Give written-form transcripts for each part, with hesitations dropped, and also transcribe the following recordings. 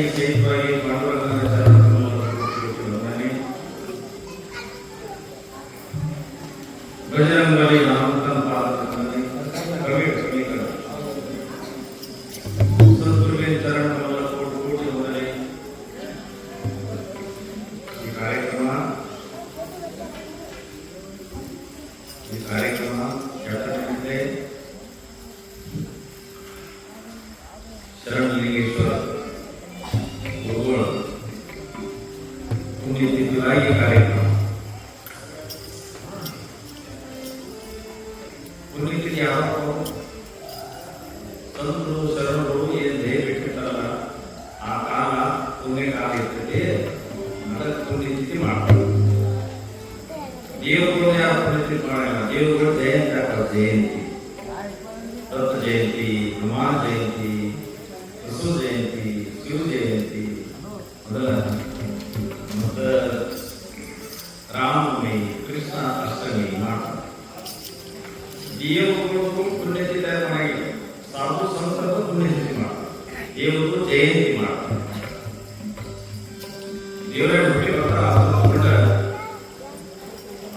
ವಿಶೇಷವಾಗಿ ಪಾಂಡುರಂಗನ ಚರಣದಲ್ಲಿ ಬಜರಂಗಬಲಿ ರಾಮಕೃಷ್ಣ ಪಾದದಲ್ಲಿ ಪ್ರವೇಶ ಸಮೀಕರಣ ಸದ್ಗುರುವಿನ ಚರಣವನ್ನು ಕೋಟಿ ಕೋಟಿ ವಂದನೆ. ಈ ಕಾರ್ಯಕ್ರಮ ಹೇಳ್ತಾನೆ ಶರಣಲಿಂಗೇಶ್ವರ ಗುರುಗಳು ಪುಣ್ಯತಿಥಿಯಾಗಿ ಕಾರ್ಯಕ್ರಮ. ಪುಣ್ಯತಿಥಿ ಯಾವಾಗ ಸಂತರು ಶರಣರು ಏನು ದೇಹ ಬಿಟ್ಟಿರ್ತಾರಲ್ಲ ಆ ಕಾಲ ಪುಣ್ಯ ಕಾಲ ಇರ್ತದೆ. ಅದಕ್ಕೆ ಪುಣ್ಯತಿಥಿ ಮಾಡ್ತಾರೆ. ದೇವರುಗಳು ಯಾರು ಪುಣ್ಯತಿಥಿ ಮಾಡಲ್ಲ. ದೇವರುಗಳು ಜಯಂತಿ ಆಗ್ತಾರೆ. ಜಯಂತಿ, ದತ್ತ ಜಯಂತಿ, ಹನುಮಾನ್ ಜಯಂತಿ, ಬಸವ ಜಯಂತಿ, ಶಿವ ಜಯಂತಿ, ಮತ್ತು ರಾಮನವಮಿ, ಕೃಷ್ಣ ಅಷ್ಟಮಿ ಮಾಡ್ತಾರೆ. ದೇವರುಗಳು ಪುಣ್ಯತಿಥಿ ಮಾಡಾಗಿಲ್ಲ. ಸಾಧು ಸಂತರು ಪುಣ್ಯತಿಥಿ ಮಾಡ್ತಾರೆ. ದೇವರು ಜಯಂತಿ ಮಾಡ್ತಾರೆ. ದೇವರೇ ಹುಟ್ಟಿ ಬರ್ತಾರೆ.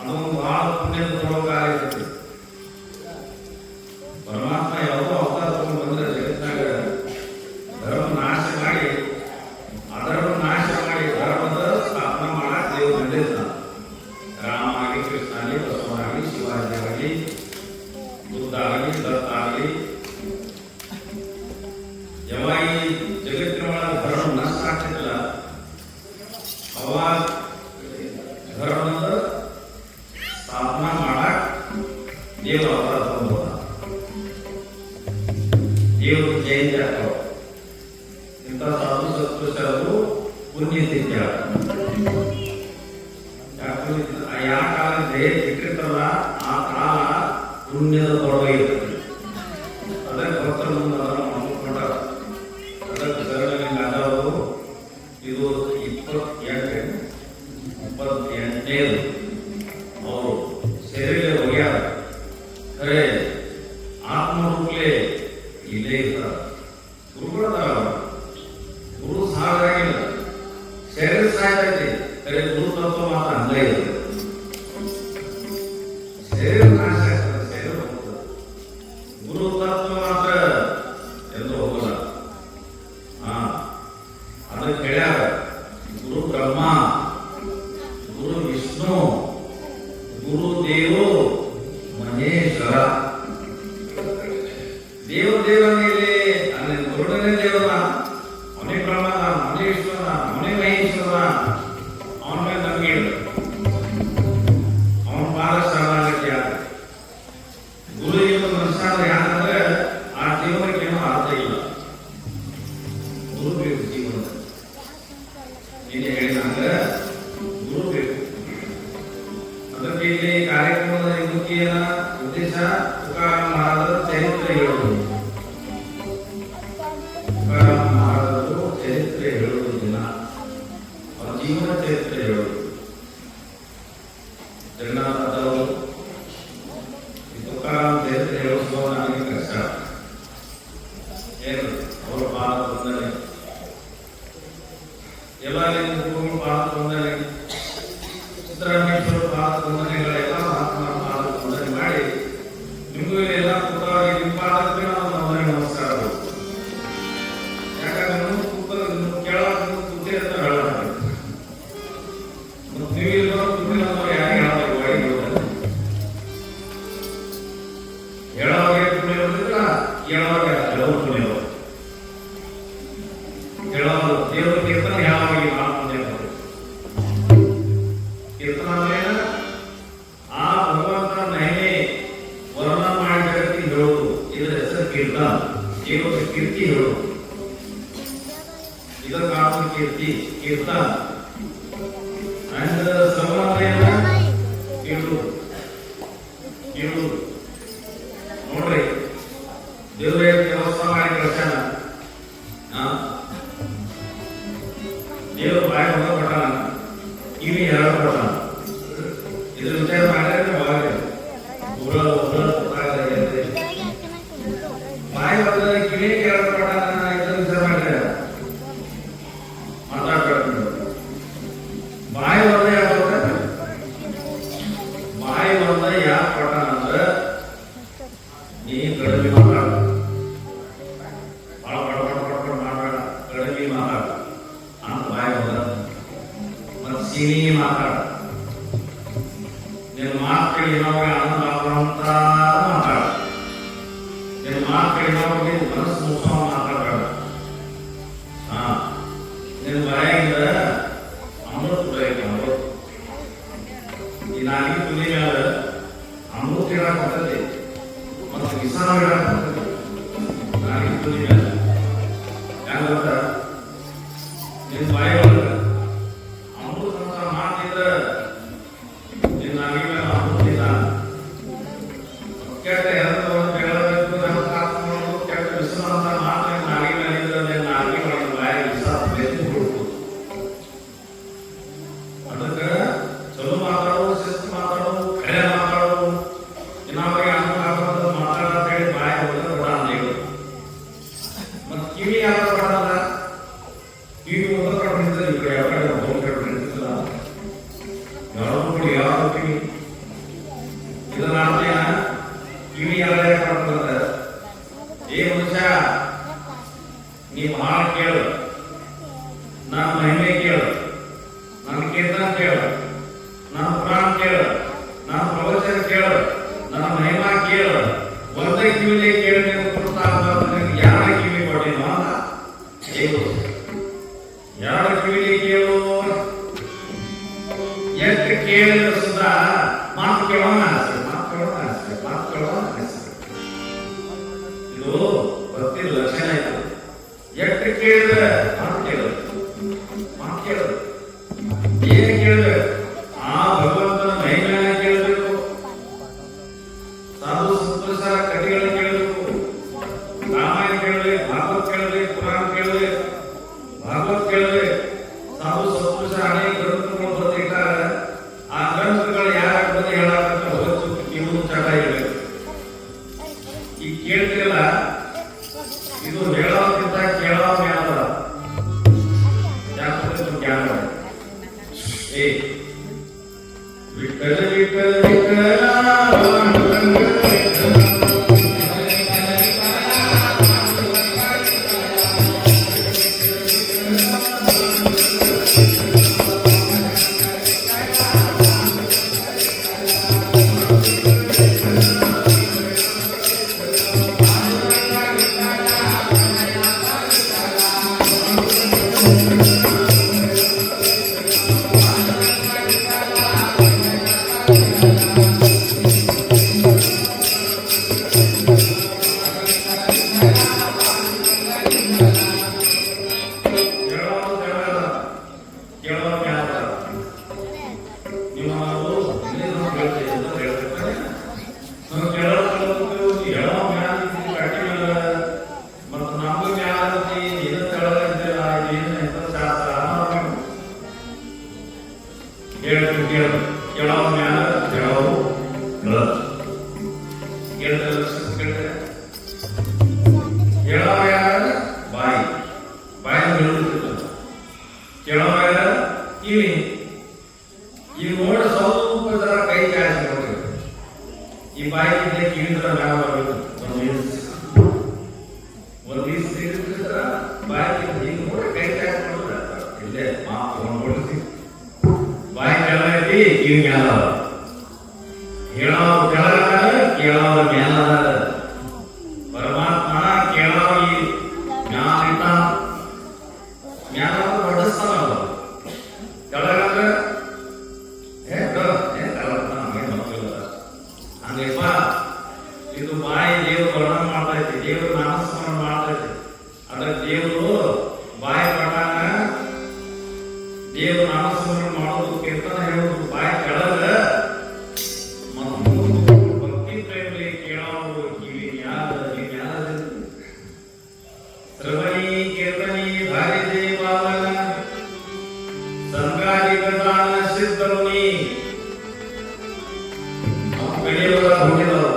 ಅದೊಂದು ಬಹಳ ಪುಣ್ಯದ ಕಾಲ ಇರ್ತದೆ. ಪರಮಾತ್ಮ ಯಾವುದೋ ಅವತಾರ ತಗೊಂಡು ಬಂದ್ರೆ ಜಗತ್ತಿನಾಗ ಧರ್ಮ ನಾಶ ಮಾಡಿ ಧರ್ಮದ ಸ್ಥಾಪನೆ ಮಾಡಕ್ಕೆ ದೇವರು ನಡೆಸ್ತಾನೆ. ರಾಮ ಆಗಲಿ, ಕೃಷ್ಣ ಆಗಲಿ, ಬಸವ ಆಗಲಿ, ಶಿವಾಜಿ ಆಗಲಿ, ಬುದ್ಧ ಆಗಲಿ, ದತ್ತ ಆಗಲಿ, ಯಾವಾಗ ಈ ಜಗತ್ತಿನ ಒಳಗೆ ಧರ್ಮ ನಷ್ಟ ಆಗ್ತಿಲ್ಲ ಅವಾಗ ಧರ್ಮದ ಸ್ಥಾಪನಾ ಮಾಡಕ್ ದೇವರು ಅವತಾರ ತಗೊಂಡು ದೇವರು ಜಯಂತಿ ಆಗ್ತಾವ. ಇಂಥ ಸಾಧು ಸತ್ಪುರುಷರು ಪುಣ್ಯತಿಥಿ ಯಾವ ಕಾಲ ದೇಹ ಬಿಟ್ಟಿರ್ತಾರಲ್ಲ ಆ ಕಾಲ ಪುಣ್ಯದ ತೊಡಗಿರ್ತದೆ. ಅದಕ್ಕೆ ಭಕ್ತರ ಮುಂದೆ ಅದನ್ನು ಮಾಡ್ಕೊಂಡಾರ. ಅದಕ್ಕೆ ಶರಣಲಿಂಗದವರು ಇದು 28ನೇದು ಅವರು ಸೆರೆಗೆ ಹೋಗ್ಯಾರ. ಖರೆ ಆತ್ಮರೂಪಲೇ ಇಲ್ಲೇ ಇರ್ತಾರ. ಗುರುಗಳದಾರ. ಗುರು ಸಾಗಿಲ್ಲ, ಶರೀರ ಸಾಯ್ತೈತಿ. ಖರೆ ಗುರು ತತ್ವ ಮಾತ್ರ ಹಂಗೇ ಇದೆ. ಶರೀರ ನಾಶ ಆಗ್ತದೆ, ಶರೀರ ಹೋಗ್ತದೆ. ಗುರು ತತ್ವ ಮಾತ್ರ ಎಂದು ಹೋಗಲ್ಲ. ಅದಕ್ಕೆ ಹೇಳ್ಯಾರ, ಗುರು ಬ್ರಹ್ಮ, ಗುರು ವಿಷ್ಣು, ಗುರು ದೇವೋ ಮಹೇಶ್ವರ. ದೇವರಲ್ಲಿ ಅಲ್ಲಿ ಗುರುಡನೇ ದೇವರ, ಅವನೇ ಬ್ರಹ್ಮನ, ಅವನೇ ವಿಷ್ಣುವನ, ಅವನೇ ಮಹೇಶ್ವರ. ಅವನ ಮೇಲೆ ನಂಬಿಕೆ ಇಲ್ಲ. ಅವನ ಪಾದ ಶರಣಾಗತಿ ಯಾರು? ಗುರು ಇರುವ ಮನುಷ್ಯ ಯಾಕಂದ್ರೆ ಆ ಜೀವನಕ್ಕೆ ಏನೋ ಅರ್ಥ ಇಲ್ಲ. ಗುರು ಬೇಕು ಜೀವನದ. ನೀನು ಹೇಳಿದಂದ್ರೆ ಗುರು ಬೇಕು. ಅದಕ್ಕೆ ಇಲ್ಲಿ ಕಾರ್ಯಕ್ರಮದ ಮುಖ್ಯ ಉದ್ದೇಶ ತುಕಾರಾಮ ಮಹಾರಾಜರ ಚರಿತ್ರೆ ಹೇಳುವುದು. ತುಕಾರಾಮ ಮಹಾರಾಜರು ಚರಿತ್ರೆ ಹೇಳುವುದು ದಿನ ಅವರ ಜೀವನ ಚರಿತ್ರೆ ಹೇಳುವುದು. ಜಗನ್ನಾಥದವರು ಈ ತುಕಾರಾಮ ಚರಿತ್ರೆ ಹೇಳುವುದು ನನಗೆ ಕಷ್ಟ. ಏನು ಅವರ ಪಾದ ಬಂದರೆ ಎಲ್ಲ ಪಾದ ಬಂದರೆ ಸಿದ್ದರಾಮೇಶ್ವರ ಪಾದ ವಂದನೆಗಳೆಲ್ಲ ಮಹಾತ್ಮರ ಪಾದ ವಂದನೆ ಮಾಡಿ ನಿಮಗೂ ಎಲ್ಲ ಕೂತವರಿಗೆ ನಿಮ್ಮ ಪಾದಕ್ಕೆ ನಾವು ನಮಸ್ಕಾರಗಳು. ಯಾಕಂದ್ರೆ ನೀವು ಕೇಳೋದು ಕೂತಿರ್ತಾರೆ ಹೇಳೋದು. ನೀವು ಇಲ್ಲೋ ಕೂತಿರೋದು ಯಾರಿಗೆ ಹೇಳೋದು ಹೇಳೋರಿಗೆ ಪುಣ್ಯ ಇರೋದಿಲ್ಲ, ಹೇಳೋರಿಗೆ ಕೆಲವರು ಪುಣ್ಯ ಇರೋದು. ಹೇಳೋದು ದೇವರು ಕೀರ್ತನೆ ಯಾವಾಗ ಪುಣ್ಯ ಇರೋದು. ಕೀರ್ತನ ಅಂದ್ರೆ ಆ ಭಗವಂತನ ಮಹಿಮೆ ವರ್ಣ ಮಾಡಿ ಜಗತ್ತಿಗೆ ಹೇಳೋದು. ಇದರ ಹೆಸರು ಕೀರ್ತನ. ದೇವರ ಕೀರ್ತಿ ಹೇಳೋದು. ಇದರ ಕಾರಣ ಕೀರ್ತಿ ಕೀರ್ತನ. ಅಂಡ್ ಸಂಬಂಧ ಕೇಳುವುದು. ನೋಡ್ರಿ, ದೇವರ ವ್ಯವಸ್ಥೆ ಮಾಡಿ ಕಳ್ಸ್ಯಾನ. ದೇವರು ಬಾಯಿ ಹೊರ ಕೊಟ್ಟಾನ, ಕಿವಿ ಎರಡು ಕೊಟ್ಟಾನ. ಇದ್ರ ವಿಚಾರ ಮಾಡಿದ್ರೆ ಬಾಯಿ ಹೊರದ ಕಿವಿ ಎರಡು ಕೊಟ್ಟಾನ. ಇದ್ರ ವಿಚಾರ ಮಾಡಿದ್ರೆ ಚೀನಿ ಮಾತಾಡ ನಿನ್ನ ಮಾತುಗಳು ಇನ್ನೊಬ್ಬರಿಗೆ ಆನಂದ ಆಗುವಂತ ಮಾತಾಡ ನಿನ್ನ ಮಾತುಗಳು ಇನ್ನೊಬ್ಬರಿಗೆ ಮನಸ್ಸು ಮುಖ ಮಾತಾಡಬೇಡ. ನಿನ್ನ ಬಾಯಿಂದ ಅಮೃತ ಬರಬೇಕು. ಅಮೃತ ಈ ನಾಲ್ಕು ತುದಿ ಮೇಲೆ ಅಮೃತ ಇಡಕ್ ಬರ್ತದೆ ಮತ್ತು ವಿಸಾರ ಇಡಕ್ ಬರ್ತದೆ. ನಾಲ್ಕು ತುದಿ ಮೇಲೆ ಹೆಂಗ ಗೊತ್ತ ನಿನ್ನ ಬಾಯಿ ಒಳಗ ಅಮೃತ ಅಂತ ಮಾತಿದ್ರೆ ನಿನ್ನ ನಾಲ್ಕು ಮೇಲೆ ಅಮೃತ ಇಲ್ಲ. ಕೆಟ್ಟ ಹೆಸರು ಹೇಳಬೇಕು ನಮ್ಮ ಕಾತ್ಕೊಂಡು ಕೆಟ್ಟ ವಿಸಾರ ಅಂತ ಮಾತು ನಾಲ್ಕು ಮೇಲೆ ಇದ್ರೆ ನಿನ್ನ ನಾಲ್ಕು ಒಳಗೆ ಬಾಯಿ ವಿಸಾರ ಬೆದ್ದು ಕೊಡ್ಬೋದು. ಅದಕ್ಕೆ ಚಲೋ ಮಾತಾಡೋದು, ಶಿಸ್ತು ಮಾತಾಡೋದು, ಕರೆ ಮಾತಾಡೋದು, ಇನ್ನೊಬ್ಬರಿಗೆ ಅನುಕೂಲ ಆಗೋದು ಮಾತಾಡೋದು ಹೇಳಿ ಬಾಯಿ ಹೋದ್ರೆ ಬಿಡಲ್ಲ ನೀವು. ಮತ್ತು ಕಿವಿ ಯಾವ ಬಿಡಲ್ಲ, ಕಿವಿ ಹೋದ್ರೆ ಕಟ್ಟಿದ್ರೆ ಈ ಕಡೆ ಯಾವ ಕಡೆ ಹೋಗಿ ಕಟ್ಟಿರ್ತಿಲ್ಲ. ಯಾರು ಕೊಡಿ ಯಾರು ಕಿವಿ ಇದನ್ನ ಅರ್ಥೇನ ಕಿವಿ ಯಾರೇ ಕಟ್ತದ. ಏ ಮನುಷ್ಯ ನೀ ಭಾಳ ಕೇಳು, ನನ್ನ ಮಹಿಮೆ ಕೇಳು, ನನ್ನ ಕೀರ್ತನ ಕೇಳು, ನನ್ನ ಪುರಾಣ ಕೇಳು, ನನ್ನ ಪ್ರವಚನ ಕೇಳು, ನನ್ನ ಮಹಿಮಾ ಕೇಳು. ಒಂದೇ ಕಿವಿಲೆ ಕೇಳಿ ಯಾರ ಕಿವಿ ಕೊಟ್ಟಿನೋ ಯಾರ ಕಿವಿಲೆ ಕೇಳು. ಎಷ್ಟು ಕೇಳಿದ್ರೆ ಸುಧಾ ಮಾತು ಕೇಳೋಣ ಅನಿಸ್ತದೆ, ಮಾತು ಕೇಳೋಣ ಅನಿಸ್ತದೆ, ಮಾತು ಕೇಳೋಣ ಅನಿಸ್ತದೆ. ಇದು ಭಕ್ತಿ ಲಕ್ಷಣ ಇದು. ಎಷ್ಟು ಕೇಳಿದ್ರೆ ಮಾತು ಕೇಳೋದು, ಮಾತು ಕೇಳೋದು. ಏನ್ ಕೇಳಬೇಕು? ಆ ಭಗವಂತನ ಮಹಿಮೆಯನ್ನ ಕೇಳಬೇಕು, ಸಾಧು ಸಂತೋಷರ ಕಥೆಗಳನ್ನ ಕೇಳಬೇಕು, ರಾಮಾಯಣ ಕೇಳಬೇಕು, ಭಾಗವತ್ ಕೇಳಬೇಕು, ಪುರಾಣ ಕೇಳಬೇಕು, ಭಾಗವತ್ ಕೇಳಬೇಕು. ಸಾಧು ಸಂತೋಷರ ಅನೇಕ ಗ್ರಂಥಗಳು ಬರೆದಿಟ್ಟಾರೆ. ಆ ಗ್ರಂಥಗಳು ಯಾರ ಬಂದು ಹೇಳಾಕ ಹೊತ್ತು ನೀವು ಚಟ ಇರಬೇಕು. ಈಗ ಕೇಳ್ತಿರಲ್ಲ, ಇದು ಹೇಳೋದಕ್ಕಿಂತ ಕೇಳೋ ಜ್ಞಾನ. ಯಾಕಂದ್ರೆ ಜ್ಞಾನ ವಿಠಲ ವಿಠಲ ವಿಠಲ ಈ ನೋಡ ಸ್ವಲ್ಪ ಜರ ಕೈ ಚಾಚಿ ನೋಡ್ರಿ. ಈ ಬಾಯಿ ಕಿವಿದ್ರ ಮ್ಯಾಲ ಒಂದು ದಿವಸ ಸಿಗಿದ್ರ ಬಾಯಿ ಹಿಂಗ್ ನೋಡಿ ಕೈ ಚಾಚಿ ನೋಡ್ರ ಇಲ್ಲೇ ಮಾತು ನೋಡ್ರಿ. ಬಾಯಿ ಕೆಳ ಐತಿ, ಕಿವಿ ಮ್ಯಾಲ ಹೇಳೋ ಕೆಳಗ ಕೇಳೋದ ಮ್ಯಾಲ. ಪರಮಾತ್ಮ ಕೇಳೋ ಈ ಜ್ಞಾನ ಇಟ್ಟ ಜ್ಞಾನ ಹೊಡೆಸ್ತಾನ. ಕೆಳಗ ಹಂಗಪ್ಪ ಇದು ಬಾಯಿ ದೇವರು ವರ್ಣನ ಮಾಡ್ತಾ ಐತಿ, ದೇವರು ನಾಮಸ್ಮರಣ ಮಾಡ್ತಾ ಐತಿ. ಅದ್ರ ದೇವರು ಬಾಯಿ ಪಟಾನ ದೇವರು ನಾಮಸ್ಮರಣ ಮಾಡೋದು, ಕೀರ್ತನ ಹೇಳೋದು ಬಾಯಿ ಕೆಳಗ. ಮತ್ತು ಭಕ್ತಿ ಪ್ರೇಮಲಿ ಕೇಳೋರು ಕಿವಿ ಜ್ಞಾನ ಶ್ರವಣಿ ಕೀರ್ತನಿ ಭಾರಿ ದೇವಾಲನ ಸಂಗಾದಿ ಪ್ರಧಾನ ಸಿದ್ಧರುಣಿ ಗಲಿಯವರ ಹುಟ್ಟಿದವರು.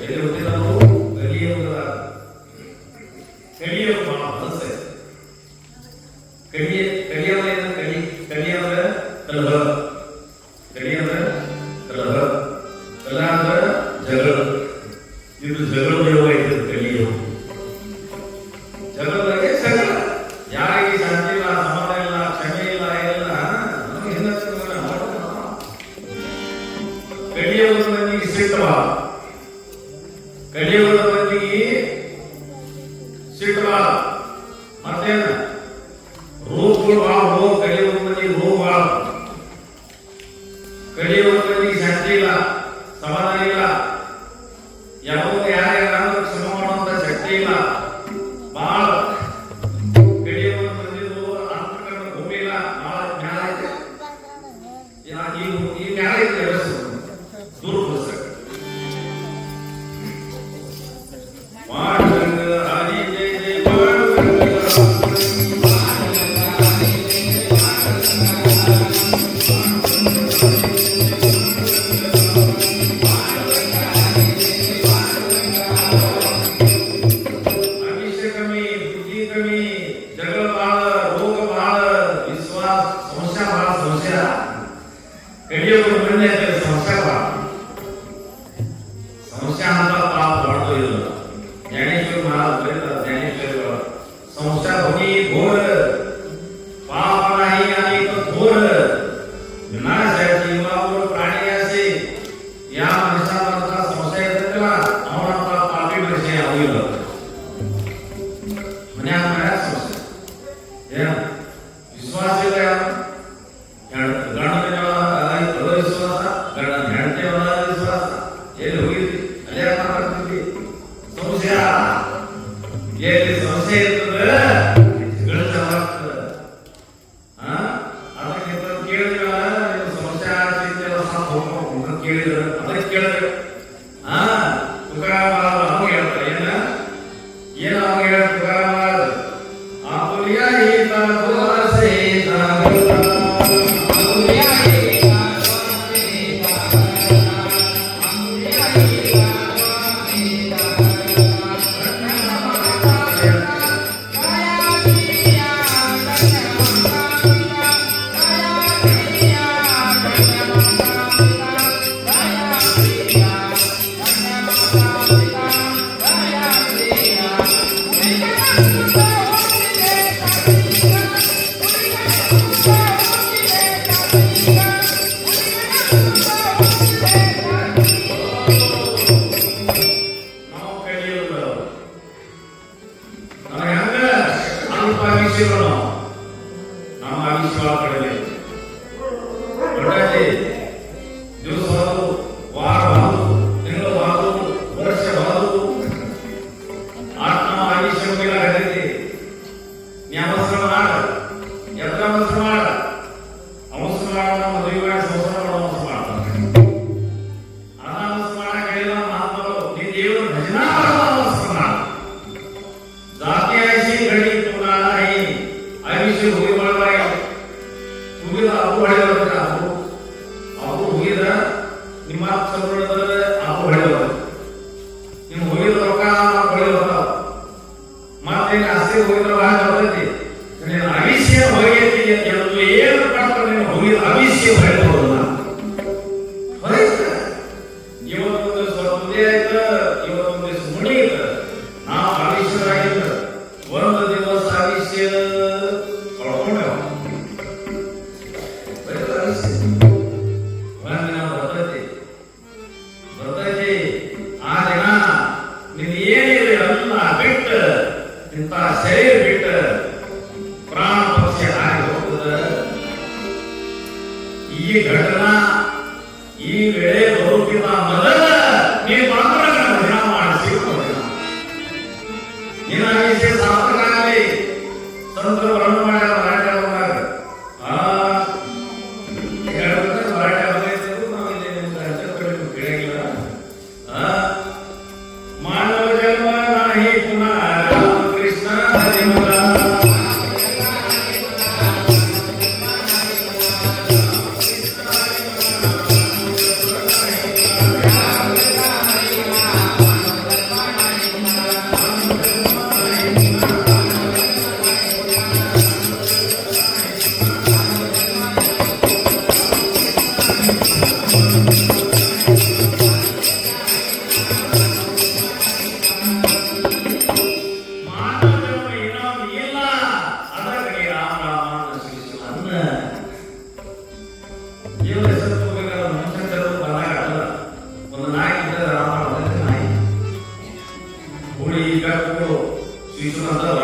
ಎಲ್ಲಿ ಹುಟ್ಟಿದವರು? ಗಲಿಯವರ. ಕಲಿಯವರು ಬಹಳ ಮನಸ್ಸೆ. ಕಲಿಯವರ ಕಲಿಯವರ ಕಲಹ, ಕಲಿಯವರ ಕಲಹ, ಕಲಹ ಅಂದ್ರೆ ಜಗಳ. ಇದು ಜಗಳ ಯೋಗ ಐತೆ. ಕಲಿಯೋ ಜಗಳದಾಗೆ ಜಗಳ. ಯಾರಿಗೆ ಶಾಂತಿ ಇಲ್ಲ, ಸಮಾಧಾನ ಇಲ್ಲ, ಕ್ಷಮೆ ಇಲ್ಲ, ಬಾಳ ಮತ್ತೇನ ರೋಗಗಳು ಬಾಳ ರೋಗ ಕಲಿಯುವ ಮಂದಿ ರೋಗ ಬಾಳ ಕಲಿಯುವ ಮಂದಿಗೆ ಶಾಂತಿ ಇಲ್ಲ ಸಮಾಧಾನ ಇಲ್ಲ ಯಾವಾಗ ಯಾರ್ಯಾರು ಶ್ರಮ ಮಾಡುವಂತ ಶಕ್ತಿ ಇಲ್ಲ ಬಾಳ ಕಲಿಯುವ ಮಂದಿದು ಅಂತಕರಣ ಭೂಮಿ ಇಲ್ಲ ಬಾಳ ಜ್ಞಾನ ಐತೆ ಈ ಜ್ಞಾನ ಐತೆ ದುರ್ಪುಸ್ತಕ संस्था होनी घोर पाप नाही आणि घोर विनाश आहे जीवावर प्राणी असे या माणसाला संशय येतो ಅವನ ಪಾಪಿ ಮನುಷ್ಯ ಆಗಿಲ್ಲ ಮನೆ ಆಮೇಲೆ ಸಂಶಯ ಏನು ವಿಶ್ವಾಸ ಇಲ್ಲ ಗಂಡನ ವಿಶ್ವಾಸ ಗಂಡನ ಹೆಂಡತಿ ವಿಶ್ವಾಸ ಎಲ್ಲಿ ಹೋಗಿದ್ವಿ ಅಲ್ಲೇ ಮಾತಾಡ್ತಿದ್ವಿ ಸಂಶಯ ಎಲ್ಲಿ ಸಂಶಯ ಇರ್ತದೆ ಅದಕ್ಕೆ ಕೇಳಿದ್ರ ಸಂಶಯ ಕೇಳಿದ್ರ ಅದಕ್ಕೆ ಕೇಳಿದ್ರೆ ತುಕಾರಾಮ ಅವಾಗ ಹೇಳ್ತಾರೆ ಏನ ಅವಾಗ ಹೇಳ ತುಕಾರಾಮ ಆಪುಲಿಯ ಹಿತ ಸಹಿತ ನಮ್ಮ ಆವಿಷ್ಕಾರ ಕಡೆಗೆ ದಿವಸ ವಾರ ತಿಂಗಳು ವರ್ಷ ಆತ್ಮ ಆವಿಷ್ಕಾರ ಆಗೈತಿ ನೀ ಅವಸರ ಮಾಡ ಎದ್ರ ಅವಸರ ಮಾಡ ಅವಸರ ಮಾಡ ಮದುವೆ ಸಂಸಾರ ಮಾಡೋ ಅವಸರ ಮಾಡ್ತಾನೆ ಅವಸರ ಮಾಡಕ್ ಹೇಳಿಲ್ಲ ಮಹಾತ್ಮರು ನೀ ದೇವರ ಭಜನಾ ಅವಸರ ಮಾಡ ಜಾತಿ ಆಯ್ಸಿ ಗಡಿ ಆಯುಷ್ಯ ಹೋಗಿ ಮಾಡಬಾರ ಮುಗಿದ ಅವು ಹೊಳೆದ ಅವು ಮುಗಿದ ನಿಮ್ಮ ಸಂಬಳದ ಅವು ಹೊಳೆದ ನಿಮ್ಮ ಹೋಗಿದ ರೊಕ್ಕ ಹೊಳೆದ ಮತ್ತೆ ಆಸ್ತಿ ಹೋಗಿದ್ರೆ ಬಹಳ ಬರ್ತೈತಿ ಅವಿಷ್ಯ ಹೊಗೆತಿ ಎಂದು ಏನು ಮಾಡ್ತಾರೆ ನೀವು ಹೋಗಿದ ಅವಿಷ್ಯ ಹೊಳೆದವಲ್ಲ ಇವತ್ತೊಂದು ಸ್ವರ್ಪದೇ ಆಯ್ತ ಇವತ್ತೊಂದು ದಿವಸ ಮುಣಿತ ನಾವು ಅವಿಷ್ಯರಾಗಿದ್ದ ಒಂದು ದಿವಸ ಅವಿಷ್ಯ ಇಂಥ ಶರೀರ ಬಿಟ್ಟ ಪ್ರಾಣ ಪಕ್ಷಿ ಹಾರಿ ಹೋಗ್ತದ ಈ ಘಟನಾ ಈ ವೇಳೆ ಬರುತ್ತಿದ್ದ ಮೊದಲ ನೀವು ಮಾತ್ರ ಭಜನ ಮಾಡಿಸಿ ನಿನ್ನ ವಿಷಯ ಸಾರ್ಥಕಾಗಲಿ ಸಂತರು ವರ್ಣ ಮಾಡ್ಯಾರ ಮರಾಠ ಮಾನವ ಜನ್ಮ ನಾಹಿ ಪುನಃ ಕೃಷ್ಣ ಹರಿಮಲ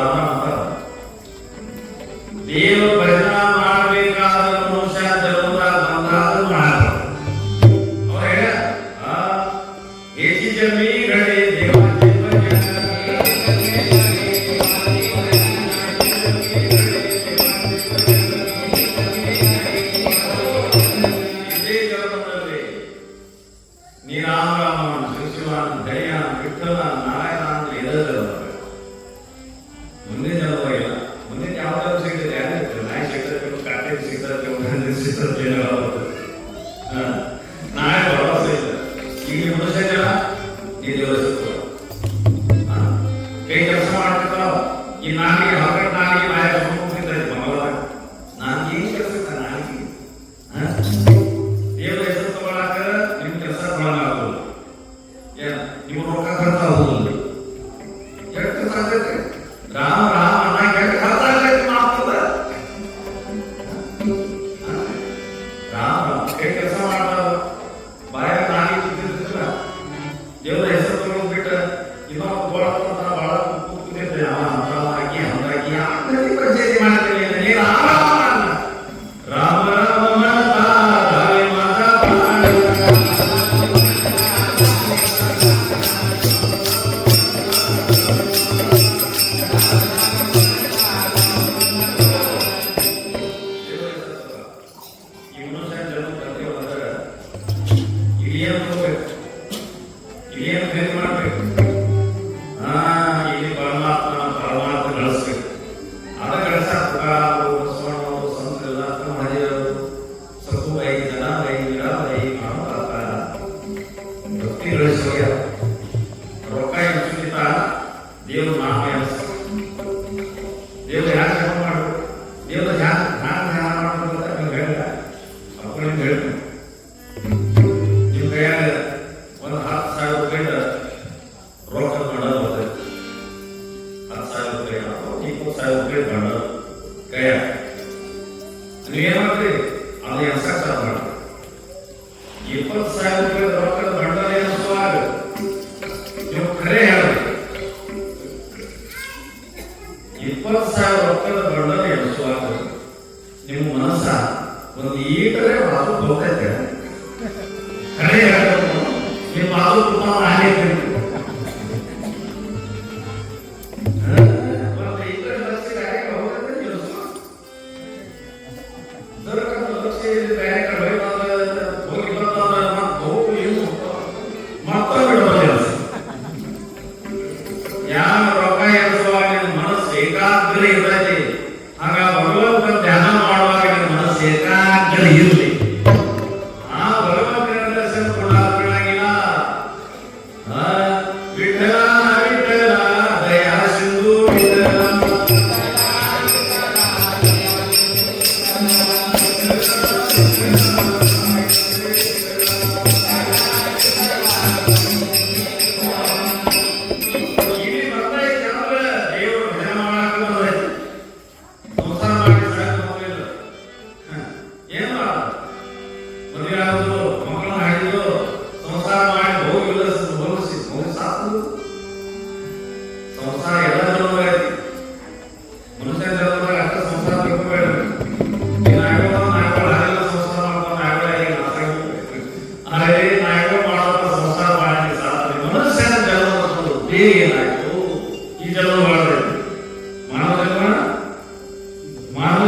ರಾಮ ಅಂತ ದೇವ ಭಜನ ಮಾಡಬೇಕಾದ ಮನುಷ್ಯ ಜನ್ಮದಾಗ ಬಂದಾಗ ಮಾಡ್ತಾರೆ. ಅವ್ರು ಹೇಳ ಏಕಿ ಜನ್ಮಿ ಗಡಿ ದೇವ ನೀ ರಾಮ ರಾಮ ಶಿವಶಿವನ್ ದಯಾನ್ ವಿಠಲ ನಾರಾಯಣ ಅಂತ ಇರೋದಿಲ್ಲ. ಮುಂದಿನ ಜನ್ಮ ಇಲ್ಲ. ಮುಂದಿನ ಯಾವ್ದಾದ್ರು ಸಿಗ್ತದೆ ಯಾರು ನಾಯಿ ಸಿಗ್ತದೆ ಕಾಟೆ ಸಿಗ್ತದೆ ಸಿಗ್ತದೆ ನಾಳೆ ಭರವಸೆ ಇಲ್ಲ. ಈಗ ಮನುಷ್ಯ ಜನ ಈ ದೇವರ ಕೈ ಕೆಲಸ ಮಾಡ್ತಿರ್ತಾವ. ಈ ನಾಲಿಗೆ ಹೊರಗಡೆ ನಾಲಿಗೆ ನಾಯ ಹೋಗ್ತಿದ್ದಾರೆ ಮಗಳಾಗ ನಾನು ಏನ್ ಕೆಲಸ ನಾಲಿಗೆ ದೇವರ ಹೆಸರು ತಗೊಳಕ ನಿಮ್ ಕೆಲಸ ಕೊಡಲಾಗೋದು. ನಿಮ್ಮ ರೊಕ್ಕ ಖರ್ಚು ಆಗುದಿಲ್ಲ. ಎಷ್ಟು ಸಾಧ್ಯತೆ ರಾಮ ರಾಮ ಅನ್ನ ಎಷ್ಟು ಖರ್ಚಾಗೈತಿ ಮಾಡ್ತದ. ರಾಮ ಕೈ ಕೆಲಸ ಮಾಡ್ತಾರ ಬಾಯ ನಾಲಿ ಚಿಂತಿರ್ತಿಲ್ಲ. ದೇವರ ಹೆಸರು ತಗೊಂಡ್ ಬಿಟ್ಟ ಇನ್ನೊಂದು ಗೋಳತ್ತ ಬಾಳ ಕೂತಿದ್ದೆ ಹಾಕಿ ಹಂಗಾಗಿ ಪಂಚಾಯತಿ ಮಾಡ್ತೀನಿ ರಾಮ ರಾಮ ರಾಮ ರೊಕ್ಕ ಎನಿಸ್ಕಿಂತ ದೇವ್ರ ನಾಮ ಎನಿಸ್. ದೇವ್ರ ಯಾರು ಧ್ಯಾನ ಮಾಡ್ಬೇಕು, ದೇವ್ರ ಧ್ಯಾನ ಮಾಡ್ಬೇಕು ಅಂತ ನೀವು ಹೇಳಿಲ್ಲ. ಅಪ್ಪ ನಿಮ್ಗೆ ಹೇಳ್ತೀನಿ, ನಿಮ್ಮ ಕೈಯಾಗ ಒಂದು 10,000 ರೂಪಾಯಿದ ರೊಕ್ಕ ಮಾಡೋದು ಬರ್ತೈತಿ. 10,000 ರೂಪಾಯಿ 20,000 ರೂಪಾಯಿ ಮಾಡೋದು ಕೈಯಾಗ ನೀವೇನ್ ಮಾಡ್ತೀರಿ ಅದು ಎನ್ಸಕ್ ಚಾಲು ಮಾಡ್ತೀರಿ. 20,000 ರೂಪಾಯಿ ರೊಕ್ಕದ ಬಂಡಲ್ ಎನಿಸುವಾಗ ನೀವು ಖರೆ ಹೇಳಿ 20,000 ರೊಕ್ಕದ ಬಂಡಲ್ ಎನಿಸುವಾಗ ನಿಮ್ಮ ಮನಸ್ಸ ಒಂದು ಈಟರೇ ಮಾತು ಹೋಗ್ತೈತೆ. ಖರೆ ಹೇಳಬೇಕು ನಿಮ್ಮ ಮಾತು ತುಂಬಾ ಹಾನಿ ಯಾವ ರೊಕ್ಕ ಎನಿಸುವಾಗ ನಿಮ್ಮ ಮನಸ್ಸು ಏಕಾಗ್ರ ಇರಲಿ. ಆಗ ಭಗವಂತನ ಧ್ಯಾನ ಮಾಡುವಾಗ ನಿಮ್ಮ ಮನಸ್ಸು ಏಕಾಗ್ರ ಇರಲಿ. ಆ ಭಗವಂತನ ದರ್ಶನ ಕೊಡಾಗಿಲ್ಲ. ವಿಠಲ ವಿಠಲ ದಯಾ ಸಿಂಧು ವಿಠಲ ಸಂಸಾರ ಎಲ್ಲ ಮನುಷ್ಯ ಅಷ್ಟ ಸಂಸಾರ ತಿಳ್ಕೊಬೇಡ. ಸಂಸಾರ ಮಾಡಿ ಸಾಧ್ಯ ಮನುಷ್ಯನ ಜನ್ಮ ಬೇರೆ ಏನಾಯ್ತು. ಈ ಜನ್ಮ ಮಾಡಬೇಕು ಮಾನವ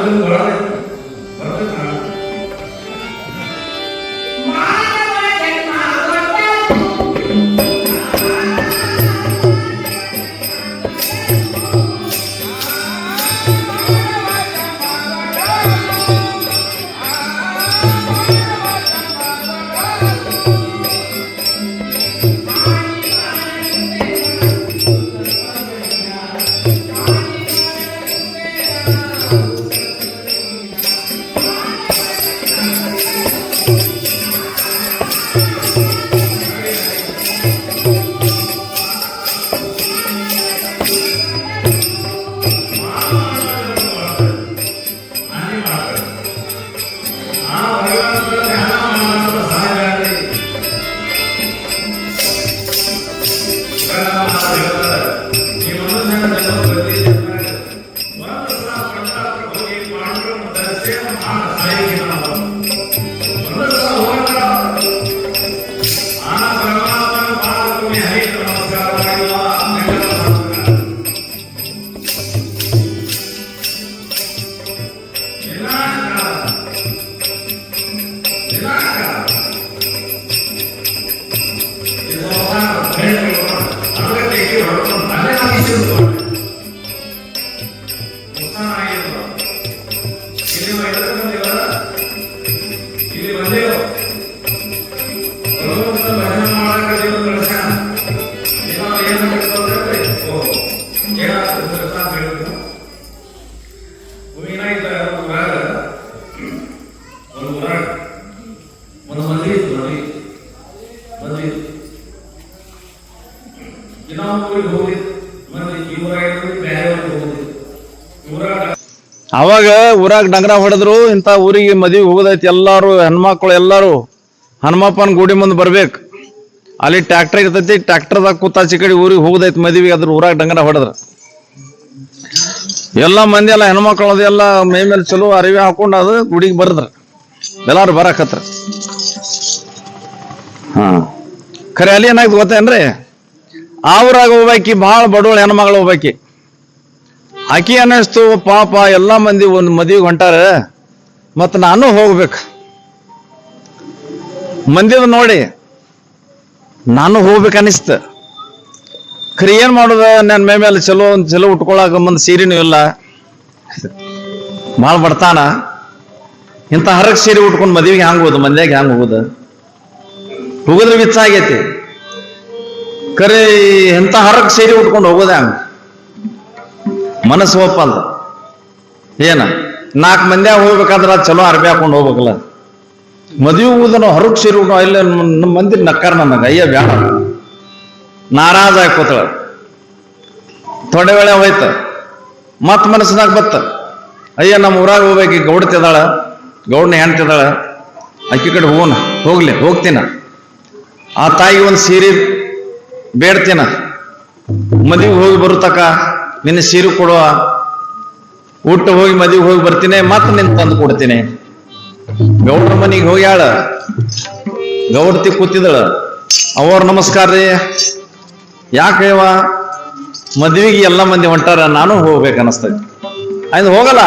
ಜನ್ಮ ಬರ್ತೈತೆ. ಉತ್ಸಾಹ ಆಗಿರುವ ಇಲ್ಲಿ ಎದಕ್ಕೆ ಬಂದಿಲ್ಲ, ಇಲ್ಲಿ ಬಂದೇವು ಭಗವಂತನ ಭಜನೆ ಮಾಡಕ್ಕೆ ದೇವರು ಕಳಿಸ್ಯಾನ. ಏನು ಹೇಳ್ತಾರೆ ಏನಾಗ್ತದೆ ಅಂತ ಹೇಳಿದ್ರು. ಏನಾಗಿದ್ದ ಊರಾಗ ಒಂದು ಮದುವೆ ಇತ್ತು, ಮದುವೆ ಇನ್ನೊಂದು ಊರಿಗೆ ಹೋಗಿದ್ದು ಮಂದಿ ಈ ಊರಾಗ ಬೇರೆ ಊರಿಗೆ ಹೋಗಿದ್ದು. ಅವಾಗ ಊರಾಗ ಡಂಗರ ಹೊಡೆದ್ರು. ಇಂಥ ಊರಿಗೆ ಮದುವೆ ಹೋಗೋದೈತಿ, ಎಲ್ಲಾರು ಹೆಣ್ಮಕ್ಳು ಎಲ್ಲಾರು ಹನುಮಪ್ಪನ ಗುಡಿ ಮುಂದೆ ಬರ್ಬೇಕು. ಅಲ್ಲಿ ಟ್ರ್ಯಾಕ್ಟರ್ ಇರ್ತೈತಿ, ಟ್ರ್ಯಾಕ್ಟರ್ದಾಗ ಕೂತಾಚಿ ಕಡೆ ಊರಿಗೆ ಹೋಗೋದೈತಿ ಮದುವೆ. ಅದ್ರ ಊರಾಗ ಡಂಗರ ಹೊಡೆದ್ರ ಎಲ್ಲ ಮಂದಿ ಎಲ್ಲ ಹೆಣ್ಮಕ್ಳು ಅದೆಲ್ಲ ಮೈ ಮೇಲೆ ಚಲೋ ಅರಿವಿ ಹಾಕೊಂಡು ಅದು ಗುಡಿಗೆ ಬರ್ದ್ರ. ಎಲ್ಲಾರು ಬರಾಕತ್ರ. ಖರೆ ಅಲ್ಲಿ ಏನಾಯ್ತು ಗೊತ್ತೇನ್ರಿ, ಆ ಊರಾಗ ಹೋಗ್ಬೇಕಿ ಭಾಳ ಬಡವಳು ಹೆಣ್ಮಗಳು ಹೋಗ್ಬೇಕಿ. ಆಕಿ ಅನ್ನಿಸ್ತು ಪಾಪ ಎಲ್ಲ ಮಂದಿ ಒಂದು ಮದುವೆಗೆ ಹೊಂಟಾರ, ಮತ್ತು ನಾನು ಹೋಗ್ಬೇಕು. ಮಂದಿದ ನೋಡಿ ನಾನು ಹೋಗ್ಬೇಕು ಅನಿಸ್ತ. ಖರೆ ಏನ್ ಮಾಡುದ, ನನ್ನ ಮೈ ಮೇಲೆ ಚಲೋ ಚಲೋ ಉಟ್ಕೊಳಕ ಮುಂದೆ ಸೀರೆನೂ ಇಲ್ಲ, ಭಾಳ ಬರ್ತಾನ. ಇಂಥ ಹರಕ್ ಸೀರೆ ಉಟ್ಕೊಂಡು ಮದುವೆಗೆ ಹ್ಯಾಂಗ ಹೋಗುದು, ಮಂದ್ಯಾಗ ಹ್ಯಾಂಗ ಹೋಗುದು, ಹೋಗುದ್ರ ವಿಚ್ಚ ಆಗೈತಿ. ಖರೆ ಎಂಥ ಹರಕ್ ಸೀರೆ ಉಟ್ಕೊಂಡು ಹೋಗೋದ ಹಂಗ ಮನಸ್ಸು ಒಪ್ಪಲ್ದ. ಏನ 4 ಮಂದ್ಯಾಗ ಹೋಗ್ಬೇಕಾದ್ರ ಚಲೋ ಅರ್ಬಿ ಹಾಕೊಂಡು ಹೋಗ್ಬೇಕಲ್ಲ. ಮದುವೆ ಹೋಗುದ ನಾವು ಹರಕ್ ಸೀರೆ ಉಟ್ಕೊಂಡು ಇಲ್ಲ ನಮ್ಮ ಮಂದಿ ನಕ್ಕಾರ ನನಗ ಅಯ್ಯ ಬ್ಯಾಡ ನಾರಾಜ ಆಯ್ಕೋತಾಳ. ಥೋಡೆ ವೇಳೆ ಹೋಯ್ತ ಮತ್ ಮನಸ್ಸಿನಾಗ ಬತ್ತ ಅಯ್ಯ ನಮ್ಮ ಊರಾಗ ಹೋಗ್ಬೇಕು, ಗೌಡ್ತಿದಾಳ, ಗೌಡ್ನ ಹೆಣ್ತಿದಾಳ, ಅಕ್ಕಿ ಕಡೆ ಹೋಗೋಣ, ಹೋಗ್ತೀನ. ಆ ತಾಯಿಗೆ ಒಂದು ಸೀರೆ ಬೇಡ್ತೀನ, ಮದುವೆಗೆ ಹೋಗಿ ಬರುತ್ತಕ ನಿನ್ನ ಸೀರೆ ಕೊಡುವ, ಊಟ ಹೋಗಿ ಮದುವೆಗೆ ಹೋಗಿ ಬರ್ತೀನಿ, ಮತ್ತೆ ನಿನ್ ತಂದು ಕೊಡ್ತೀನಿ. ಗೌಡ್ರ ಮನೆಗೆ ಹೋಗ್ಯಾಳ, ಗೌಡ್ತಿ ಕೂತಿದಳ. ಅವ್ರ ನಮಸ್ಕಾರ ರೀ, ಯಾಕೇವ ಮದ್ವಿಗೆ ಎಲ್ಲ ಮಂದಿ ಹೊಂಟಾರ, ನಾನು ಹೋಗ್ಬೇಕು ಅನಸ್ತೈತಿ. ಆಯ್ತು ಹೋಗಲ್ಲ,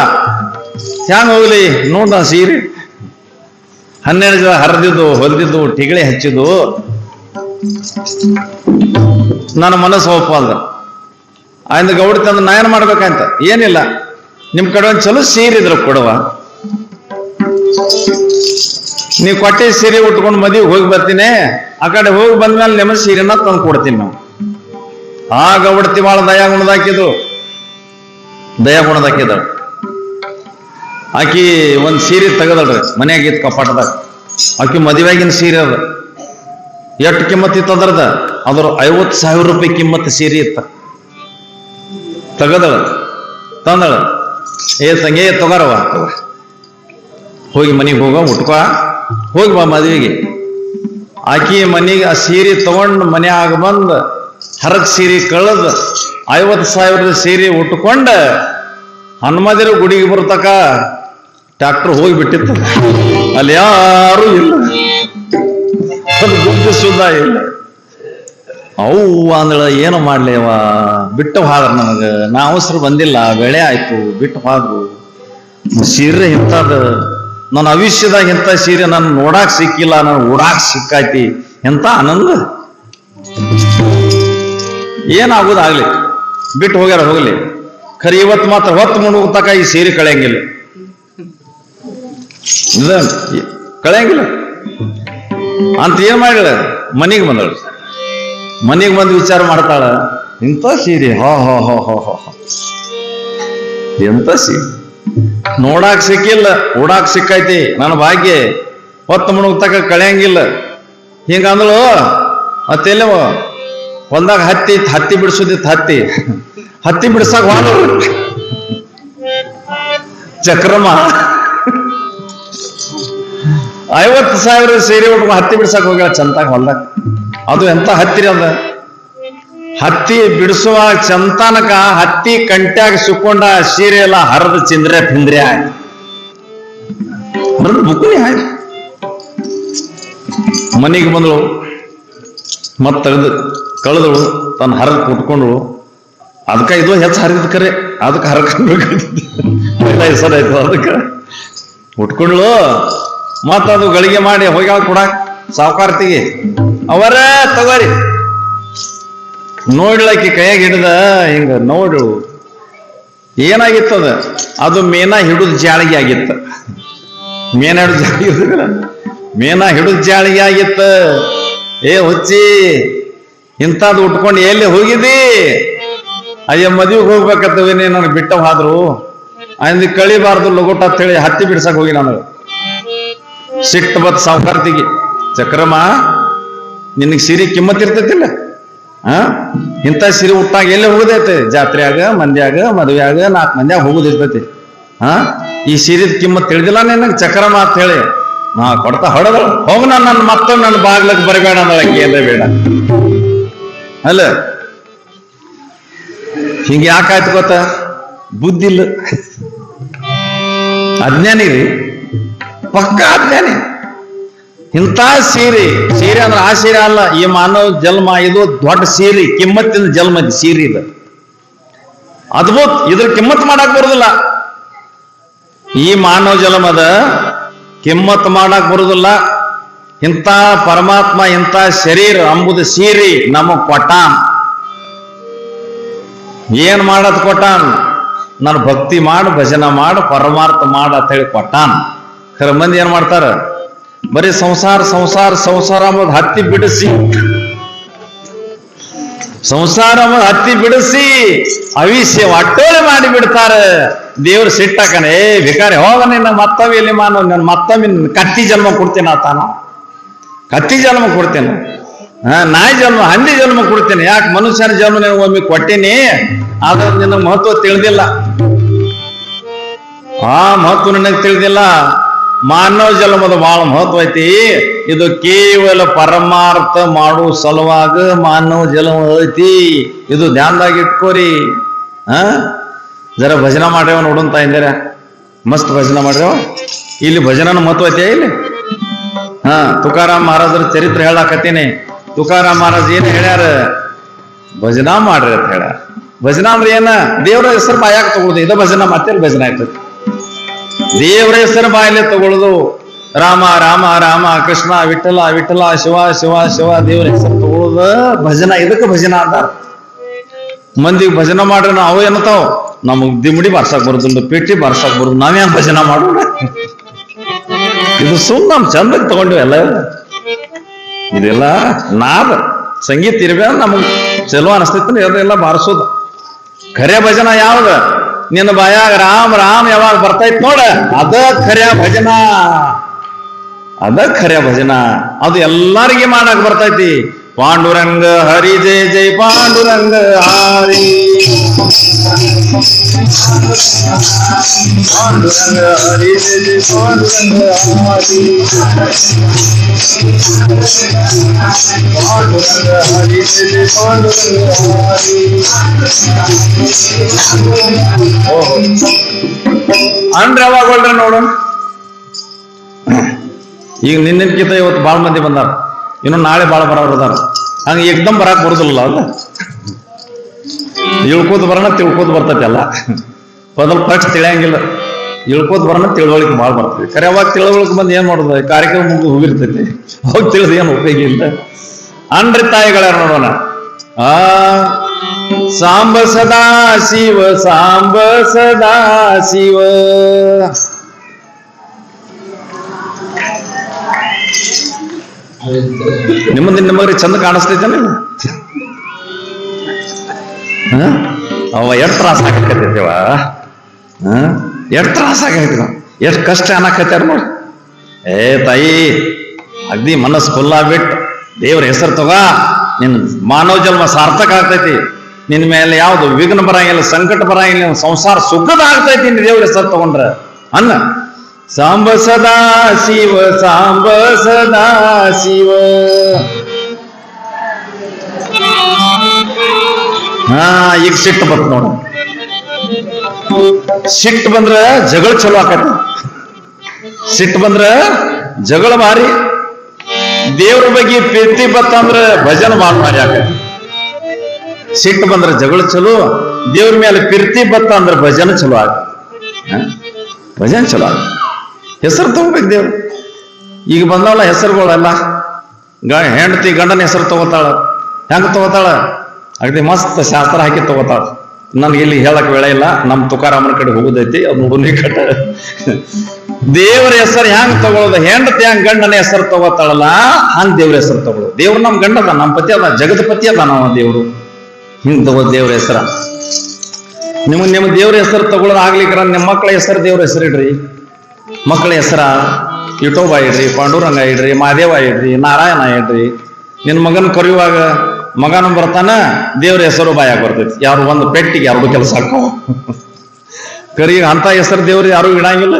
ಹ್ಯಾಂಗ ಹೋಗ್ಲಿ ನೋಡ ಸೀರೆ 12 ಜನ ಹರಿದಿದ್ದು ಹೊಲ್ದಿದ್ದು ಟಿಗಳಿ ಹಚ್ಚಿದ್ದು ನನ್ನ ಮನಸ್ಸು ಒಪ್ಪಲ್ದ. ಆಯ್ತು ಗೌಡ್ತಿ ಅಂದ ನಾ ಏನ್ ಮಾಡ್ಬೇಕಂತ, ಏನಿಲ್ಲ ನಿಮ್ ಕಡೆ ಒಂದು ಚಲೋ ಸೀರೆ ಇದ್ರು ಕೊಡುವ, ನೀವು ಕೊಟ್ಟಿ ಸೀರೆ ಉಟ್ಕೊಂಡು ಮದುವೆಗೆ ಹೋಗಿ ಬರ್ತೀನಿ, ಆ ಕಡೆ ಹೋಗಿ ಬಂದ್ಮೇಲೆ ನಿಮ್ಮ ಸೀರೆನ ತಂದು ಕೊಡ್ತೀನಿ ನಾವು. ಆ ಗೌಡ್ತಿ ಭಾಳ ದಯಾಗುಣದಾಕಿದ್ರು, ದಯಾಗುಣದಾಕಿದಳು. ಆಕಿ ಒಂದ್ ಸೀರೆ ತೆಗದಳ್ರಿ ಮನ್ಯಾಗಿತ್ತು ಕಪಾಟದಾಗ. ಆಕಿ ಮದುವೆಗಿನ ಸೀರೆ ಅದ, ಎಷ್ಟು ಕಿಮ್ಮತ್ ಇತ್ತು ಅದ್ರದ, ಅದ್ರ 50,000 ರೂಪಾಯಿ ಕಿಮ್ಮತ್ ಸೀರೆ ಇತ್ತ. ತೆಗದಳ ತಂದಳ, ಏ ತಂಗೇ ತಗೋರವ, ಹೋಗಿ ಮನೆಗೆ ಹೋಗ ಉಟ್ಕೋ, ಹೋಗಿ ಬಾ ಮದುವೆಗೆ. ಆಕಿ ಮನೆಗೆ ಆ ಸೀರೆ ತಗೊಂಡು ಮನ್ಯಾಗ ಬಂದ ಹರಕ್ ಸೀರೆ ಕಳೆದ 50,000 ಸೀರೆ ಉಟ್ಕೊಂಡ ಹನುಮದಿರ ಗುಡಿಗೆ ಬರ್ತಕ ಟ್ರ್ಯಾಕ್ಟರ್ ಹೋಗಿ ಬಿಟ್ಟಿತ್ತು. ಅಲ್ಲಿ ಯಾರು ಇಲ್ಲ, ಅದು ಗುಡ್ಡ ಸುದ್ದ ಇಲ್ಲ. ಅವು ಅಂದಳ ಏನು ಮಾಡ್ಲೇವ, ಬಿಟ್ಟು ಹೋದ್ರ ನನಗ, ನಾ ಅವಸರ ಬಂದಿಲ್ಲ, ಬೆಳೆ ಆಯ್ತು, ಬಿಟ್ಟು ಹೋದ್ರು. ಸೀರೆ ಇಂಥದ್ದು ನನ್ನ ಭವಿಷ್ಯದಾಗ ಇಂಥ ಸೀರೆ ನಾನು ನೋಡಾಕ್ ಸಿಕ್ಕಿಲ್ಲ, ನಾನು ಓಡಾಕ್ ಸಿಕ್ಕಾಯ್ತಿ, ಎಂತ ಆನಂದ. ಏನಾಗುದಾಗ್ಲಿ, ಬಿಟ್ಟು ಹೋಗ್ಯಾರ ಹೋಗ್ಲಿ. ಖರೆ ಇವತ್ತು ಮಾತ್ರ ಹೊತ್ತು ಮುಣುಗ್ತಕ ಈ ಸೀರೆ ಕಳೆಯಂಗಿಲ್ಲ, ಕಳೆಯಂಗಿಲ್ಲ ಅಂತ ಏನ್ ಮಾಡಿಳ, ಮನೆಗೆ ಬಂದಳು. ಮನೆಗೆ ಬಂದು ವಿಚಾರ ಮಾಡ್ತಾಳ, ಇಂಥ ಸೀರೆ ಹೋ ಹೋ ಹೋ ಹೋ ಹೋ ಎಂತ ಸೀರೆ ನೋಡಾಕ್ ಸಿಕ್ಕಿಲ್ಲ, ಓಡಾಕ್ ಸಿಕ್ಕೈತಿ, ನನ್ನ ಭಾಗ್ಯ ಹೊತ್ತು ಮುಣುಗ್ತಕ ಕಳೆಯಂಗಿಲ್ಲ. ಹಿಂಗಂದಳು. ಮತ್ತೆಲ್ಲ ಹೊಲ್ದಾಗ ಹತ್ತಿ ಬಿಡಿಸೋದಿತ್ತು, ಹತ್ತಿ ಬಿಡ್ಸಕ್ ಹೋದ ಚಕ್ರಮ 50,000 ಸೀರೆ ಉಟ್ಕೊಂಡು ಹತ್ತಿ ಬಿಡ್ಸಕ್ ಹೋಗ್ಯಾಳ ಚಂತಾಗ ಹೊಲ್ದಾಗ. ಅದು ಎಂತ ಹತ್ತಿರ ಅದ, ಹತ್ತಿ ಬಿಡಿಸುವ ಚಂತಾನಕ ಹತ್ತಿ ಕಂಟ್ಯಾಗ ಸುಕ್ಕೊಂಡ ಸೀರೆ ಎಲ್ಲ ಹರಿದು ಚಿಂದ್ರೆ ಪಿಂದ್ರೆ ಆಯ್ತು, ಹರಿದು ಬುಕ್ನಿ ಆಯ್ತು. ಮನೆಗೆ ಬಂದಳು, ಮತ್ ತೆಗೆದು ಕಳೆದಳು, ತನ್ನ ಹರಿದು ಕುಟ್ಕೊಂಡ್ಳು. ಅದಕ್ಕೆ ಇದು ಹೆಚ್ಚು ಹರಿದ ಕರೆ, ಅದಕ್ಕೆ ಹರಕಂಡ್ಬೇಕಾಗ್ತದೆ ಹೆಸರು ಆಯ್ತು. ಅದಕ್ಕೆ ಉಟ್ಕೊಂಡ್ಳು, ಮತ್ತ ಅದು ಗಳಿಗೆ ಮಾಡಿ ಹೋಗ್ಯಾಳ ಕೊಡಾಕ್ ಸಾವುಕಾರ್ತಿಗೆ. ಅವರ ತಗೋರಿ ನೋಡ್ಲಕ್ಕಿ ಕೈಯಾಗ ಹಿಡ್ದ ಹಿಂಗ ನೋಡು ಏನಾಗಿತ್ತದ ಅದು ಮೇನ ಹಿಡಿದು ಜಾಳಿಗೆ ಆಗಿತ್ತು. ಮೇನ ಹಿಡಿದು ಜಾಳಿಗೆ ಮೇನ ಹಿಡಿದು ಜಾಳಿಗೆ ಆಗಿತ್ತು. ಏ ಹುಚ್ಚಿ ಇಂಥದ್ದು ಉಟ್ಕೊಂಡು ಎಲ್ಲಿ ಹೋಗಿದಿ? ಅಯ್ಯ ಮದುವೆಗೆ ಹೋಗ್ಬೇಕತ್ತವಿ ನನಗೆ ಬಿಟ್ಟ ಹೋದ್ರು ಅಂದ್ ಕಳಿಬಾರ್ದು ಲಗೋಟ ಅಂತ ಹೇಳಿ ಹತ್ತಿ ಬಿಡ್ಸಕ್ ಹೋಗಿ ನನಗೆ ಸಿಟ್ಟು ಬತ್ ಸಾವುಕಾರ್ತಿಗೆ. ಚಕ್ರಮ್ಮ ನಿನಗೆ ಸಿರಿ ಕಿಮ್ಮತ್ ಇರ್ತೈತಿಲ್ಲ? ಇಂಥ ಸಿರಿ ಉಟ್ಟಾಗ ಎಲ್ಲಿ ಹೋಗುದೈತೆ? ಜಾತ್ರೆಯಾಗ, ಮಂದ್ಯಾಗ, ಮದುವೆಯಾಗ 4 ಮಂದ್ಯಾಗ ಹೋಗುದಿರ್ತೈತಿ. ಈ ಸೀರಿದ ಕಿಮ್ಮತ್ ತಿಳಿದಿಲ್ಲ ನಿನಗೆ ಚಕ್ರಮ್ಮ ಅಂತ ಹೇಳಿ ನಾ ಕೊಡ್ತಾ ಹೊಡೆದ ಹೋಗ ನನ್ನ ಮತ್ತೊಂದು ನನ್ನ ಬಾಗ್ಲಕ್ಕೆ ಬರಬೇಡ ಅಂದಳಕ್ಕೆ ಏನ್ರ ಬೇಡ ಅಲ್ಲ. ಹಿಂಗೆ ಯಾಕಾಯ್ತು ಗೊತ್ತ? ಬುದ್ಧಿ ಇಲ್ಲ, ಅಜ್ಞಾನಿ ರೀ, ಪಕ್ಕ ಅಜ್ಞಾನಿ. ಇಂಥ ಸೀರೆ ಅಂದ್ರೆ ಆ ಸೀರೆ ಅಲ್ಲ, ಈ ಮಾನವ ಜನ್ಮ ಇದು ದೊಡ್ಡ ಸೀರೆ, ಕಿಮ್ಮತ್ತಿನ ಜನ್ಮ ಸೀರೆ ಇದು ಅದ್ಭುತ. ಇದ್ರ ಕಿಮ್ಮತ್ ಮಾಡಕ್ ಬರುದಿಲ್ಲ. ಈ ಮಾನವ ಜನ್ಮದ ಕಿಮ್ಮತ್ ಮಾಡಕ್ ಬರುದಿಲ್ಲ. ಇಂಥ ಪರಮಾತ್ಮ ಇಂಥ ಶರೀರ ಅಂಬುದು ಸೀರೆ ನಮಗ್ ಕೊಟ್ಟಾನ್. ಏನ್ ಮಾಡತ್ ಕೊಟ್ಟಾನ್? ನಾನು ಭಕ್ತಿ ಮಾಡು, ಭಜನ ಮಾಡು, ಪರಮಾರ್ಥ ಮಾಡು ಅಂತ ಹೇಳಿ ಕೊಟ್ಟಾನ್. ಖರ ಮಂದಿ ಏನ್ ಮಾಡ್ತಾರ? ಬರೀ ಸಂಸಾರ ಸಂಸಾರ ಸಂಸಾರ ಅಂಬುದು ಹತ್ತಿ ಬಿಡಿಸಿ, ಸಂಸಾರ ಅಂಬುದು ಹತ್ತಿ ಬಿಡಿಸಿ ಅವಿಷ್ಯ ಒಟ್ಟೋಳೆ ಮಾಡಿ ಬಿಡ್ತಾರ. ದೇವ್ರು ಸಿಟ್ಟಾಕನೆ, ಏ ಭಿಕಾರಿ ಹೋಗ ನಿನ್ನ ಮತ್ತೊಮ್ಮೆ ಇಲ್ಲಿ ಮಾನವ, ನನ್ನ ಮತ್ತೊಮ್ಮೆ ಕತ್ತಿ ಜನ್ಮ ಕೊಡ್ತೇನೆ ಆತಾನ, ಕತ್ತಿ ಜನ್ಮ ಕೊಡ್ತೇನೆ, ನಾಯಿ ಜನ್ಮ, ಹಂದಿ ಜನ್ಮ ಕೊಡ್ತೇನೆ. ಯಾಕೆ ಮನುಷ್ಯನ ಜನ್ಮ ನೀವು ಒಮ್ಮೆ ಕೊಟ್ಟಿನಿ, ಆದ್ರೆ ನಿನ್ನ ಮಹತ್ವ ತಿಳಿದಿಲ್ಲ. ಆ ಮಹತ್ವ ನಿನಗೆ ತಿಳಿದಿಲ್ಲ. ಮಾನವ ಜನ್ಮದ ಬಹಳ ಮಹತ್ವ ಐತಿ. ಇದು ಕೇವಲ ಪರಮಾರ್ಥ ಮಾಡುವ ಸಲುವಾಗ ಮಾನವ ಜನ್ಮ ಐತಿ. ಇದು ಧ್ಯಾನದಾಗ ಇಟ್ಕೋರಿ. ಜರ ಭಜನ ಮಾಡ್ರೇವ ನೋಡಂತ ಇಂದಿರ, ಮಸ್ತ್ ಭಜನ ಮಾಡ್ರೇವ. ಇಲ್ಲಿ ಭಜನನ ಮಹತ್ವ ಐತಿ ಇಲ್ಲಿ. ತುಕಾರಾಮ್ ಮಹಾರಾಜರ ಚರಿತ್ರೆ ಹೇಳಾಕತ್ತೀನಿ. ತುಕಾರಾಮ್ ಮಹಾರಾಜ್ ಏನ್ ಹೇಳ್ಯಾರ? ಭಜನ ಮಾಡ್ರಿ ಅಂತ ಹೇಳ್ಯಾರ. ಭಜನ ಅಂದ್ರೆ ಏನ? ದೇವರ ಹೆಸರು ಬಾಯಾಗ ತಗೊಳುದು. ಇದ ಭಜನ, ಮತ್ತೆ ಭಜನ ಆಯ್ತದೆ. ದೇವರ ಹೆಸರು ಬಾಯಲ್ಲೇ ತಗೊಳ್ಳುದು. ರಾಮ ರಾಮ ರಾಮ, ಕೃಷ್ಣ ವಿಠಲ ವಿಠಲ, ಶಿವ ಶಿವ ಶಿವ, ದೇವರ ಹೆಸರು ತಗೊಳ್ಳುದ ಭಜನ. ಇದಕ್ಕೆ ಭಜನ ಅಂತಾರ. ಮಂದಿಗೆ ಭಜನ ಮಾಡ್ರಿ ನಾವು ಏನತಾವ, ನಮಗ್ ದಿಮಡಿ ಬಾರ್ಸಕ್ ಬರುದಿಲ್ಲ, ಪೇಟಿ ಬಾರ್ಸಕ್ ಬರುದು, ನಾವೇನ್ ಭಜನ ಮಾಡೋಣ? ಇದು ಸುಮ್ ನಮ್ ಚಂದಕ್ಕೆ ತಗೊಂಡಿವಿ ಎಲ್ಲ. ಇದೆಲ್ಲ ನಾದ ಸಂಗೀತ ಇರ್ಬೇಕು, ನಮಗ್ ಚಲೋ ಅನಿಸ್ತೈತಿ ಎಲ್ಲ ಬಾರಿಸೋದು. ಖರೆ ಭಜನ ಯಾವ್ದ? ನಿನ್ನ ಬಾಯಾಗ ರಾಮ್ ರಾಮ್ ಯಾವಾಗ ಬರ್ತೈತ್ ನೋಡ, ಅದ ಖರ್ಯ ಭಜನ, ಅದ ಖರ್ಯ ಭಜನ. ಅದು ಎಲ್ಲರಿಗೆ ಮಾಡಕ್ ಬರ್ತೈತಿ. ಪಾಂಡುರಂಗ ಹರಿ ಜಯ ಜಯ ಪಾಂಡುರಂಗ ಹರಿ, ಪಾಂಡುರಂಗ ಹರಿ ಜಯ ಜಯ ಪಾಂಡುರಂಗ ಹರಿ, ಪಾಂಡುರಂಗ ಹರಿ ಜಯ ಜಯ ಪಾಂಡುರಂಗ ಹರಿ. ಓಹೋ ಅಂದ್ರೆ ಯಾವಾಗ ಹೊಳ್ರಿ ನೋಡು. ಈಗ ನಿನ್ನಿನ್ಕಿಂತ ಇವತ್ತು ಬಾಳ ಮಂದಿ ಬಂದಾರ, ಇನ್ನು ನಾಳೆ ಬಾಳ ಬರೋರು ಅದಾರ. ಹಂಗ ಏಕ್ದಮ್ ಬರಾಕ್ ಬರುದಿಲ್ಲ ಅಲ್ಲ, ಇಳ್ಕೋದ್ ಬರೋಣ ತಿಳ್ಕೋದ್ ಬರ್ತೈತಿ ಅಲ್ಲ. ಮೊದಲು ಫಸ್ಟ್ ತಿಳಿಯಂಗಿಲ್ಲ, ಇಳ್ಕೋದ್ ಬರೋಣ ತಿಳುವಳಿಕೆ ಬಾಳ್ ಬರ್ತೈತಿ. ಖರೆ ಅವಾಗ ತಿಳುವಳಿಕೆ ಬಂದು ಏನ್ ಮಾಡೋದು? ಕಾರ್ಯಕ್ರಮ ಮುಗಿದು ಹೋಗಿರ್ತೈತಿ, ಅವಾಗ ತಿಳಿದು ಏನ್ ಉಪಯೋಗ ಇಲ್ಲ. ಅನ್ರಿ ತಾಯಿಗಳ ನೋಡೋಣ. ಸಾಂಬ ಸದಾ ಶಿವ, ಸಾಂಬ ಸದಾ ಶಿವ. ನಿಮಗೆ ಚಂದ ಕಾಣಿಸ್ತೈತೆ ನೀವು? ಅವ ಎಷ್ಟು ತ್ರಾಸ ಹಾಕೈತಿವ, ಎಷ್ಟು ತ್ರಾಸ ಆಗೈತಿ, ಎಷ್ಟು ಕಷ್ಟ ಅನ್ನಕತ್ತಾರ ನೋಡಿ. ಏ ತಾಯಿ, ಅಗ್ದಿ ಮನಸ್ಸು ಫುಲ್ಲಾಗ್ಬಿಟ್ಟು ದೇವ್ರ ಹೆಸರು ತಗೋ, ನಿನ್ ಮಾನವ ಜನ್ಮ ಸಾರ್ಥಕ ಆಗ್ತೈತಿ. ನಿನ್ ಮೇಲೆ ಯಾವ್ದು ವಿಘ್ನ ಬರಂಗಿಲ್ಲ, ಸಂಕಟ ಬರಂಗಿಲ್ಲ, ಸಂಸಾರ ಸುಖದ ಆಗ್ತೈತಿ ದೇವ್ರ ಹೆಸರು ತಗೊಂಡ್ರ ಅನ್ನ. ಸಾಂಬ ಸದಾ ಶಿವ, ಸಾಂಬ ಸದಾ ಶಿವ. ಈಗ ಸಿಟ್ಟು ಬಂತ ನೋಡ. ಸಿಟ್ಟು ಬಂದ್ರ ಜಗಳ ಚಲೋ ಆಕತಿ. ಸಿಟ್ಟು ಬಂದ್ರ ಜಗಳ ಭಾರಿ. ದೇವ್ರ ಬಗ್ಗೆ ಪ್ರೀತಿ ಬತ್ತಂದ್ರ ಭಜನ ಭಾರಿ ಆಕತಿ. ಸಿಟ್ಟು ಬಂದ್ರ ಜಗಳ ಚಲೋ, ದೇವ್ರ ಮೇಲೆ ಪ್ರೀತಿ ಬತ್ತ ಅಂದ್ರ ಭಜನ ಚಲೋ ಆಗತಿ. ಭಜನ ಚಲೋ ಆಗ. ಹೆಸರು ತಗೋಬೇಕು ದೇವ್ರು. ಈಗ ಬಂದವಲ್ಲ ಹೆಸರುಗಳೆಲ್ಲ, ಹೆಂಡತಿ ಗಂಡನ ಹೆಸರು ತಗೋತಾಳ. ಹೆಂಗ ತಗೋತಾಳ? ಅಗದಿ ಮಸ್ತ್ ಶಾಸ್ತ್ರ ಹಾಕಿ ತಗೋತಾಳ. ನನ್ಗೆ ಇಲ್ಲಿ ಹೇಳಕ್ ವೇಳೆ ಇಲ್ಲ, ನಮ್ಮ ತುಕಾರಾಮನ ಕಡೆ ಹೋಗುದೈತಿ, ಅದು ನೋಡು ಕಟ್ಟ. ದೇವ್ರ ಹೆಸರು ಹೆಂಗ್ ತಗೊಳ್ಳೋದು, ಹೆಂಡತಿ ಹೆಂಗ್ ಗಂಡನ ಹೆಸರು ತಗೋತಾಳಲ್ಲ ಹಂಗ್ ದೇವ್ರ ಹೆಸರು ತಗೊಳ್ಳೋದು. ದೇವ್ರು ನಮ್ ಗಂಡ ಅದ, ನಮ್ಮ ಪತಿ ಅದ, ಜಗತ್ಪತಿ ಅದ ನಾವು ದೇವ್ರು. ಹಿಂಗ್ ತಗೋ ದೇವ್ರ ಹೆಸರ. ನಿಮ್ಮ ದೇವ್ರ ಹೆಸರು ತಗೊಳ್ಳೋದು ಆಗ್ಲಿಕ್ರ ನಿಮ್ಮ ಮಕ್ಕಳ ಹೆಸರು ದೇವ್ರ ಹೆಸರು ಇಡ್ರಿ. ಮಕ್ಕಳ ಹೆಸರ ವಿಠೋಬಾ ಇಡ್ರಿ, ಪಾಂಡುರಂಗ ಇಡ್ರಿ, ಮಾದೇವ ಇಡ್ರಿ, ನಾರಾಯಣ ಇಡ್ರಿ. ನಿನ್ ಮಗನ್ ಕರೆಯುವಾಗ ಮಗನ ಬರ್ತಾನ, ದೇವ್ರ ಹೆಸರು ಬಾಯಾಗ ಬರ್ತೈತಿ. ಯಾರು ಒಂದು ಪೆಟ್ಟಿಗೆ ಯಾರು ಕೆಲಸ ಹಾಕೋ ಕರಿ ಅಂತ ಹೆಸರು ದೇವ್ರು ಯಾರು ಇಡಂಗಿಲ್ಲ.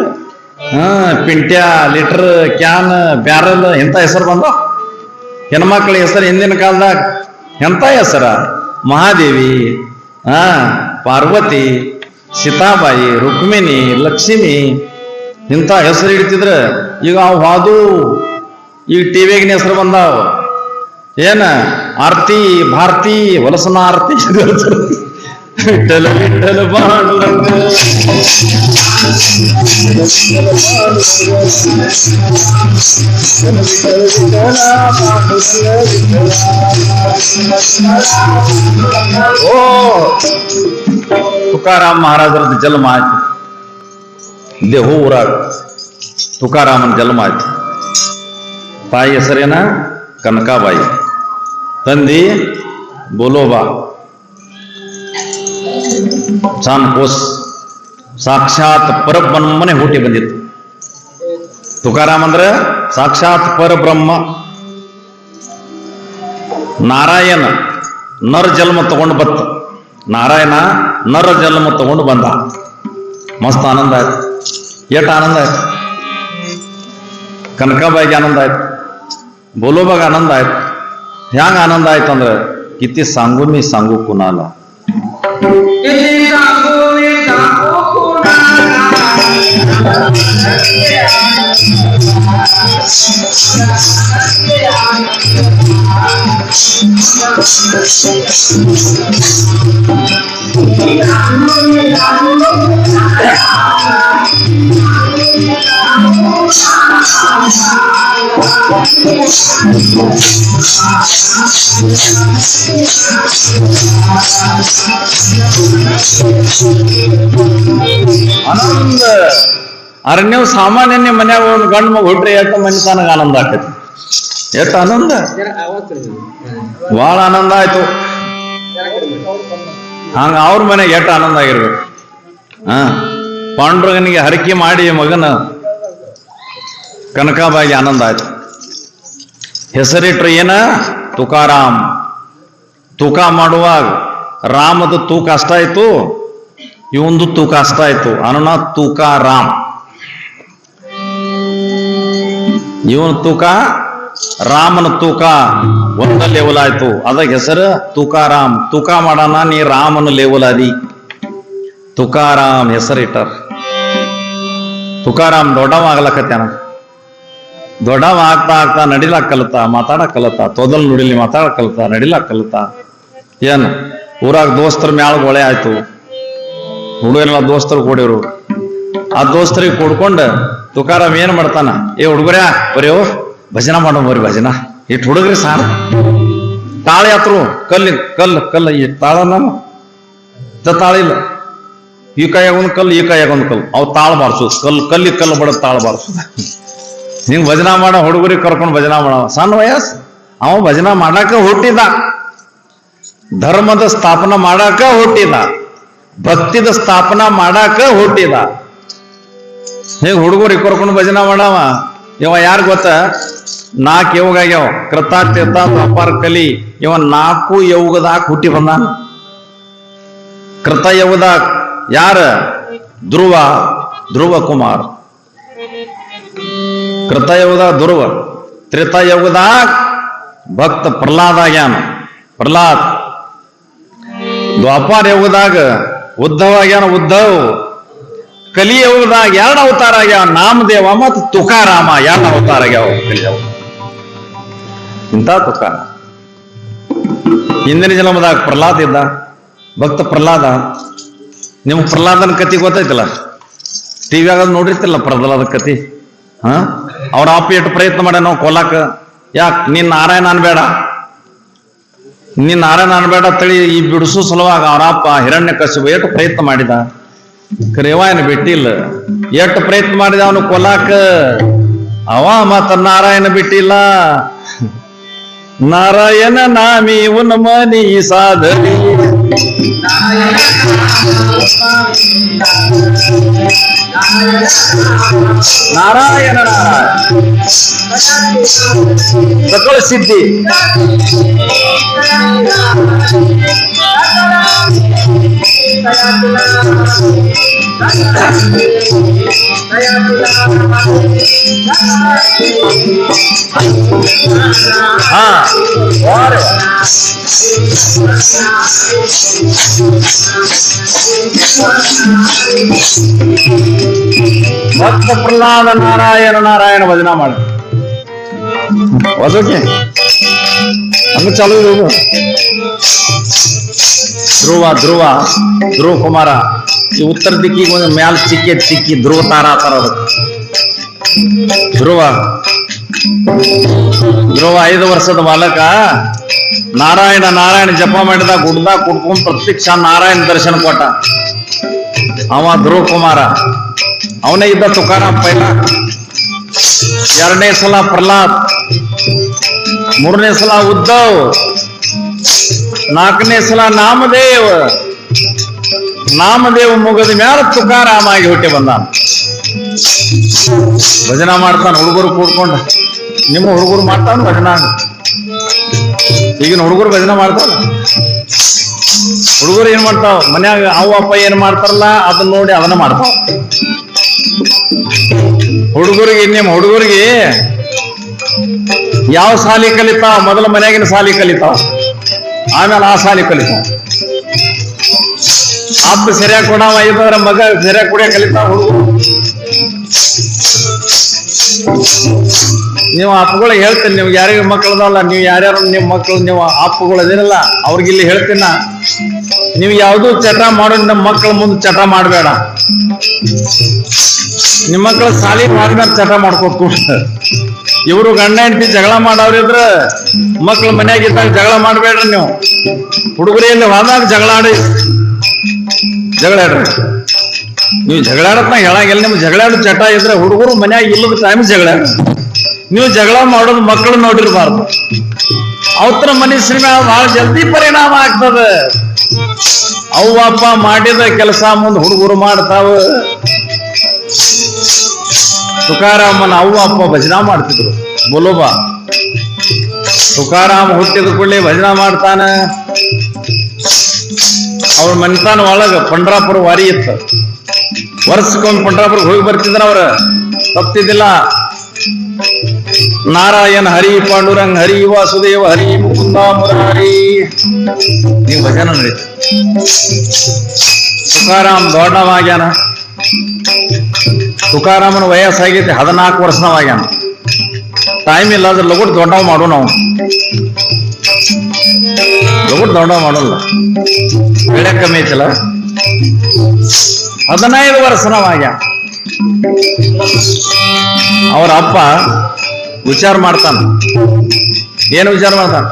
ಪಿಂಟ್ಯ, ಲೀಟರ್, ಕ್ಯಾನ್, ಬ್ಯಾರಲ್ ಎಂತ ಹೆಸರು ಬಂದ. ಹೆಣ್ಮಕ್ಳ ಹೆಸರು ಹಿಂದಿನ ಕಾಲದಾಗ ಎಂತ ಹೆಸರ, ಮಹಾದೇವಿ, ಪಾರ್ವತಿ, ಸೀತಾಬಾಯಿ, ರುಕ್ಮಿಣಿ, ಲಕ್ಷ್ಮಿ ಇಂಥ ಹೆಸರು ಇಡ್ತಿದ್ರ. ಈಗ ಅವು ಹಾದು ಈಗ ಟಿವಿಯಾಗಿನ ಹೆಸರು ಬಂದಾವ. ಏನ ಆರ್ತಿ, ಭಾರತಿ, ವಲಸನ ಆರ್ತಿ. ವಿಠಲ ವಿಠಲ ಬಾಂಡುರಂಗ ಓ ತುಕಾರಾಮ್ ಮಹಾರಾಜರದ್ದು ಜನ್ಮ ಆಯ್ತು. ದೇಹು ಊರಾಗ ತುಕಾರಾಮನ ಜನ್ಮ ಆಯ್ತು. ತಾಯಿ ಹೆಸರೇನ ಕನಕಾಬಾಯಿ, ತಂದಿ ಬೋಲೋಬಾ. ಚಾನ್ಕೋಸ್ ಸಾಕ್ಷಾತ್ ಪರಬ್ರಹ್ಮನೇ ಹುಟ್ಟಿ ಬಂದಿತ್ತು. ತುಕಾರಾಮ್ ಅಂದ್ರೆ ಸಾಕ್ಷಾತ್ ಪರಬ್ರಹ್ಮ. ನಾರಾಯಣ ನರ ಜನ್ಮ ತಗೊಂಡು ಬತ್ತ. ನಾರಾಯಣ ನರ ಜನ್ಮ ತಗೊಂಡು ಬಂದ. ಮಸ್ತ್ ಆನಂದ ಆಯ್ತು. ಎಷ್ಟು ಆನಂದ ಆಯ್ತು. ಕನಕಾಬಾಯಿಗೆ ಆನಂದ ಆಯ್ತು, ಬೋಲೋಬಾಗ ಆನಂದ ಆಯ್ತು. ಹ್ಯಾಂಗ ಆನಂದ ಆಯ್ತು ಅಂದ್ರೆ ಕಿತ್ತಿ ಸಾಂಗು ಮೀ ಸಾಂಗು ಕುನಾಲ. ಆನಂದ ಅರಣ್ಯ ಸಾಮಾನ್ಯ ಮನ್ಯಾಗ ಒಂದು ಗಂಡು ಮಗ ಹುಟ್ರಿ ಎಷ್ಟು ಮನೆ ತನಗ ಆನಂದ ಆಕತಿ. ಎಷ್ಟು ಆನಂದ, ಬಹಳ ಆನಂದ ಆಯ್ತು. ಹಂಗ ಅವ್ರ ಮನೆಗೆ ಎಷ್ಟು ಆನಂದ ಆಗಿರ್ಬೇಕು. ಪಾಂಡುರಂಗನಿಗೆ ಹರಕೆ ಮಾಡಿ ಮಗನ ಕನಕಾಬಾಯಿಗೆ ಆನಂದ ಆಯ್ತು. ಹೆಸರಿಟ್ರು ಏನ ತುಕಾರಾಮ್. ತೂಕ ಮಾಡುವಾಗ ರಾಮದ ತೂಕ ಅಷ್ಟ ಆಯ್ತು, ಇವಂದು ತೂಕ ಅಷ್ಟ ಆಯ್ತು. ಅನುನ ತುಕಾರಾಮ್. ಇವನ ತೂಕ ರಾಮನ ತೂಕ ಒಂದ ಲೆವೆಲ್ ಆಯ್ತು. ಅದಕ್ಕೆ ಹೆಸರು ತುಕಾರಾಮ್. ತೂಕ ಮಾಡೋಣ ನೀ ರಾಮನ ಲೆವೆಲ್ ಅದಿ. ತುಕಾರಾಮ್ ಹೆಸರಿಟ್ಟಾರ. ತುಕಾರಾಮ್ ದೊಡ್ಡವ ಆಗ್ಲಕತ್ಯಾನ. ದೊಡ್ಡವ ಆಗ್ತಾ ಆಗ್ತಾ ನಡಿಲಾಕ್ ಕಲಿತ, ಮಾತಾಡಕ್ ಕಲಿತ. ತೊದಲ್ ನುಡಿಲಿ ಮಾತಾಡಕ್ ಕಲಿತ, ನಡಿಲಾಕ್ ಕಲಿತ. ಏನ್ ಊರಾಗ ದೋಸ್ತರ ಮ್ಯಾಳ ಗೊಳೆ ಆಯ್ತು. ಹುಡುಗರೆಲ್ಲ ದೋಸ್ತರು ಕೂಡಿರು. ಆ ದೋಸ್ತರಿಗೆ ಕೂಡ್ಕೊಂಡು ತುಕಾರಾಮ್ ಏನ್ ಮಾಡ್ತಾನ, ಏ ಹುಡುಗರ ಬರೀ ಭಜನ ಮಾಡೋ ಬರ್ರಿ ಭಜನ. ಇಟ್ಟು ಹುಡುಗ್ರಿ ಸಾರ ತಾಳೆ ಹತ್ರು ಕಲ್ಲು ಈ ತಾಳ ನಾನು ತಾಳಿಲ್ಲ. ಈ ಕೈಯಾಗ ಒಂದು ಕಲ್ಲು, ಈ ಕೈಯಾಗ ಒಂದು ಕಲ್ಲು. ಅವು ತಾಳ ಬಾರ್ಸೋದು, ಕಲ್ಲು ಬಡದ್ ತಾಳ ಬಾರ್ಸೋದು. ಹಿಂಗ್ ಭಜನ ಮಾಡೋ ಹುಡುಗರಿಗೆ ಕರ್ಕೊಂಡು ಭಜನ ಮಾಡೋ. ಸಣ್ಣ ವಯಸ್ಸು ಅವ ಭಜನ ಮಾಡಾಕ ಹುಟ್ಟಿದ, ಧರ್ಮದ ಸ್ಥಾಪನಾ ಮಾಡಾಕ ಹುಟ್ಟಿದ, ಭಕ್ತಿದ ಸ್ಥಾಪನಾ ಮಾಡಾಕ ಹುಟ್ಟಿದ. ಹೀಗ ಹುಡುಗರಿಗೆ ಕರ್ಕೊಂಡು ಭಜನ ಮಾಡವ. ಇವ ಯಾರು ಗೊತ್ತ, 4 ಯೋಗ ಆಗ್ಯಾವ. ಕೃತ ತೀರ್ಥ ಅಪಾರ ಕಲಿ. ಇವ 4 ಯೋಗದಾಗ ಹುಟ್ಟಿ ಬಂದಾನ. ಕೃತ ಯೋಗದಾಗ ಯಾರ, ಧ್ರುವ ಕುಮಾರ್. ಕೃತಯುಗದ ಧ್ರುವ. ತ್ರೇತಾಯುಗದಾಗ ಭಕ್ತ ಪ್ರಹ್ಲಾದ ಆಗ್ಯಾನ, ಪ್ರಹ್ಲಾದ್. ದ್ವಾಪಾರ ಯೋಗದಾಗ ಉದ್ಧವ ಆಗ್ಯಾನ, ಉದ್ಧವ್. ಕಲಿಯುಗದಾಗ 2 ಅವತಾರ ಆಗ್ಯಾವ, ನಾಮದೇವ ಮತ್ತು ತುಕಾರಾಮ. 2 ಅವತಾರ ಆಗ್ಯಾವ ಕಲಿಯುಗ. ಇಂಥ ತುಕಾರ. ಹಿಂದಿನ ಜನ್ಮದಾಗ ಪ್ರಹ್ಲಾದ್ ಇದ್ದ, ಭಕ್ತ ಪ್ರಹ್ಲಾದ. ನಿಮ್ಗೆ ಪ್ರಹ್ಲಾದನ ಕತಿ ಗೊತ್ತೈತಲ್ಲ, ಟಿವಿಯಾಗ ನೋಡಿರ್ತಿಲ್ಲ ಪ್ರಹ್ಲಾದ ಕತಿ. ಅವ್ರ ಅಪ್ಪ ಎಷ್ಟು ಪ್ರಯತ್ನ ಮಾಡ ನಾವು ಕೊಲಾಕ. ಯಾಕೆ ನೀನ್ ನಾರಾಯಣ ಅನ್ಬೇಡ, ನೀನ್ ನಾರಾಯಣ ಅನ್ಬೇಡ ತಳಿ ಈ ಬಿಡಿಸು ಸಲುವಾಗ ಅವರಪ್ಪ ಹಿರಣ್ಯಕಶಿಪು ಎಷ್ಟು ಪ್ರಯತ್ನ ಮಾಡಿದ, ಕರೇವ ಏನು ಬಿಟ್ಟಿಲ್ಲ. ಎಷ್ಟು ಪ್ರಯತ್ನ ಮಾಡಿದ ಅವನು ಕೊಲಾಕ, ಅವ ಮತ್ತ ನಾರಾಯಣ ಬಿಟ್ಟಿಲ್ಲ. ನಾರಾಯಣ ನಾಮಿ ಉನ್ ಮನಿ ಸಾಧರಿ, ನಾರಾಯಣ ನಾರಾಯಣ ಸಕಲ ಸಿದ್ಧಿ. ಹಾ ಭಕ್ತ ಪ್ರಹ್ಲಾದ ನಾರಾಯಣ ನಾರಾಯಣ ಭಜನ ಮಾಡಿ ಓದೋಕೆ ಹಂಗ ಚಾಲು ಹೋಗು. ಧ್ರುವ ಕುಮಾರ ಈ ಉತ್ತರ ದಿಕ್ಕಿಗೆ ಒಂದು ಮ್ಯಾಲ ಚಿಕ್ಕಿ ಧ್ರುವ ತಾರ ಆತಾರ. ಧ್ರುವ 5 ವರ್ಷದ ಬಾಲಕ ನಾರಾಯಣ ನಾರಾಯಣ ಜಪ ಮಾಡಿದಾಗ ಗುಡ್ದಾಗ ಕುಡ್ಕೊಂಡ್ ಪ್ರತ್ಯಕ್ಷ ನಾರಾಯಣ ದರ್ಶನ ಕೊಟ್ಟ. ಅವ ಧ್ರುವ ಕುಮಾರ ಅವನೇ ಇದ್ದ ತುಕಾರಾಮ್ ಪೈಲ. 2ನೇ ಸಲ ಪ್ರಹ್ಲಾದ್, 3ನೇ ಸಲ ಉದ್ಧವ್, 4ನೇ ಸಲ ನಾಮದೇವ್ ಮುಗದ ಮ್ಯಾಲ ತುಕಾರಾಮ ಆಗಿ ಹುಟ್ಟಿ ಬಂದ. ಭಜನ ಮಾಡ್ತಾನ ಹುಡುಗರು ಕೂಡ್ಕೊಂಡ. ನಿಮ್ಮ ಹುಡುಗರು ಮಾಡ್ತಾನ ಭಜನ? ಈಗಿನ ಹುಡುಗರು ಭಜನ ಮಾಡ್ತಾವ. ಹುಡುಗರು ಏನ್ ಮಾಡ್ತಾವ, ಮನ್ಯಾಗ ಅವ ಅಪ್ಪ ಏನ್ ಮಾಡ್ತಾರಲ್ಲ ಅದನ್ನ ನೋಡಿ ಅದನ್ನ ಮಾಡ್ತಾವ. ನಿಮ್ಮ ಹುಡುಗರಿಗೆ ಯಾವ ಸಾಲಿ ಕಲಿತಾವ? ಮೊದಲ ಮನ್ಯಾಗಿನ ಸಾಲಿ ಕಲಿತಾವ, ಆಮೇಲೆ ಆ ಸಾಲಿ ಕಲಿತಾವ. ಅಪ್ಪ ಸರಿಯಾಗಿ ಕೊಡವ ಇದ್ರ ಮಗ ಸರಿಯಾಗಿ ಕುಡಿಯ ಕಲಿತಾವ ಹುಡುಗರು. ನೀವು ಅಪ್ಪಗಳಿಗೆ ಹೇಳ್ತೀನಿ, ನೀವು ಯಾರಿಗೆ ಮಕ್ಕಳದಲ್ಲ, ನೀವು ಯಾರ್ಯಾರು ನಿಮ್ಮ ಮಕ್ಕಳು ನೀವು ಅಪ್ಪಗಳು ಅದೇನಲ್ಲ ಅವ್ರಿಗೆ ಇಲ್ಲಿ ಹೇಳ್ತೀನ, ನೀವು ಯಾವ್ದು ಚಟ ಮಾಡೋದು ನಮ್ಮ ಮಕ್ಕಳ ಮುಂದೆ ಚಟ ಮಾಡಬೇಡ. ನಿಮ್ಮ ಮಕ್ಕಳ ಸಾಲಿ ಮಾಡಿದ್ಮೇಲೆ ಚಟ ಮಾಡ್ಕೋತ ಇವರು ಗಂಡ ಹೆಂಡತಿ ಜಗಳ ಮಾಡೋರಿದ್ರ ಮಕ್ಳು ಮನ್ಯಾಗಿದ್ದಾಗ ಜಗಳ ಮಾಡ್ಬೇಡ್ರಿ. ನೀವು ಹುಡುಗರಿಯಲ್ಲಿ ಹೋದಾಗ ಜಗಳ ಆಡ್ರಿ. ನೀವು ಜಗಳಾಡತ್ನ ಹೇಳಂಗಿಲ್ಲ. ನಿಮ್ ಜಗಳಾಡೋ ಚಟ ಇದ್ರೆ ಹುಡುಗರು ಮನ್ಯಾಗ ಇಲ್ಲದ ಟೈಮ್ ಜಗಳ. ನೀವು ಜಗಳ ಮಾಡೋದು ಮಕ್ಕಳು ನೋಡಿರ್ಬಾರ್ದು. ಅವತ್ರ ಮನುಷ್ಯರ ಮೇಲೆ ಬಹಳ ಜಲ್ದಿ ಪರಿಣಾಮ ಆಗ್ತದ. ಅವ್ವ ಅಪ್ಪ ಮಾಡಿದ ಕೆಲಸ ಮುಂದೆ ಹುಡುಗರು ಮಾಡ್ತಾವ. ತುಕಾರಾಮನ ಅವ್ವ ಅಪ್ಪ ಭಜನಾ ಮಾಡ್ತಿದ್ರು. ಬೋಲೋಬಾ ತುಕಾರಾಮ ಹುಟ್ಟಿದ ಕೂಡಲೇ ಭಜನಾ ಮಾಡ್ತಾನ. ಅವ್ರ ಮನಿತಾನ ಒಳಗ ಪಂಡ್ರಾಪುರ ವಾರಿ ಇತ್ತು. ವರ್ಷಕ್ಕೊಮ್ಮೆ ಪಂಡ್ರಾಪುರಕ್ಕೆ ಹೋಗಿ ಬರ್ತಿದ್ರ ಅವ್ರ, ತಪ್ತಿದ್ದಿಲ್ಲ. ನಾರಾಯಣ ಹರಿ ಪಾಂಡುರಂಗ್ ಹರಿ ವಾಸುದೇವ ಹರಿ ಮುಕುಂದ ಮುರಾರಿ ನೀವು ಭಜನ ನಡೀತು. ತುಕಾರಾಮ್ ದೊಡ್ಡವಾಗ್ಯಾನ. ತುಕಾರಾಮನ ವಯಸ್ಸಾಗೈತಿ 14 ವರ್ಷನವಾಗ್ಯಾನ. ಟೈಮ್ ಇಲ್ಲ ಅಂದ್ರೆ ಲಗುಟ್ ದೊಡ್ಡವ್ ಮಾಡು. ನಾವು ಲಗುಟ್ ದೊಡ್ಡವ್ ಮಾಡೋಲ್ಲ, ಬೆಳೆ ಕಮ್ಮಿ ಐತಿಲ್ಲ. 15 ವರ್ಷನವಾಗ್ಯಾನ. ಅವ್ರ ಅಪ್ಪ ವಿಚಾರ ಮಾಡ್ತಾನ. ಏನು ವಿಚಾರ ಮಾಡ್ತಾನ?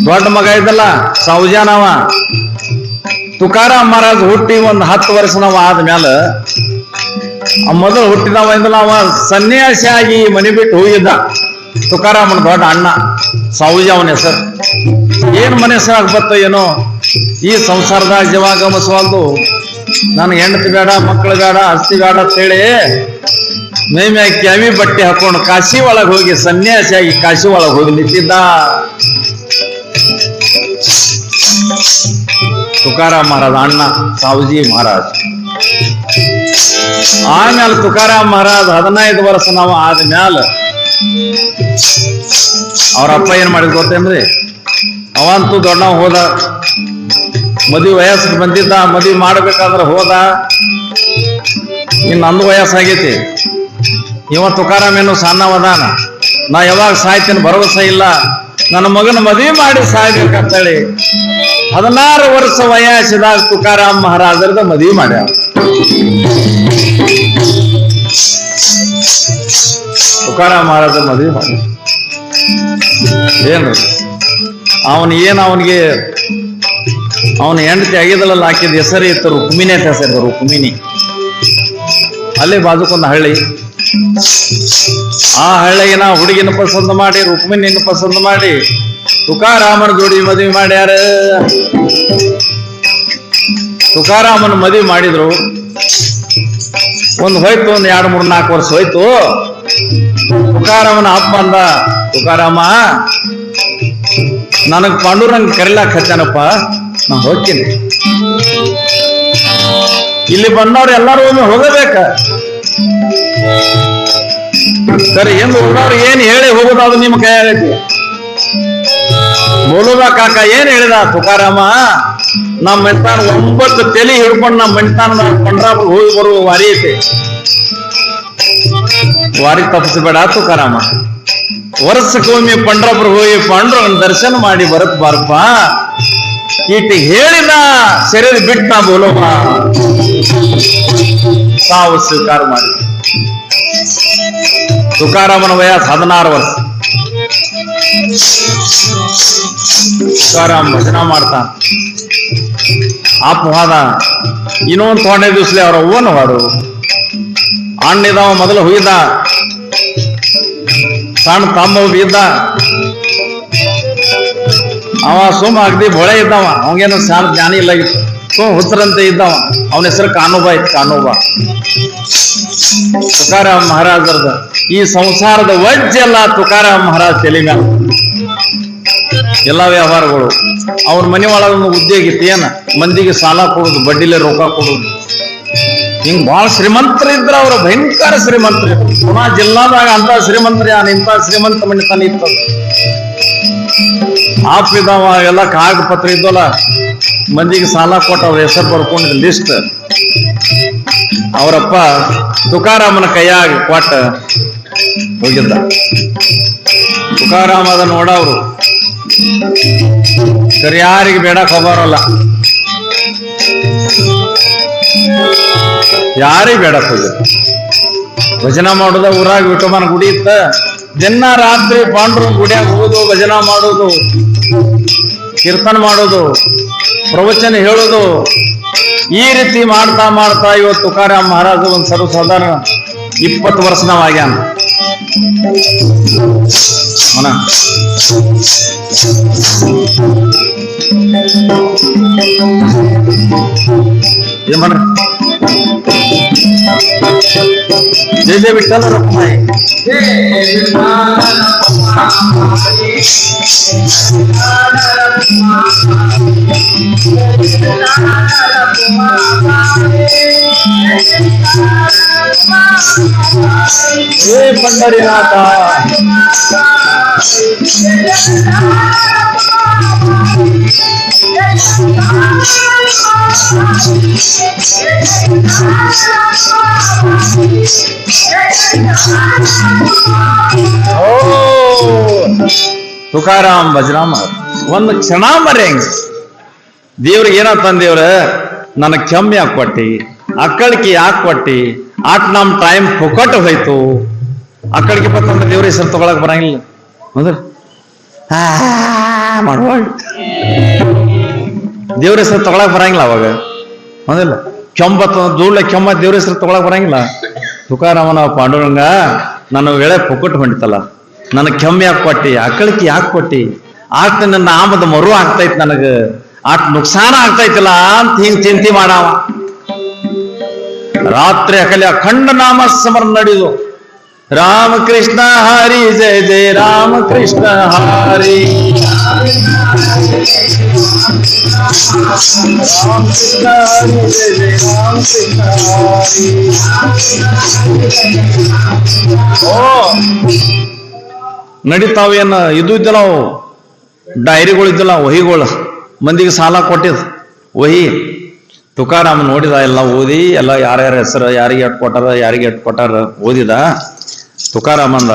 ದೊಡ್ಡ ಮಗ ಇದ್ದಲ್ಲ ಸೌಜಾನವ, ತುಕಾರಾಮ್ ಮಹಾರಾಜ್ ಹುಟ್ಟಿ 10 ವರ್ಷನವ ಆದ್ಮೇಲೆ ಮೊದಲು ಹುಟ್ಟಿದವ ಇಂದಲ್ಲ ಅವ ಸನ್ಯಾಸಿಯಾಗಿ ಮನೆ ಬಿಟ್ಟು ಹೋಗಿದ್ದ. ತುಕಾರಾಮನ ದೊಡ್ಡ ಅಣ್ಣ ಸೌಜ ಅವನ ಹೆಸರು. ಏನ್ ಮನೆ ಹೆಸರಾಗ ಬತ್ತ ಏನೋ, ಈ ಸಂಸಾರದಾಗ ಜೀವ ಗಮನಿಸವಾಲ್ದು, ನನಗೆ ಹೆಂಡತಿ ಬೇಡ, ಮಕ್ಕಳು ಬೇಡ, ಆಸ್ತಿ ಬೇಡ ಅಂತೇಳಿ ಮೈಮ್ಯಾಗ ಕ್ಯಾಮಿ ಬಟ್ಟೆ ಹಾಕೊಂಡು ಕಾಶಿ ಒಳಗೆ ಹೋಗಿ ಸನ್ಯಾಸಿಯಾಗಿ ಕಾಶಿ ಒಳಗೆ ಹೋಗಿ ನಿಂತಿದ್ದ ತುಕಾರಾಮ್ ಮಹಾರಾಜ್ ಅಣ್ಣ ಸಾವುಜಿ ಮಹಾರಾಜ್. ಆಮೇಲೆ ತುಕಾರಾಮ್ ಮಹಾರಾಜ್ 15 ವರ್ಷ ನಾವು ಆದ್ಮ್ಯಾಲ ಅವ್ರ ಅಪ್ಪ ಏನ್ ಮಾಡಿದ್ ಗೊತ್ತೇನ್ರಿ? ಅವಂತೂ ದೊಡ್ಡವ ಹೋದ, ಮದುವೆ ವಯಸ್ಸಿಗೆ ಬಂದಿದ್ದ. ಮದುವೆ ಮಾಡ್ಬೇಕಾದ್ರೆ ಹೋದ. ಇನ್ನು ನಂದು ವಯಸ್ಸಾಗೈತಿ. ಇವ ತುಕಾರಾಮ್ ಏನು ಸಣ್ಣವದಾನ. ನಾ ಯಾವಾಗ ಸಾಯ್ತೇನೆ ಭರವಸೆ ಇಲ್ಲ. ನನ್ನ ಮಗನ ಮದುವೆ ಮಾಡಿ ಸಾಯ್ಬೇಕಂತೇಳಿ 16 ವರ್ಷ ವಯಸ್ಸಿದಾಗ ತುಕಾರಾಮ್ ಮಹಾರಾಜರದ ಮದುವೆ ಮಾಡ್ಯಾವ. ತುಕಾರಾಮ್ ಮಹಾರಾಜರ ಮದುವೆ ಮಾಡಿ ಏನ್ರಿ ಅವನಿಗೆ ಅವನ ಹೆಂಡತಿ ಆಗಿದಲ್ಲ ಹಾಕಿದ ಹೆಸರು ಇತ್ತು ರುಕ್ಮಿಣಿ ಅಂತ ಹೆಸರು, ರುಕ್ಮಿಣಿ. ಅಲ್ಲೇ ಬಾಜುಕೊಂದು ಹಳ್ಳಿ. ಆ ಹಳ್ಳಿಗಿನ ಹುಡುಗಿನ ಪಸಂದ್ ಮಾಡಿ, ರುಕ್ಮಿಣಿನ ಪಸಂದ್ ಮಾಡಿ ತುಕಾರಾಮನ ಜೋಡಿ ಮದುವೆ ಮಾಡ್ಯಾರ. ತುಕಾರಾಮನ ಮದುವೆ ಮಾಡಿದ್ರು. ಹೋಯ್ತು, 1, 2, 3, 4 ವರ್ಷ ಹೋಯ್ತು. ತುಕಾರಾಮನ ಅಪ್ಪ ಅಂದ, ತುಕಾರಾಮ ನನಗ್ ಪಾಂಡುರಂಗ ಕರಿಲಾಕ್ ಹಚ್ಚಾನಪ್ಪ, ನಾ ಹೋಗ್ತೀನಿ. ಇಲ್ಲಿ ಬಂದವ್ರು ಎಲ್ಲಾರು ಒಮ್ಮೆ ಹೋಗಬೇಕ. ಸರಿ, ಎಂದು ಹೋದವ್ರು ಏನ್ ಹೇಳಿ ಹೋಗೋದು ಅದು ನಿಮ್ಮ ಕೈಯಾಗೈತಿ. ಬೋಲುದ ಕಾಕ ಏನ್ ಹೇಳಿದ ತುಕಾರಾಮ, ನಮ್ಮ ಮೆಂತಾನ 9 ತಲೆ ಹಿಡ್ಕೊಂಡು ನಮ್ಮ ಮೆಂತಾನ ಪಂಡ್ರಾಪುರ ಹೋಗಿ ಬರುವ ವಾರಿ ಐತಿ. ವಾರಿ ತಪ್ಪಿಸಬೇಡ ತುಕಾರಾಮ, ವರ್ಷಕ್ಕೊಮ್ಮೆ ಪಂಡ್ರಾಪುರ ಹೋಗಿ ಪಾಂಡುರಂಗನ ದರ್ಶನ ಮಾಡಿ ಬರತ್ ಬಾರಪ್ಪ. ಇಟ್ಟು ಹೇಳಿದ ಶರೀರ ಬಿಟ್ಟ ಬೋಲೋಬ ಸಾವು ಸ್ವೀಕಾರ ಮಾಡಿ. ತುಕಾರಾಮನ ವಯಸ್ಸು 16 ವರ್ಷ. ತುಕಾರಾಮ್ ಭಜನ ಮಾಡ್ತಾನ. ಅಪ್ಪವಾದ ಇನ್ನೊಂದು 2 ದಿವ್ಸಲೆ ಅವ್ರ ಅವ್ವನ ಹಾಡು. ಅಣ್ಣಿದವ ಮೊದಲು ಹುಯ್ದ, ಸಣ್ಣ ತಮ್ಮ ಇದ್ದ. ಅವ ಸುಮ್ಮ ಅಗ್ದಿ ಬೊಳೆ ಇದ್ದವ, ಅವಂಗೇನು ಸಣ್ಣ ಜ್ಞಾನಿ ಇಲ್ಲ ಇತ್ತು, ಸುಮ್ ಹುತ್ತರಂತೆ ಇದ್ದವ. ಅವನ ಹೆಸರು ಕಾನೂಬಾ ಇತ್ತು, ಕಾನೂಬಾ. ತುಕಾರಾಮ್ ಮಹಾರಾಜರದ ಈ ಸಂಸಾರದ ವಜ್ಜೆಲ್ಲ ತುಕಾರಾಮ್ ಮಹಾರಾಜ್ ತೆಲಿಗ. ಎಲ್ಲ ವ್ಯವಹಾರಗಳು ಅವ್ರ ಮನೆ ಒಳಗೊಂದು ಉದ್ಯೋಗ ಇತ್ತು. ಏನ ಮಂದಿಗೆ ಸಾಲ ಕೊಡುದು, ಬಡ್ಡಿಲೆ ರೊಕ್ಕ ಕೊಡುದು. ಹಿಂಗ್ ಬಹಳ ಶ್ರೀಮಂತರು ಇದ್ರ, ಅವ್ರ ಭಯಂಕರ ಶ್ರೀಮಂತರು. ಪುನಃ ಜಿಲ್ಲಾದಾಗ ಅಂತ ಶ್ರೀಮಂತರಿ ಇಂಥ ಶ್ರೀಮಂತ ಮನೆತನ ಇತ್ತು. ಆಪಿದವ ಎಲ್ಲ ಕಾಗಪತ್ರ ಇದ್ದಲ್ಲ, ಮಂದಿಗೆ ಸಾಲ ಕೊಟ್ಟ ಅವ್ರ ಹೆಸರು ಬರ್ಕೊಂಡಿದ್ದ ಲಿಸ್ಟ್. ಅವರಪ್ಪ ತುಕಾರಾಮನ ಕೈಯಾಗ ಕೊಟ್ಟ ಹೋಗಿದ್ದ. ತುಕಾರಾಮ ಅದ ನೋಡವ್ರು ಸರಿ, ಯಾರಿಗೆ ಬೇಡಕ್ ಹೋಗೋರಲ್ಲ, ಯಾರಿಗೆ ಬೇಡಕ್ ಹೋಗಿದ್ದ. ಭಜನ ಮಾಡುದ ಊರಾಗ ವಿಠೋಬನ ಗುಡಿ ಇತ್ತ. ದಿನ ರಾತ್ರಿ ಪಾಂಡುರಂಗ ಗುಡಿಯಾಗ ಹೋಗೋದು, ಭಜನ ಮಾಡೋದು, ಕೀರ್ತನ ಮಾಡೋದು, ಪ್ರವಚನ ಹೇಳೋದು. ಈ ರೀತಿ ಮಾಡ್ತಾ ಮಾಡ್ತಾ ಇವತ್ತು ತುಕಾರಾಮ್ ಮಹಾರಾಜ ಒಂದು ಸರ್ವಸಾಧಾರಣ 20 ವರ್ಷದವಾಗ್ಯಾನ. ಏನ್ ಮಾಡ್ರಿ, ಜಯ ಜಯ ವಿಠಲ ರಕುಮಾಯಿ. ಹೇ ಪಂಡರಿನಾಥ, ತುಕಾರಾಮ್ ಭಜನಾಮ ಒಂದು ಕ್ಷಣ ಮರೆಯಂಗ. ದೇವ್ರಿಗೆ ಏನ ತಂದೇವ್ರ, ನನಗ್ ಕೆಮ್ಮೆ ಯಾಕೆ ಕೊಟ್ಟಿ, ಅಕ್ಕಳಿಗೆ ಯಾಕೆ ಕೊಟ್ಟಿ, ಆಟ್ ನಮ್ ಟೈಮ್ ಪುಕಟ್ ಹೋಯ್ತು. ಅಕ್ಕಳಿಗೆ ಬಂದ್ರೆ ದೇವ್ರ ಹೆಸರು ತಗೊಳಕ್ ಬರಂಗಿಲ್ಲ. ಹೌದ್ರ ಮಾಡುವ ದೇವ್ರ ಹೆಸರು ತಗೊಳಕ್ ಬರಂಗಿಲ್ಲ ಅವಾಗ. ಹೌದಿಲ್ಲ, ಕೆಂಬತ್ತು ದೂಳ್ಳೆ ಕೆಮ್ಮ ದೇವ್ರ ಹೆಸರು ತಗೊಳಕ್ ಬರಂಗಿಲ್ಲ. ತುಕಾರಾಮನ ಪಾಂಡುರಂಗ, ನನ್ನ ವೇಳೆ ಪುಕ್ಕಟ್ಟು ಹೊಂಟಿತಲ್ಲ, ನನಗೆ ಕೆಮ್ಮೆ ಯಾಕೆ ಕೊಟ್ಟಿ, ಅಕ್ಕಳಿಗೆ ಯಾಕೆ ಕೊಟ್ಟಿ, ಆಟ್ ನನ್ನ ಆಮದ ಮರು ಆಗ್ತೈತಿ, ನನಗ ಆಟ್ ನುಕ್ಸಾನ ಆಗ್ತೈತಿಲ್ಲ ಅಂತ ಹಿಂಗ್ ಚಿಂತೆ ಮಾಡಾವ. ರಾತ್ರಿ ಅಕಲಿ ಅಖಂಡ ನಾಮ ಸ್ಮರಣ ನಡೆದು, ರಾಮಕೃಷ್ಣ ಹರಿ ಜಯ ಜಯ ರಾಮಕೃಷ್ಣ ಹರಿ, ರಾಮಕೃಷ್ಣ ಹರಿ ಜಯ ಜಯ ರಾಮಕೃಷ್ಣ ಹರಿ. ಓ ನಡೀತಾವೇನ ಇದು ಇದ್ದಲ್ಲ, ಡೈರಿಗಳು ಇದ್ದಲ್ಲ, ವಹಿಗಳು, ಮಂದಿಗೆ ಸಾಲ ಕೊಟ್ಟಿದ್ ವಹಿ. ತುಕಾರಾಮ ನೋಡಿದ, ಎಲ್ಲ ಓದಿ, ಎಲ್ಲ ಯಾರ್ಯಾರ ಹೆಸರು, ಯಾರಿಗೆ ಎಟ್ ಕೊಟ್ಟಾರ, ಯಾರಿಗೆ ಎಟ್ ಕೊಟ್ಟಾರ ಓದಿದ. ತುಕಾರಾಮಂದ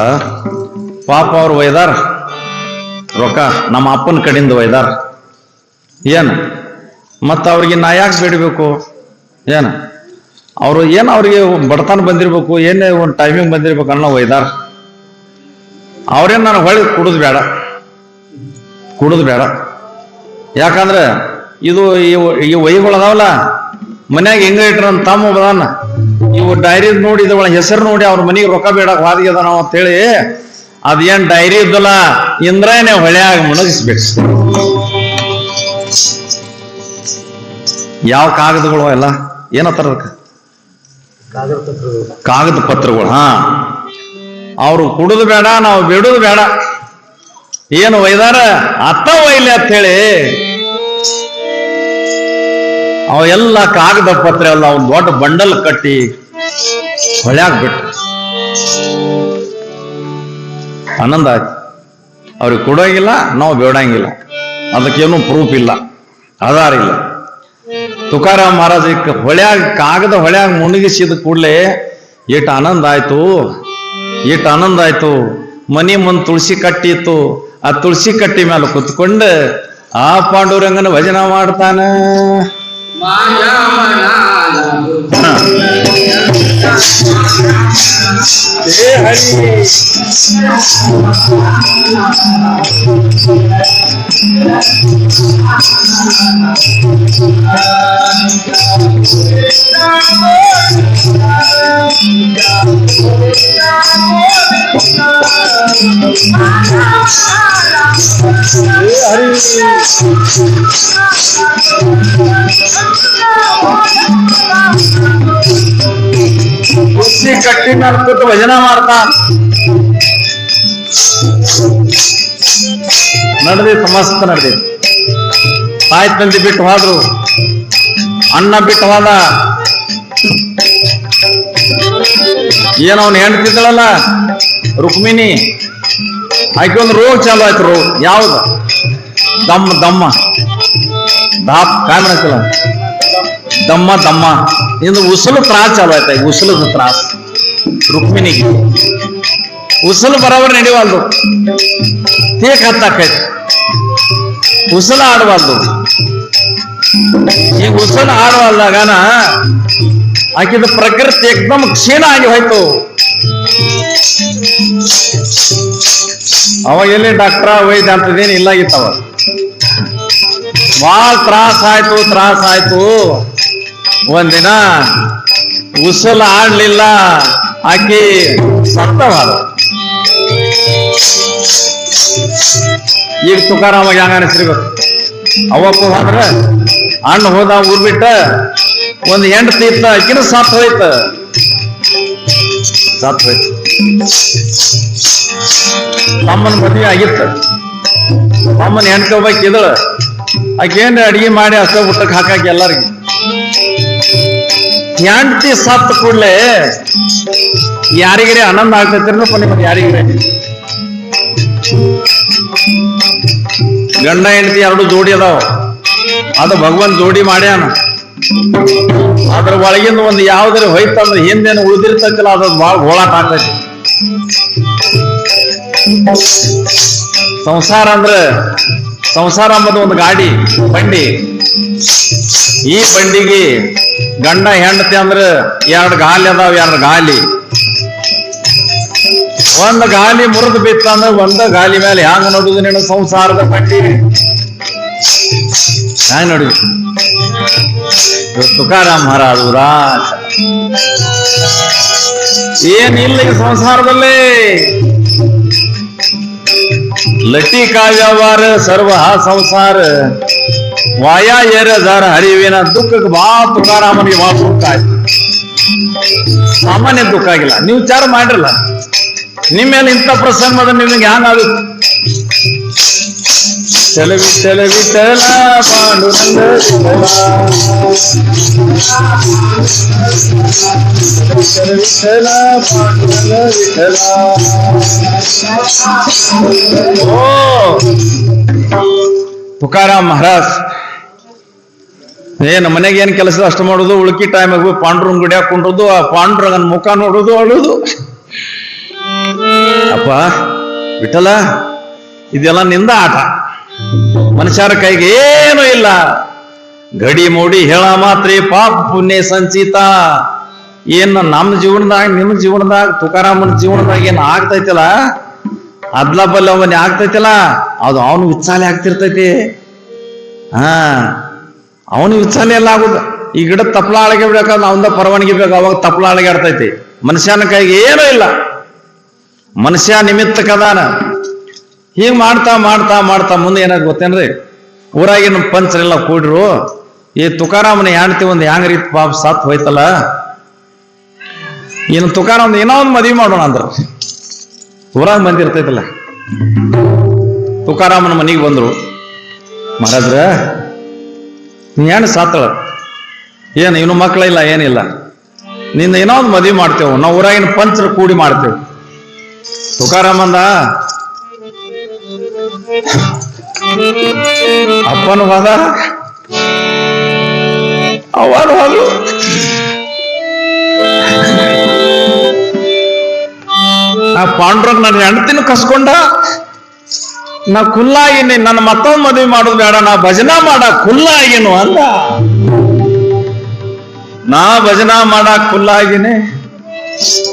ಪಾಪ ಅವ್ರು ಒಯ್ದಾರ ರೊಕ್ಕ, ನಮ್ಮ ಅಪ್ಪನ ಕಡೆಯಿಂದ ಒಯ್ದಾರ. ಏನು ಮತ್ತ ಅವ್ರಿಗೆ ನಾ ಯಾಕೆ ಬೇಡಬೇಕು, ಏನ ಅವ್ರು ಏನು ಅವ್ರಿಗೆ ಬಡತನ ಬಂದಿರ್ಬೇಕು, ಏನೇ ಒಂದು ಟೈಮಿಂಗ್ ಬಂದಿರ್ಬೇಕು ಅನ್ನೋ ಒಯ್ದಾರ. ಅವ್ರೇನು ನಾನು ಹೊಳಿ ಕುಡುದು ಬೇಡ, ಕುಡಿದು ಬೇಡ. ಯಾಕಂದ್ರೆ ಇದು ಈ ವೈಗಳದಾವಲ್ಲ ಮನ್ಯಾಗ ಹೆಂಗ ಇಟ್ರ ತಮ್ಮ ಬದಾನ ಇವು ಡೈರಿ ನೋಡಿ ಇದ್ರ ಹೆಸರು ನೋಡಿ ಅವ್ರ ಮನೆಗೆ ರೊಕ್ಕ ಬೇಡ ವಾದಿಗೆ ಅದ ನಾವು ಅಂತೇಳಿ ಅದೇನ್ ಡೈರಿ ಇದ್ದಲ್ಲ ಇಂದ್ರಾಯನೇ ಹೊಳೆಯಾಗ ಮುಣಗಿಸ್ಬೇಕು. ಯಾವ ಕಾಗದಗಳು ಎಲ್ಲ ಏನತ್ತಾರ ಕಾಗದ ಪತ್ರಗಳು. ಹಾ, ಅವ್ರು ಕುಡುದು ಬೇಡ ನಾವು ಬಿಡುದು ಬೇಡ, ಏನು ಒಯ್ದಾರ ಅತ್ತ ಒಯ್ಲಿ ಅಂತ ಹೇಳಿ ಅವೆಲ್ಲ ಕಾಗದ ಪತ್ರ ಎಲ್ಲ ಒಂದು ದೊಡ್ಡ ಬಂಡಲ್ ಕಟ್ಟಿ ಹೊಳ್ಯಾಗ ಬಿಟ್ರು. ಆನಂದ ಆಯ್ತು. ಅವ್ರಿಗೆ ಕೊಡೋಂಗಿಲ್ಲ, ನಾವು ಬೇಡಂಗಿಲ್ಲ, ಅದಕ್ಕೇನು ಪ್ರೂಫ್ ಇಲ್ಲ, ಆಧಾರ ಇಲ್ಲ. ತುಕಾರಾಮ್ ಮಹಾರಾಜಕ್ಕೆ ಕಾಗದ ಹೊಳ್ಯಾಗ ಮುಣಗಿಸಿದ ಕೂಡಲೇ ಎಷ್ಟು ಆನಂದ ಆಯ್ತು, ಎಷ್ಟು ಆನಂದ ಆಯ್ತು. ಮನಿ ಮುಂದೆ ತುಳಸಿ ಕಟ್ಟಿ ಇತ್ತು, ಆ ತುಳಸಿ ಕಟ್ಟಿ ಮೇಲೆ ಕುತ್ಕೊಂಡು ಆ ಪಾಂಡುರಂಗನ ಭಜನ ಮಾಡ್ತಾನ. ಕುರ್ಸಿ ಕಟ್ಟಿ ಮೇಲೆ ಕೂತು ಭಜನ ಮಾಡ್ತಾ ನಡೆದಿತ್ತು, ಮಸ್ತ್ ನಡೆದಿತ್ತು. ತಾಯಿ ತಂದೆ ಬಿಟ್ಟು ಹೋದ್ರು, ಅಣ್ಣ ಬಿಟ್ಟು ಹೋದ. ಏನವನ್ ಹೆಂಡ್ತಿದ್ದಳಲ್ಲ ರುಕ್ಮಿಣಿ, ಆಕೆ ಒಂದು ರೋಗ ಚಾಲು ಆಯ್ತು. ರೋಗ ಯಾವ್ದು? ದಮ್ಮ ದಾಪ್ ಕಾಯ್ ಮಾಡಕ್ಕಿಲ್ಲ, ದಮ್ಮ ಇಂದು ಉಸಲು ತ್ರಾಸ ಚಾಲು ಆಯ್ತ. ಉಸಲದ ತ್ರಾಸ ರುಕ್ಮಿಣಿಗೆ, ಉಸಲು ಬರೋಬರ್ ನಡೆಯವಾಲ್ದು, ತೇಕ್ ಹತ್ತಾಕೈತಿ, ಉಸಲ ಆಡಬಾರ್ದು. ಈ ಉಸಲ ಆಡವಲ್ದಾಗನ ಆಕಿದ ಪ್ರಕೃತಿ ಏಕ್ದಮ್ ಕ್ಷೀಣ ಆಗಿ ಹೋಯ್ತು. ಅವಾಗ ಎಲ್ಲಿ ಡಾಕ್ಟ್ರ ವೈದ್ಯ ಅಂತದೇನು ಇಲ್ಲಾಗಿತ್ತವ. ಭಾಳ ತ್ರಾಸ ಆಯ್ತು. ಒಂದಿನ ಉಸಲ ಆಡ್ಲಿಲ್ಲ, ಆಕಿ ಸತ್ತವಾದ. ಈಗ ತುಕಾರಾಮ ಹ್ಯಾಂಗ ಅನಿಸ್ರಿಬೇಕು. ಅವಪ್ಪ ಹೋದ್ರ ಅಣ್ಣ ಹೋದ ಊರ್ ಬಿಟ್ಟ, ಒಂದು ಹೆಂಡತಿ ಇತ್ತ, ಆಕಿನ ಸತ್ ಹೋಯ್ತ. ತಮ್ಮನ ಮದುವೆ ಆಗಿತ್ತ. ತಮ್ಮನ ಹೆಂಡತಿ ಒಬ್ಬಾಕಿ ಇದ್ದಳ, ಆಕೇನ್ ಅಡಿಗೆ ಮಾಡಿ ಅಷ್ಟ ಊಟಕ್ಕೆ ಹಾಕಾಕಿ ಎಲ್ಲರಿಗೆ. ಹೆಂಡತಿ ಸತ್ ಕೂಡ್ಲೆ ಯಾರಿಗರೆ ಆನಂದ ಆಗ್ತೈತಿರ್ನಪ್ಪ ನಿಮ್ಗೆ? ಯಾರಿಗರೆ ಗಂಡ ಹೆಂಡತಿ ಎರಡು ಜೋಡಿ ಅದಾವ, ಅದು ಭಗವಂತ ಜೋಡಿ ಮಾಡ್ಯಾನ. ಅದ್ರ ಒಳಗಿಂದ ಒಂದು ಯಾವ್ದಾರು ಹೋಯ್ತಂದ್ರೆ ಹಿಂದೇನು ಉಳಿದಿರ್ತೈತಿಲ್ಲ, ಅದ್ ಭಾಳ ಗೋಳಾಟ ಆಗ್ತೈತಿ. ಸಂಸಾರ ಅಂಬದು ಒಂದು ಗಾಡಿ, ಬಂಡಿ. ಈ ಬಂಡಿಗೆ ಗಂಡ ಹೆಂಡತಿ ಅಂದ್ರೆ ಎರಡು ಗಾಲಿ ಅದಾವ, ಎರಡು ಗಾಲಿ. ಒಂದು ಗಾಲಿ ಮುರಿದು ಬಿತ್ತಂದ್ರೆ ಒಂದು ಗಾಲಿ ಮೇಲೆ ಹ್ಯಾಂಗ ನೋಡುದು ನೀನು ಸಂಸಾರದ ಬಂಡಿ? ಹ್ಯಾಂಗ ನೋಡಿದ್ವಿ? ತುಕಾರಾಮ್ ಮಹಾರಾಜ್ ರಾಜ ಏನಿಲ್ಲ ಈ ಸಂಸಾರದಲ್ಲಿ. ಲಟ್ಟಿ ಕಾವ್ಯವಾರ ಸರ್ವ ಸಂಸಾರ ವಾಯಾ ಏರದಾರ ಹರಿವಿನ ದುಃಖಕ್ಕೆ ಬಹಳ ತುಕಾರಾಮನಿಗೆ ಬಹಳ ದುಃಖ ಆಯ್ತು. ಸಾಮಾನ್ಯ ದುಃಖ ಆಗಿಲ್ಲ. ನೀವು ವಿಚಾರ ಮಾಡಿರಲ್ಲ, ನಿಮ್ಮ ಮೇಲೆ ಇಂಥ ಪ್ರಸಂಗ ನಿಮಗೆ ಹ್ಯಾಂಗಾಗುತ್ತೆ? ಚಲವಿ ಚಲ ಪಾಂಡುರಂಗ ವಿಠಲ ಪಾಂಡುರಂಗ ವಿಠಲ. ಓ ತುಕಾರಾಮ್ ಮಹಾರಾಜ್ ನಮ್ಮ ಮನೆಗೆ ಏನ್ ಕೆಲಸ ಅಷ್ಟು ಮಾಡೋದು, ಉಳ್ಕಿ ಟೈಮಿಗೆ ಪಾಂಡುರಂಗ ಗುಡಿ ಹಾಕೊಂಡ್ರದು, ಆ ಪಾಂಡುರಂಗನ ಮುಖ ನೋಡೋದು, ಅಳುದು. ಅಪ್ಪ ವಿಠಲ, ಇದೆಲ್ಲ ನಿಂದ ಆಟ. ಮನುಷ್ಯರ ಕೈಗೆ ಏನು ಇಲ್ಲ. ಗಡಿ ಮೂಡಿ ಹೇಳ ಮಾತ್ರ ಪಾಪ ಪುಣ್ಯ ಸಂಚಿತ. ಏನ್ ನಮ್ಮ ಜೀವನದಾಗ, ನಿಮ್ಮ ಜೀವನದಾಗ, ತುಕಾರಾಮನ ಜೀವನದಾಗ ಏನ್ ಆಗ್ತೈತಿಲ್ಲ, ಅದ್ಲ ಬಲ್ಲ ಅವನ್ ಆಗ್ತೈತಿಲ್ಲ ಅದು ಅವನು ವಿಚಾಲೆ ಆಗ್ತಿರ್ತೈತಿ. ಅವನು ವಿಚಾಲೆ ಎಲ್ಲ ಆಗುದು. ಈ ಗಿಡ ತಪ್ಪಲ ಅಳಗೆ ಬಿಡಕಾದ್ರೆ ಅವಂದ ಪರವಾನಗಿ ಬೇಕು, ಅವಾಗ ತಪ್ಪಲ ಅಳಗೆ ಆಡ್ತೈತಿ. ಮನುಷ್ಯನ ಕೈಗೆ ಏನೂ ಇಲ್ಲ, ಮನುಷ್ಯ ನಿಮಿತ್ತಕದಾನ. ಹೀಗೆ ಮಾಡ್ತಾ ಮಾಡ್ತಾ ಮಾಡ್ತಾ ಮುಂದೆ ಏನಾಗ ಗೊತ್ತೇನ್ರಿ, ಊರಾಗಿನ ಪಂಚರೆಲ್ಲ ಕೂಡ್ರು ಈ ತುಕಾರಾಮನ ಹೆಂಡ್ತಿ ಒಂದು ಹ್ಯಾಂಗ ರೀತಿ ಪಾಪ ಸತ್ ಹೋಯ್ತಲ್ಲ, ಇನ್ನು ತುಕಾರಾಮ್ ಏನೋ ಒಂದು ಮದುವೆ ಮಾಡೋಣ ಅಂದ್ರ ಊರಾಗ ಬಂದಿರ್ತೈತಲ್ಲ. ತುಕಾರಾಮನ ಮನೆಗೆ ಬಂದ್ರು. ಮಹಾರಾಜ್ರ ಹೆಣ್ಣು ಸಾತಳ, ಏನು ಇವನು ಮಕ್ಕಳಿಲ್ಲ ಏನಿಲ್ಲ, ನಿಂದ ಏನೋ ಒಂದು ಮದುವೆ ಮಾಡ್ತೇವೆ, ನಾವು ಊರಾಗಿನ ಪಂಚರು ಕೂಡಿ ಮಾಡ್ತೇವೆ. ತುಕಾರಾಮಂದ ಅಪ್ಪನು ಹೋದ, ಅವನು ಹೋದ್ರು. ಆ ಪಾಂಡ್ರಂಗ್ ನನ್ನ ಹೆಂಡತಿನ ಕಸ್ಕೊಂಡ, ನಾ ಕುಲ್ಲಾಗಿನಿ, ನನ್ನ ಮತ್ತೊಂದು ಮದುವೆ ಮಾಡೋದು ಬೇಡ, ನಾ ಭಜನಾ ಮಾಡ ಕುಲ್ಲಾಗಿನು ಅಂದ. ನಾ ಭಜನಾ ಮಾಡಕ್ ಕುಲ್ಲಾಗಿನಿ,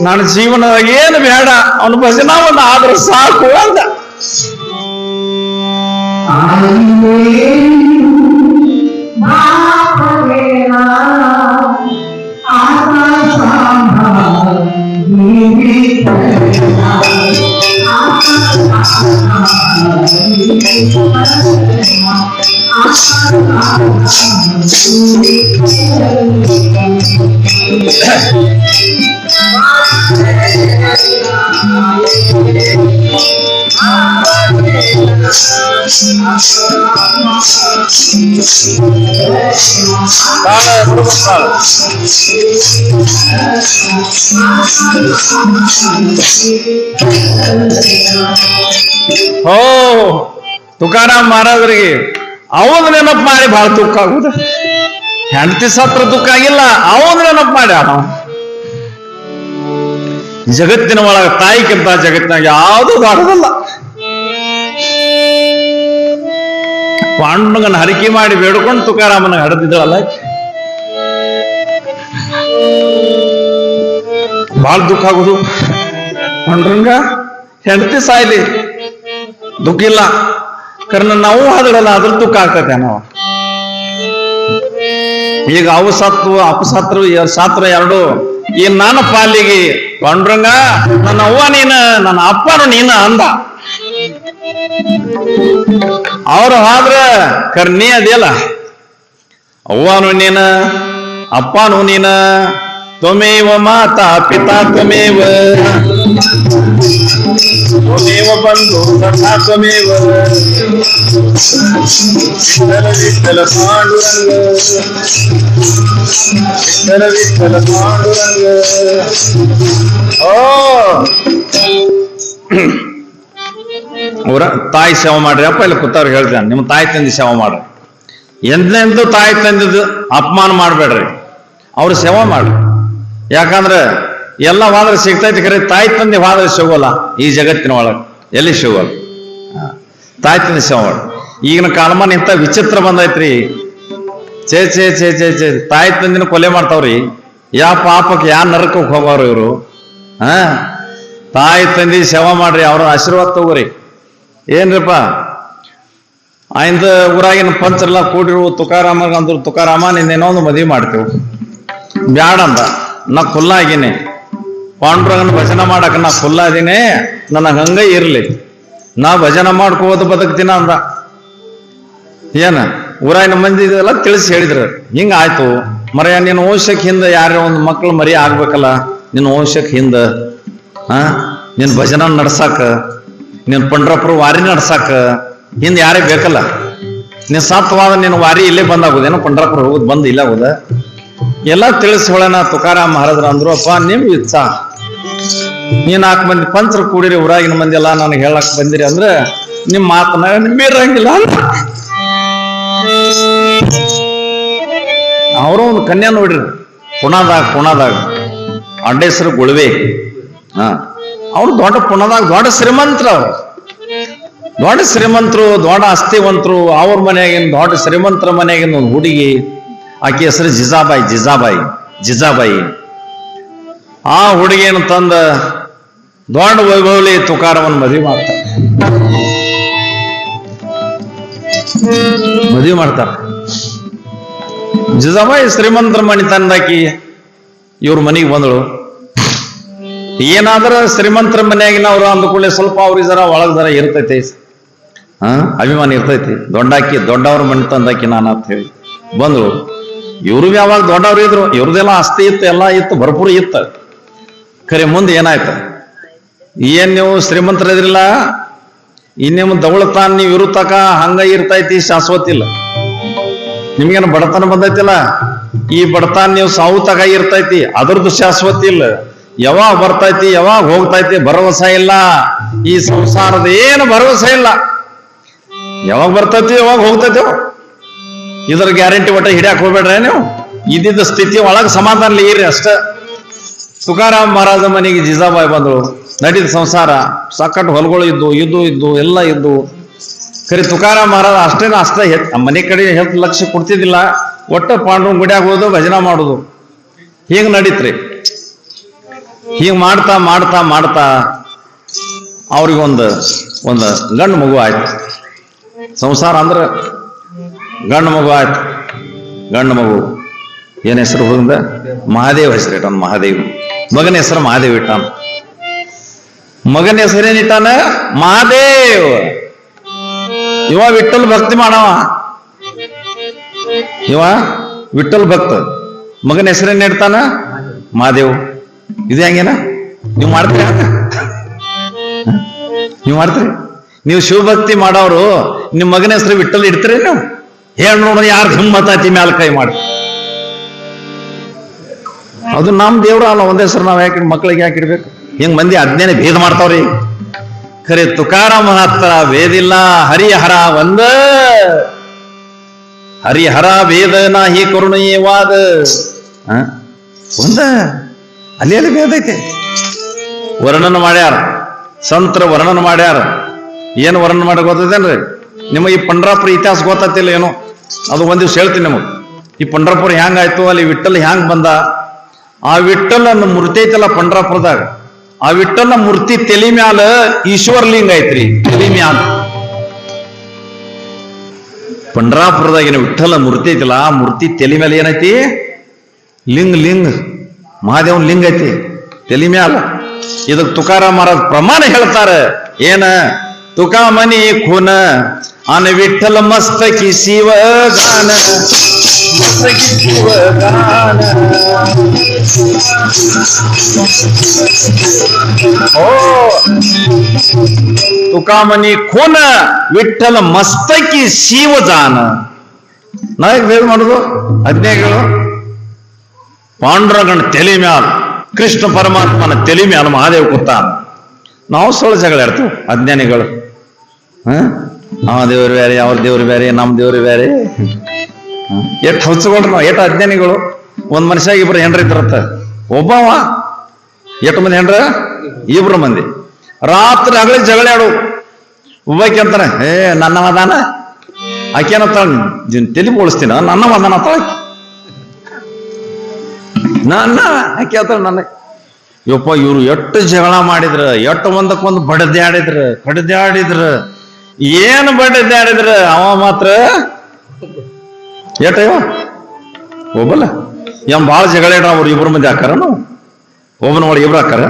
ನನ್ನ ಜೀವನದಾಗ ಏನು ಬೇಡ, ಅವನು ಭಜನಾ ಒಂದು ಆದ್ರೆ ಸಾಕು ಅಂದ. ಓ ತುಕಾರಾಮ್ ಮಹಾರಾಜರಿಗೆ ಅವನ ನೆನಪು ಮಾಡಿ ಬಹಳ ದುಃಖ ಆಗುದ. ಹೆಂಡತಿ ಸತ್ರ ದುಃಖ ಆಗಿಲ್ಲ, ಅವನ ನೆನಪು ಮಾಡಿ ನಾವು ಜಗತ್ತಿನ ಒಳಗ ತಾಯಿಗಿಂತ ಜಗತ್ತಿನಾಗ ಯಾವುದು ದೊಡ್ಡದಲ್ಲ. ಪಾಂಡುಗನ ಹರಿಕೆ ಮಾಡಿ ಬೇಡ್ಕೊಂಡು ತುಕಾರಾಮನ ಹಡದಿದ್ದಳಲ್ಲ, ಬಹಳ ದುಃಖ ಆಗುದು. ಪಾಂಡುರಂಗ ಹೆಂಡತಿ ಸಾಯ್ಲಿ ದುಃಖ ಇಲ್ಲ, ಕರ್ನ ನಾವು ಹಾದಳಲ್ಲ ಅದ್ರ ದುಃಖ ಆಗ್ತದೆ. ನಾವು ಈಗ ಅವು ಸತ್ರು ಅಪಸತ್ರು ಸಾತ್ರ ಎರಡು. ಈ ನನ್ನ ಪಾಲಿಗೆ ಪಾಂಡುರಂಗ ನನ್ನ ಅವ್ವ ನೀನ, ನನ್ನ ಅಪ್ಪನು ನೀನ ಅಂದ. ಅವ್ರು ಆದ್ರ ಕರ್ನಿ ಅದಿಯಲ್ಲ, ಅವ್ವನು ನೀನ ಅಪ್ಪನು ನೀನ, ತ್ವಮೇವ ಮಾತಾ ಪಿತಾ ತ್ವಮೇವ, ತ್ವಮೇವ ಬಂಧು ಸಖಾ ತ್ವಮೇವ, ವಿಠ್ಠಲ ವಿಠ್ಠಲ ಪಾಂಡುರಂಗ, ವಿಠ್ಠಲ ವಿಠ್ಠಲ ಪಾಂಡುರಂಗ. ಓ ಊರ ತಾಯಿ ಸೇವೆ ಮಾಡ್ರಿ ಅಪ್ಪ, ಇಲ್ಲಿ ಕೂತವ್ರಿಗೆ ಹೇಳ್ತಾನೆ, ನಿಮ್ಮ ತಾಯಿ ತಂದೆ ಸೇವೆ ಮಾಡ್ರಿ. ಎಂದೆಂದು ತಾಯಿ ತಂದಿದ್ದು ಅಪಮಾನ ಮಾಡ್ಬೇಡ್ರಿ, ಅವ್ರು ಸೇವೆ ಮಾಡ್ರಿ. ಯಾಕಂದ್ರೆ ಎಲ್ಲ ಹೋದ್ರೆ ಸಿಗ್ತೈತಿ, ಖರೆ ತಾಯಿ ತಂದೆ ಹೋದ್ರೆ ಸಿಗೋಲ್ಲ ಈ ಜಗತ್ತಿನ ಒಳಗೆ, ಎಲ್ಲಿ ಸಿಗೋಲ್ಲ. ತಾಯಿ ತಂದೆ ಸೇವೆ ಮಾಡ್ರಿ. ಈಗಿನ ಕಾಲಮಾನ ಇಂಥ ವಿಚಿತ್ರ ಬಂದೈತ್ರಿ. ಚೇ ಚೇ ಚೇ ಚೇ ಚೇ ತಾಯಿ ತಂದಿನ ಕೊಲೆ ಮಾಡ್ತಾವ್ರಿ. ಯಾ ಪಾಪಕ್ಕೆ ಯಾ ನರಕಕ್ಕೆ ಹೋಗೋರು ಇವರು. ತಾಯಿ ತಂದಿ ಸೇವೆ ಮಾಡ್ರಿ, ಅವ್ರ ಆಶೀರ್ವಾದ ತಗೋರಿ. ಏನ್ರಿಪ್ಪ ಆಯ್ದ ಊರಾಗಿನ ಪಂಚರೆಲ್ಲ ಕೂಡಿರು. ತುಕಾರಾಮ ಅಂದ್ರು, ತುಕಾರಾಮ ನಿನ್ನೇನೋ ಒಂದು ಮದುವೆ ಮಾಡ್ತೇವೆ. ಬ್ಯಾಡ ಅಂದ. ನಾ ಖುಲ್ಲಾಗಿನಿ, ಪಾಂಡುರಂಗನ ಭಜನ ಮಾಡಕ್ ನಾ ಖುಲ್ಲಾದೀನಿ, ನನಗೆ ಹಂಗ ಇರ್ಲಿ, ನಾ ಭಜನ ಮಾಡ್ಕೋದು ಬದುಕ್ತೀನ ಅಂದ. ಏನ ಊರಾಗಿನ ಮಂದಿ ಇದೆಲ್ಲ ತಿಳಿಸಿ ಹೇಳಿದ್ರು. ಹಿಂಗ ಆಯ್ತು ಮರೆಯ, ನಿನ್ನ ವಂಶಕ್ಕೆ ಹಿಂದ ಯಾರೇ ಒಂದು ಮಕ್ಳು ಮರಿ ಆಗ್ಬೇಕಲ್ಲ, ನಿನ್ನ ವಂಶಕ್ಕೆ ಹಿಂದ ನಿನ್ ಭಜನ ನಡ್ಸಾಕ, ನಿನ್ ಪಂಡ್ರಪುರ ವಾರಿ ನಡ್ಸಾಕ ಹಿಂದ ಯಾರೇ ಬೇಕಲ್ಲ. ನೀನ್ ಸತ್ವಾದ ನಿನ್ನ ವಾರಿ ಇಲ್ಲೇ ಬಂದಾಗುದೇನೋ, ಪಂಡ್ರಪುರ ಹೋಗುದು ಬಂದ್ ಇಲ್ಲ ಹೋದ. ಎಲ್ಲ ತಿಳಿಸಿ ಹೇಳೋಣ. ತುಕಾರಾಮ್ ಮಹಾರಾಜರ ಅಂದ್ರು, ಅಪ್ಪ ನಿಮ್ ಇಚ್ಛ, ನೀ 4 ಮಂದಿ ಪಂಚರು ಕೂಡಿರಿ, ಊರಾಗಿನ ಮಂದಿ ಎಲ್ಲ ನನಗೆ ಹೇಳಕ್ ಬಂದಿರಿ ಅಂದ್ರೆ ನಿಮ್ ಮಾತನ್ನ ಮೀರಂಗಿಲ್ಲ. ಅವರು ಒಂದು ಕನ್ಯಾ ನೋಡ್ರಿ, ಪುಣಾದಾಗ ಅಡ್ಡ ಹೆಸರು ಗುಳ್ವೆ. ಅವ್ರು ದೊಡ್ಡ ಪುಣಾದಾಗ ದೊಡ್ಡ ಶ್ರೀಮಂತರು, ಅವ್ರು ದೊಡ್ಡ ಶ್ರೀಮಂತರು, ದೊಡ್ಡ ಆಸ್ತಿವಂತರು. ಅವ್ರ ಮನೆಯಾಗಿನ ದೊಡ್ಡ ಶ್ರೀಮಂತರ ಮನೆಯಾಗಿನ ಒಂದು ಹುಡುಗಿ, ಆಕೆ ಹೆಸರು ಜಿಜಾಬಾಯಿ. ಆ ಹುಡುಗಿಯನ್ನು ತಂದ ದೊಡ್ಡ ವೈಭವಲಿ ತುಕಾರವನ್ನು ಮದುವೆ ಮಾಡ್ತಾರೆ. ಮದುವೆ ಮಾಡ್ತಾರ. ಜಿಜಾಬಾಯಿ ಶ್ರೀಮಂತರ ಮಣಿತನದಾಕಿ ಇವ್ರ ಮನೆಗೆ ಬಂದಳು. ಏನಾದ್ರ ಶ್ರೀಮಂತರ ಮನೆಯಾಗಿನವ್ರು ಅಂದ್ಕೊಳ್ಳಿ ಸ್ವಲ್ಪ ಅವ್ರಿಗೆ ಜರ ಒಳಗ್ ಜರ ಇರ್ತೈತಿ, ಅಭಿಮಾನ ಇರ್ತೈತಿ. ದೊಡ್ಡವ್ರ ಮಣಿತನದಾಕಿ ನಾನು ಅಂತ ಹೇಳಿ ಬಂದಳು. ಇವ್ರು ಯಾವಾಗ ದೊಡ್ಡವ್ರು ಇದ್ರು, ಇವ್ರದೆಲ್ಲ ಆಸ್ತಿ ಇತ್ತು, ಎಲ್ಲ ಇತ್ತು, ಭರ್ಪೂರ ಇತ್ತು. ಖರೆ ಮುಂದೆ ಏನಾಯ್ತು, ಏನ್ ನೀವು ಶ್ರೀಮಂತರ ಇದ್ರಿಲ್ಲ, ಇನ್ನೇನು ದೌಳತಾನ್ ನೀವು ಇರುತ್ತಕ ಹಂಗ ಇರ್ತೈತಿ, ಶಾಶ್ವತ ಇಲ್ಲ. ನಿಮ್ಗೇನು ಬಡತನ ಬಂದೈತಿಲ್ಲ, ಈ ಬಡತನ ನೀವು ಸಾವು ತಗ ಇರ್ತೈತಿ, ಅದ್ರದ್ದು ಶಾಶ್ವತ ಇಲ್ಲ. ಯಾವಾಗ ಬರ್ತೈತಿ ಯಾವಾಗ ಹೋಗ್ತೈತಿ ಭರವಸೆ ಇಲ್ಲ. ಈ ಸಂಸಾರದ ಏನು ಭರವಸೆ ಇಲ್ಲ, ಯಾವಾಗ ಬರ್ತೈತಿ ಯಾವಾಗ ಹೋಗ್ತೈತಿ. ಇದ್ರ ಗ್ಯಾರಂಟಿ ಒಟ್ಟ ಹಿಡಿಯಾಕ ಹೋಗ್ಬೇಡ್ರೆ ನೀವು. ಇದ್ದಿದ್ದ ಸ್ಥಿತಿ ಒಳಗೆ ಸಮಾಧಾನ ಇರ್ರಿ ಅಷ್ಟ. ತುಕಾರಾಮ್ ಮಹಾರಾಜ ಮನೆಗೆ ಜಿಜಾಬಾಯಿ ಬಂದಳು. ನಡೀದ ಸಂಸಾರ, ಸಾಕಟ್ಟು ಹೊಲಗಳು ಇದ್ದು ಎಲ್ಲ ಇದ್ದು. ಖರೆ ತುಕಾರಾಮ್ ಮಹಾರಾಜ ಅಷ್ಟೇ ಮನೆ ಕಡೆ ಲಕ್ಷ್ಯ ಕೊಡ್ತಿದ್ದಿಲ್ಲ. ಒಟ್ಟ ಪಾಂಡ್ರನ್ ಗುಡಿಯಾಗ ಹೋದು ಭಜನಾ ಮಾಡುದು, ಹೀಗೆ ನಡೀತ್ರಿ. ಹೀಗೆ ಮಾಡ್ತಾ ಮಾಡ್ತಾ ಮಾಡ್ತಾ ಅವ್ರಿಗೊಂದು ಗಂಡು ಮಗು ಆಯ್ತು. ಸಂಸಾರ ಅಂದ್ರೆ ಗಂಡು ಮಗು ಆಯ್ತು. ಗಂಡು ಮಗು ಏನ್ ಹೆಸರು ಹೋಗಿಂದ ಮಹಾದೇವ್ ಹೆಸರು ಇಟ್ಟಾನ. ಮಹಾದೇವ್ ಮಗನ ಹೆಸರು ಮಹಾದೇವ್ ಇಟ್ಟಾನ. ಮಗನ ಹೆಸರೇನಿಟ್ಟಾನ ಮಹಾದೇವ್. ಇವ ವಿಠಲ್ ಭಕ್ತಿ ಮಾಡವ, ಇವ ವಿಠಲ್ ಭಕ್ತ. ಮಗನ ಹೆಸರೇನ್ ಇಡ್ತಾನ ಮಹಾದೇವ್. ಇದು ಹೆಂಗೇನ ನೀವು ಮಾಡ್ತೀರಿ? ನೀವು ಮಾಡ್ತೀರಿ? ನೀವು ಶಿವಭಕ್ತಿ ಮಾಡೋರು ನಿಮ್ ಮಗನ ಹೆಸರು ವಿಠಲ್ ಇಡ್ತೀರಿ? ನೀವು ಹೇಳಿ ನೋಡ್ರಿ, ಯಾರು ಹಿಮ್ಮತ್ತಾತಿ ಮ್ಯಾಲ ಕೈ ಮಾಡಿ. ಅದು ನಮ್ ದೇವ್ರ ಅಲ್ಲ, ಒಂದೇ ಹೆಸರು ನಾವ್ ಯಾಕೆ ಮಕ್ಳಿಗೆ ಯಾಕೆ ಇಡ್ಬೇಕು? ಹಿಂಗ್ ಮಂದಿ ಅಜ್ಞಾನ ಭೇದ ಮಾಡ್ತಾವ್ರಿ. ಖರೆ ತುಕಾರಾಮ ಹತ್ರ ವೇದಿಲ್ಲ, ಹರಿಹರ ಒಂದ. ಹರಿಹರ ವೇದ ನಾಹಿ ಕರುಣೀಯವಾದ ಒಂದ. ಅಲ್ಲಿ ಭೇದ ಐತೆ. ವರ್ಣನ ಮಾಡ್ಯಾರ, ಸಂತರ ವರ್ಣನ ಮಾಡ್ಯಾರ. ಏನು ವರ್ಣನ ಮಾಡಿ ಗೊತ್ತದೇನ್ರಿ ನಿಮಗೆ? ಈ ಪಂಡ್ರಾಪುರ ಇತಿಹಾಸ ಗೊತ್ತಿಲ್ಲ ಏನೋ, ಅದು ಒಂದ್ ದಿವ್ಸ ಹೇಳ್ತೀನಿ ನಿಮಗೆ. ಈ ಪಂಡ್ರಾಪುರ ಹ್ಯಾಂಗಾಯ್ತು, ಅಲ್ಲಿ ವಿಠಲ್ ಹ್ಯಾಂಗ್ ಬಂದ. ಆ ವಿಠಲನ ಮೂರ್ತಿ ಐತಲ್ಲ ಪಂಡ್ರಾಪುರದಾಗ, ಆ ವಿಠಲನ ಮೂರ್ತಿ ತಲಿ ಮ್ಯಾಲ ಈಶ್ವರಲಿಂಗ ಐತ್ರಿ. ತಲಿ ಮ್ಯಾಲ ಪಂಡ್ರಾಪುರದಾಗಿನ ವಿಠಲ ಮೂರ್ತಿ ಐತಲ್ಲ, ಆ ಮೂರ್ತಿ ತಲಿ ಮ್ಯಾಲ ಏನೈತಿ? ಲಿಂಗ ಮಹಾದೇವನ್ ಲಿಂಗ ಐತಿ ತಲಿ ಮ್ಯಾಲ. ಇದಕ್ ತುಕಾರಾಮ್ ಮಹಾರಾಜ್ ಪ್ರಮಾಣ ಹೇಳ್ತಾರೆ. ಏನ? ತುಕಾಮನಿ ಖೂನ ಅನ ವಿಠಲ ಮಸ್ತಕಿ ಶಿವಗಾನ, ಮಸ್ತಕಿ ಶಿವಗಾನ. ಓ ತುಕಾಮನಿ ಖೂನ ವಿಠಲ ಮಸ್ತಕಿ ಶಿವಜಾನ. ನಾಯಕ್ ಬೇಗ ಮಾಡುದು ಅಜ್ಞೆಗಳು. ಪಾಂಡುರಂಗನ ತಲೆ ಮ್ಯಾಲ ಕೃಷ್ಣ ಪರಮಾತ್ಮನ ತಲೆ ಮ್ಯಾಲ ಮಹಾದೇವ್ ಕೂತಾನ. ನಾವು ಸೊಳ ಜಗಳ ಇರ್ತೇವೆ ಅಜ್ಞಾನಿಗಳು. ದೇವ್ರು ಬೇರೆ, ಅವ್ರ ದೇವ್ರು ಬೇರೆ, ನಮ್ ದೇವ್ರು ಬೇರೆ. ಎಷ್ಟು ಹಚ್ಕೊಂಡ್ರು ನಾವು, ಎಷ್ಟು ಅಜ್ಞಾನಿಗಳು. ಒಂದ್ ಮನುಷ್ಯ ಇಬ್ರು ಹೆಂಡ್ರ ಇದ್ರತ್ತ. ಒಬ್ಬವ ಎಷ್ಟು ಮಂದಿ ಹೆಂಡ್ರ? ಇಬ್ರು ಮಂದಿ. ರಾತ್ರಿ ಹಗಲಿ ಜಗಳ ಆಡು. ಒಬ್ಬಾಕಿ ಅಂತಾನೆ, ನನ್ನವದಾನ. ಆಕೇನತ್ತಾಳ, ತಲೆ ಬೋಳಿಸ್ತೀನ, ನನ್ನವದಾನ ಅತ್ತಾಳ. ನನ್ನ ಆಕೆ ಹೇಳ್ತಾಳ ನನ್ನ. ಯಪ್ಪ ಇವ್ರು ಎಷ್ಟು ಜಗಳ ಮಾಡಿದ್ರ, ಎಷ್ಟು ಒಂದಕ್ಕೊಂದು ಕಡದ್ಯಾಡಿದ್ರ. ಏನು ಬಡದ್ಯಾಡಿದ್ರ? ಅವ ಮಾತ್ರ ಏಟ ಒಬ್ಬಲ್ಲ ಬಾಳ ಜಗಳ ಇಡ. ಅವ್ರು ಇಬ್ರು ಮಂದಿ ಹಾಕಾರ, ನಾವು ಒಬ್ಬನ ಒಳಗೆ ಇಬ್ರು ಹಾಕಾರ.